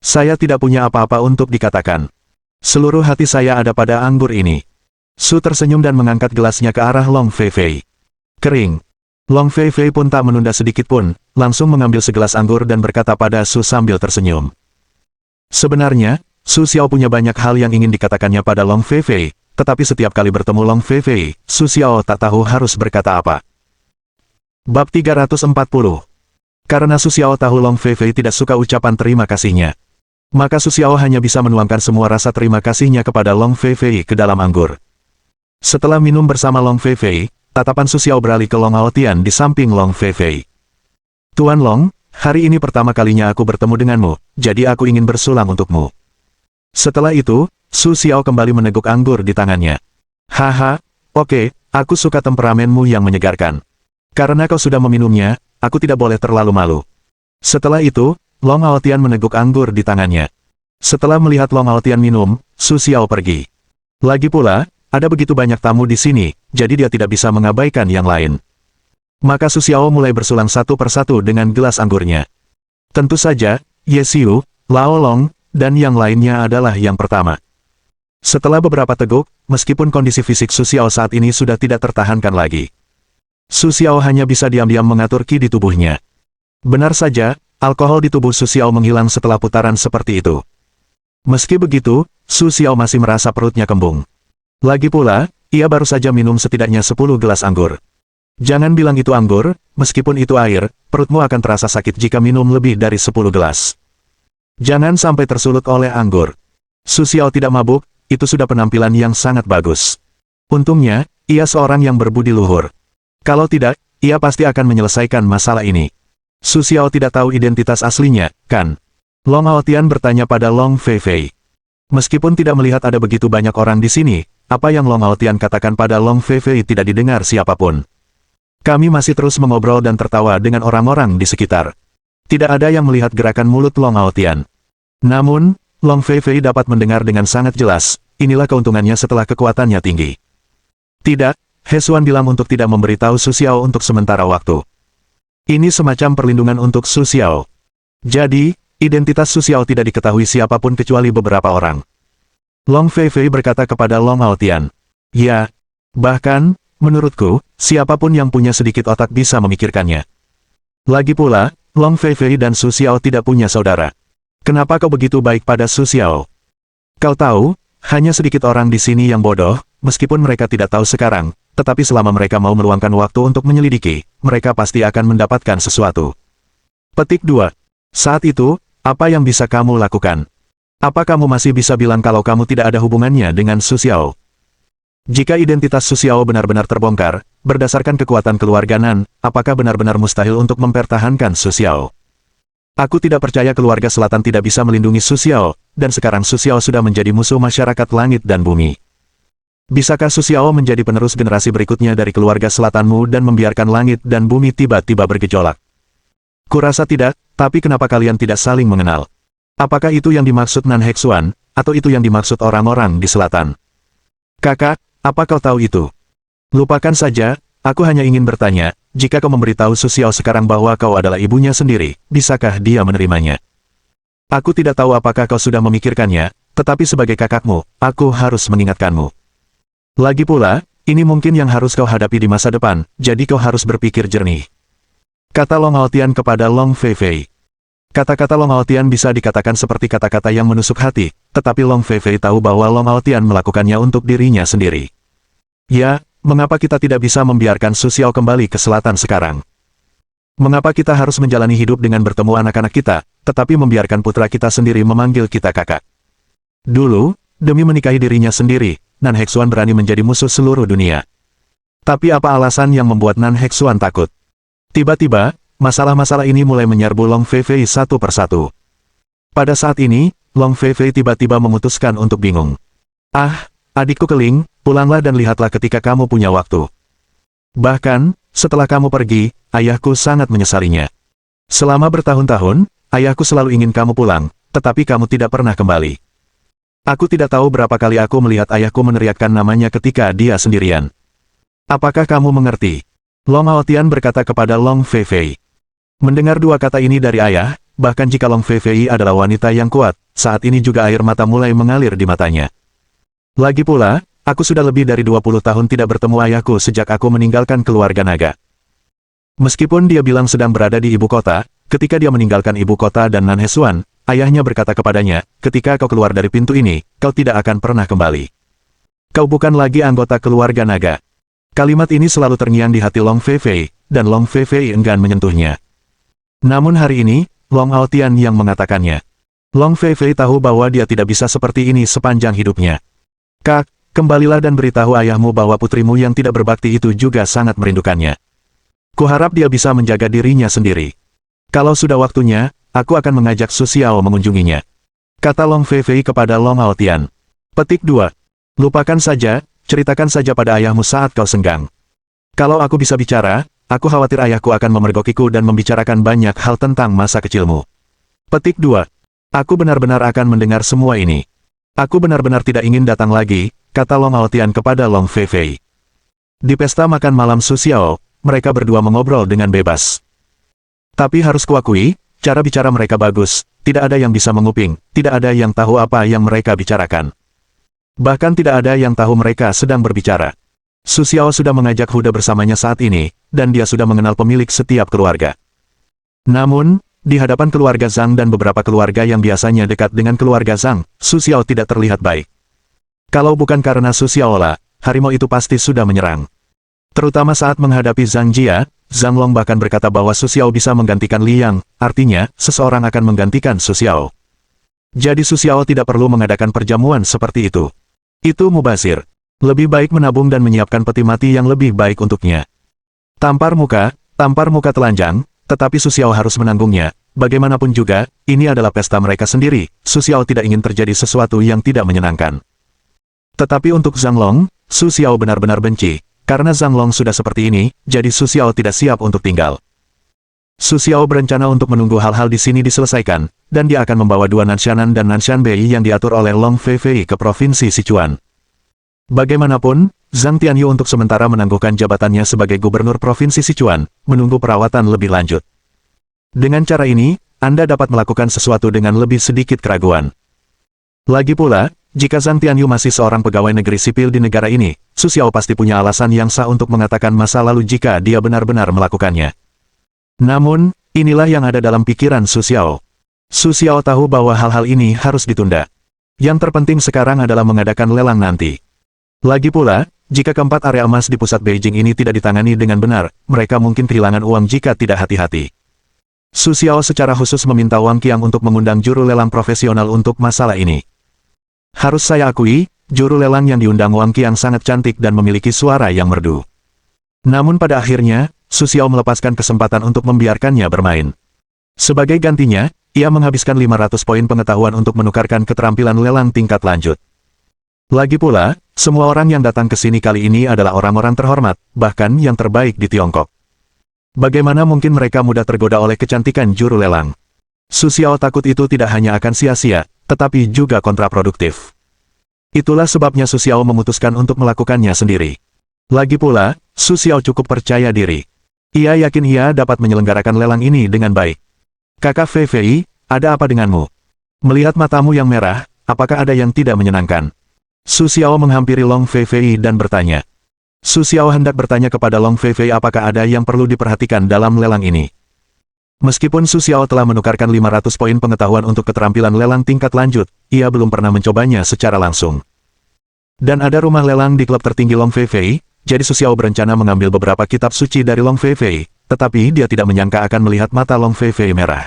Saya tidak punya apa-apa untuk dikatakan. Seluruh hati saya ada pada anggur ini. Su tersenyum dan mengangkat gelasnya ke arah Long Feifei. Kering. Long Feifei pun tak menunda sedikit pun, langsung mengambil segelas anggur dan berkata pada Su sambil tersenyum. Sebenarnya, Su Xiao punya banyak hal yang ingin dikatakannya pada Long Feifei, tetapi setiap kali bertemu Long Feifei, Su Xiao tak tahu harus berkata apa. Bab 340. Karena Su Xiao tahu Long Feifei tidak suka ucapan terima kasihnya, maka Su Xiao hanya bisa menuangkan semua rasa terima kasihnya kepada Long Feifei ke dalam anggur. Setelah minum bersama Long Feifei, tatapan Su Xiao beralih ke Long Aotian di samping Long Feifei. Tuan Long, hari ini pertama kalinya aku bertemu denganmu, jadi aku ingin bersulang untukmu. Setelah itu, Su Xiao kembali meneguk anggur di tangannya. Haha, oke, aku suka temperamenmu yang menyegarkan. Karena kau sudah meminumnya, aku tidak boleh terlalu malu. Setelah itu, Long Aotian meneguk anggur di tangannya. Setelah melihat Long Aotian minum, Su Xiao pergi. Lagi pula, ada begitu banyak tamu di sini, jadi dia tidak bisa mengabaikan yang lain. Maka Su Xiao mulai bersulang satu persatu dengan gelas anggurnya. Tentu saja, Ye Xiu, Lao Long, dan yang lainnya adalah yang pertama. Setelah beberapa teguk, meskipun kondisi fisik Su Xiao saat ini sudah tidak tertahankan lagi, Su Xiao hanya bisa diam-diam mengatur ki di tubuhnya. Benar saja, alkohol di tubuh Su Xiao menghilang setelah putaran seperti itu. Meski begitu, Su Xiao masih merasa perutnya kembung. Lagi pula, ia baru saja minum setidaknya 10 gelas anggur. Jangan bilang itu anggur, meskipun itu air, perutmu akan terasa sakit jika minum lebih dari 10 gelas. Jangan sampai tersulut oleh anggur. Su Xiao tidak mabuk, itu sudah penampilan yang sangat bagus. Untungnya, ia seorang yang berbudi luhur. Kalau tidak, ia pasti akan menyelesaikan masalah ini. Su Xiao tidak tahu identitas aslinya, kan? Long Haotian bertanya pada Long Feifei. Meskipun tidak melihat ada begitu banyak orang di sini, apa yang Long Haotian katakan pada Long Feifei tidak didengar siapapun. Kami masih terus mengobrol dan tertawa dengan orang-orang di sekitar. Tidak ada yang melihat gerakan mulut Long Haotian. Namun, Long Feifei dapat mendengar dengan sangat jelas, inilah keuntungannya setelah kekuatannya tinggi. Tidak, He Xuan bilang untuk tidak memberitahu Su Xiao untuk sementara waktu. Ini semacam perlindungan untuk Su Xiao. Jadi, identitas Su Xiao tidak diketahui siapapun kecuali beberapa orang. Long Feifei berkata kepada Long Haotian. Ya, bahkan, menurutku, siapapun yang punya sedikit otak bisa memikirkannya. Lagi pula, Long Feifei dan Su Xiao tidak punya saudara. Kenapa kau begitu baik pada Su Xiao? Kau tahu, hanya sedikit orang di sini yang bodoh, meskipun mereka tidak tahu sekarang, tetapi selama mereka mau meluangkan waktu untuk menyelidiki, mereka pasti akan mendapatkan sesuatu. Petik 2. Saat itu, apa yang bisa kamu lakukan? Apa kamu masih bisa bilang kalau kamu tidak ada hubungannya dengan Su Xiao? Jika identitas Su Xiao benar-benar terbongkar, berdasarkan kekuatan keluarga Nan, apakah benar-benar mustahil untuk mempertahankan Su Xiao? Aku tidak percaya keluarga selatan tidak bisa melindungi Su Xiao, dan sekarang Su Xiao sudah menjadi musuh masyarakat langit dan bumi. Bisakah Su Xiao menjadi penerus generasi berikutnya dari keluarga selatanmu dan membiarkan langit dan bumi tiba-tiba bergejolak? Kurasa tidak, tapi kenapa kalian tidak saling mengenal? Apakah itu yang dimaksud Nan Hexuan, atau itu yang dimaksud orang-orang di selatan? Kakak, apa kau tahu itu? Lupakan saja, aku hanya ingin bertanya, jika kau memberitahu Su Xiao sekarang bahwa kau adalah ibunya sendiri, bisakah dia menerimanya? Aku tidak tahu apakah kau sudah memikirkannya, tetapi sebagai kakakmu, aku harus mengingatkanmu. Lagi pula, ini mungkin yang harus kau hadapi di masa depan, jadi kau harus berpikir jernih. Kata Long Haotian kepada Long Feifei. Kata-kata Long Haotian bisa dikatakan seperti kata-kata yang menusuk hati, tetapi Long Feifei tahu bahwa Long Haotian melakukannya untuk dirinya sendiri. Ya, mengapa kita tidak bisa membiarkan Su Xiao kembali ke selatan sekarang? Mengapa kita harus menjalani hidup dengan bertemu anak-anak kita, tetapi membiarkan putra kita sendiri memanggil kita kakak? Dulu, demi menikahi dirinya sendiri, Nan Hexuan berani menjadi musuh seluruh dunia. Tapi apa alasan yang membuat Nan Hexuan takut? Tiba-tiba, masalah-masalah ini mulai menyerbu Long Feifei satu persatu. Pada saat ini, Long Feifei tiba-tiba memutuskan untuk bingung. Ah, adikku Keling, pulanglah dan lihatlah ketika kamu punya waktu. Bahkan, setelah kamu pergi, ayahku sangat menyesalinya. Selama bertahun-tahun, ayahku selalu ingin kamu pulang, tetapi kamu tidak pernah kembali. Aku tidak tahu berapa kali aku melihat ayahku meneriakkan namanya ketika dia sendirian. Apakah kamu mengerti? Long Haotian berkata kepada Long Feifei. Mendengar dua kata ini dari ayah, bahkan jika Long Feifei adalah wanita yang kuat, saat ini juga air mata mulai mengalir di matanya. Lagi pula, aku sudah lebih dari 20 tahun tidak bertemu ayahku sejak aku meninggalkan keluarga naga. Meskipun dia bilang sedang berada di ibu kota, ketika dia meninggalkan ibu kota dan Nan Hexuan, ayahnya berkata kepadanya, ketika kau keluar dari pintu ini, kau tidak akan pernah kembali. Kau bukan lagi anggota keluarga naga. Kalimat ini selalu terngiang di hati Long Feifei, dan Long Feifei enggan menyentuhnya. Namun hari ini, Long Haotian yang mengatakannya. Long Feifei tahu bahwa dia tidak bisa seperti ini sepanjang hidupnya. Kak, kembalilah dan beritahu ayahmu bahwa putrimu yang tidak berbakti itu juga sangat merindukannya. Kuharap dia bisa menjaga dirinya sendiri. Kalau sudah waktunya, aku akan mengajak Su Xiao mengunjunginya. Kata Long Feifei kepada Long Haotian. Petik 2. Lupakan saja, ceritakan saja pada ayahmu saat kau senggang. Kalau aku bisa bicara, aku khawatir ayahku akan memergokiku dan membicarakan banyak hal tentang masa kecilmu. Petik 2. Aku benar-benar akan mendengar semua ini. Aku benar-benar tidak ingin datang lagi, kata Long Haotian kepada Long Feifei. Di pesta makan malam Su Xiao, mereka berdua mengobrol dengan bebas. Tapi harus kuakui, cara bicara mereka bagus, tidak ada yang bisa menguping, tidak ada yang tahu apa yang mereka bicarakan. Bahkan tidak ada yang tahu mereka sedang berbicara. Su Xiao sudah mengajak Huda bersamanya saat ini, dan dia sudah mengenal pemilik setiap keluarga. Namun, di hadapan keluarga Zhang dan beberapa keluarga yang biasanya dekat dengan keluarga Zhang, Su Xiao tidak terlihat baik. Kalau bukan karena Su Xiao lah, harimau itu pasti sudah menyerang. Terutama saat menghadapi Zhang Jia, Zhang Long bahkan berkata bahwa Su Xiao bisa menggantikan Li Yang, artinya, seseorang akan menggantikan Su Xiao. Jadi Su Xiao tidak perlu mengadakan perjamuan seperti itu. Itu mubazir. Lebih baik menabung dan menyiapkan peti mati yang lebih baik untuknya. Tampar muka telanjang, tetapi Su Xiao harus menanggungnya. Bagaimanapun juga, ini adalah pesta mereka sendiri, Su Xiao tidak ingin terjadi sesuatu yang tidak menyenangkan. Tetapi untuk Zhang Long, Su Xiao benar-benar benci. Karena Zhang Long sudah seperti ini, jadi Su Xiao tidak siap untuk tinggal. Su Xiao berencana untuk menunggu hal-hal di sini diselesaikan, dan dia akan membawa dua Nanshanan dan Nanshan Bei yang diatur oleh Long Feifei ke Provinsi Sichuan. Bagaimanapun, Zhang Tianyu untuk sementara menangguhkan jabatannya sebagai gubernur Provinsi Sichuan, menunggu perawatan lebih lanjut. Dengan cara ini, Anda dapat melakukan sesuatu dengan lebih sedikit keraguan. Lagi pula, jika Zhang Tianyu masih seorang pegawai negeri sipil di negara ini, Su Xiao pasti punya alasan yang sah untuk mengatakan masa lalu jika dia benar-benar melakukannya. Namun, inilah yang ada dalam pikiran Su Xiao. Su Xiao tahu bahwa hal-hal ini harus ditunda. Yang terpenting sekarang adalah mengadakan lelang nanti. Lagi pula, jika keempat area emas di pusat Beijing ini tidak ditangani dengan benar, mereka mungkin kehilangan uang jika tidak hati-hati. Su Xiao secara khusus meminta Wang Qiang untuk mengundang juru lelang profesional untuk masalah ini. Harus saya akui, juru lelang yang diundang Wang Qiang sangat cantik dan memiliki suara yang merdu. Namun pada akhirnya, Su Xiao melepaskan kesempatan untuk membiarkannya bermain. Sebagai gantinya, ia menghabiskan 500 poin pengetahuan untuk menukarkan keterampilan lelang tingkat lanjut. Lagi pula, semua orang yang datang ke sini kali ini adalah orang-orang terhormat, bahkan yang terbaik di Tiongkok. Bagaimana mungkin mereka mudah tergoda oleh kecantikan juru lelang? Su Xiao takut itu tidak hanya akan sia-sia, tetapi juga kontraproduktif. Itulah sebabnya Su Xiao memutuskan untuk melakukannya sendiri. Lagi pula, Su Xiao cukup percaya diri. Ia yakin ia dapat menyelenggarakan lelang ini dengan baik. Kakak Feifei, ada apa denganmu? Melihat matamu yang merah, apakah ada yang tidak menyenangkan? Su Xiao menghampiri Long Feifei dan bertanya. Su Xiao hendak bertanya kepada Long Feifei apakah ada yang perlu diperhatikan dalam lelang ini. Meskipun Su Xiao telah menukarkan 500 poin pengetahuan untuk keterampilan lelang tingkat lanjut, ia belum pernah mencobanya secara langsung. Dan ada rumah lelang di klub tertinggi Long Feifei, jadi Su Xiao berencana mengambil beberapa kitab suci dari Long Feifei, tetapi dia tidak menyangka akan melihat mata Long Feifei merah.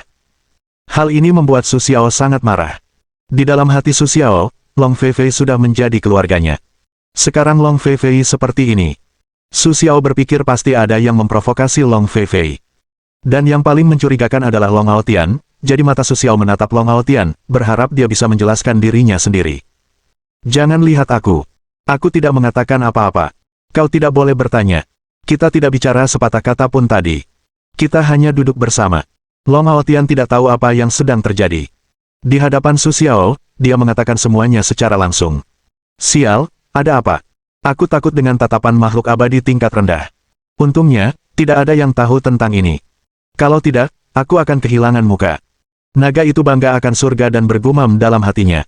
Hal ini membuat Su Xiao sangat marah. Di dalam hati Su Xiao, Long Feifei sudah menjadi keluarganya. Sekarang Long Feifei seperti ini. Su Xiao berpikir pasti ada yang memprovokasi Long Feifei. Dan yang paling mencurigakan adalah Long Aotian, jadi mata Su Xiao menatap Long Aotian, berharap dia bisa menjelaskan dirinya sendiri. Jangan lihat aku. Aku tidak mengatakan apa-apa. Kau tidak boleh bertanya. Kita tidak bicara sepatah kata pun tadi. Kita hanya duduk bersama. Long Aotian tidak tahu apa yang sedang terjadi. Di hadapan Su Xiao, dia mengatakan semuanya secara langsung. Sial, ada apa? Aku takut dengan tatapan makhluk abadi tingkat rendah. Untungnya, tidak ada yang tahu tentang ini. Kalau tidak, aku akan kehilangan muka. Naga itu bangga akan surga dan bergumam dalam hatinya.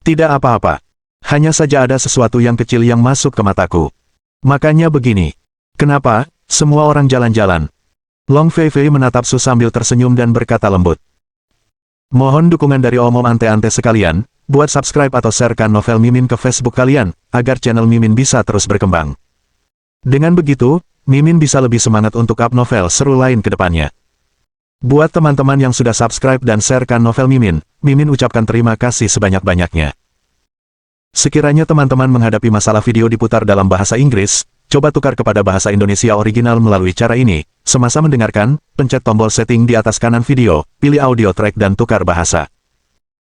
Tidak apa-apa. Hanya saja ada sesuatu yang kecil yang masuk ke mataku. Makanya begini. Kenapa, semua orang jalan-jalan? Long Feifei menatap Su sambil tersenyum dan berkata lembut. Mohon dukungan dari omom ante-ante sekalian, buat subscribe atau sharekan novel Mimin ke Facebook kalian, agar channel Mimin bisa terus berkembang. Dengan begitu, Mimin bisa lebih semangat untuk up novel seru lain ke depannya. Buat teman-teman yang sudah subscribe dan sharekan novel Mimin, Mimin ucapkan terima kasih sebanyak-banyaknya. Sekiranya teman-teman menghadapi masalah video diputar dalam bahasa Inggris, coba tukar kepada bahasa Indonesia original melalui cara ini. Semasa mendengarkan, pencet tombol setting di atas kanan video, pilih audio track dan tukar bahasa.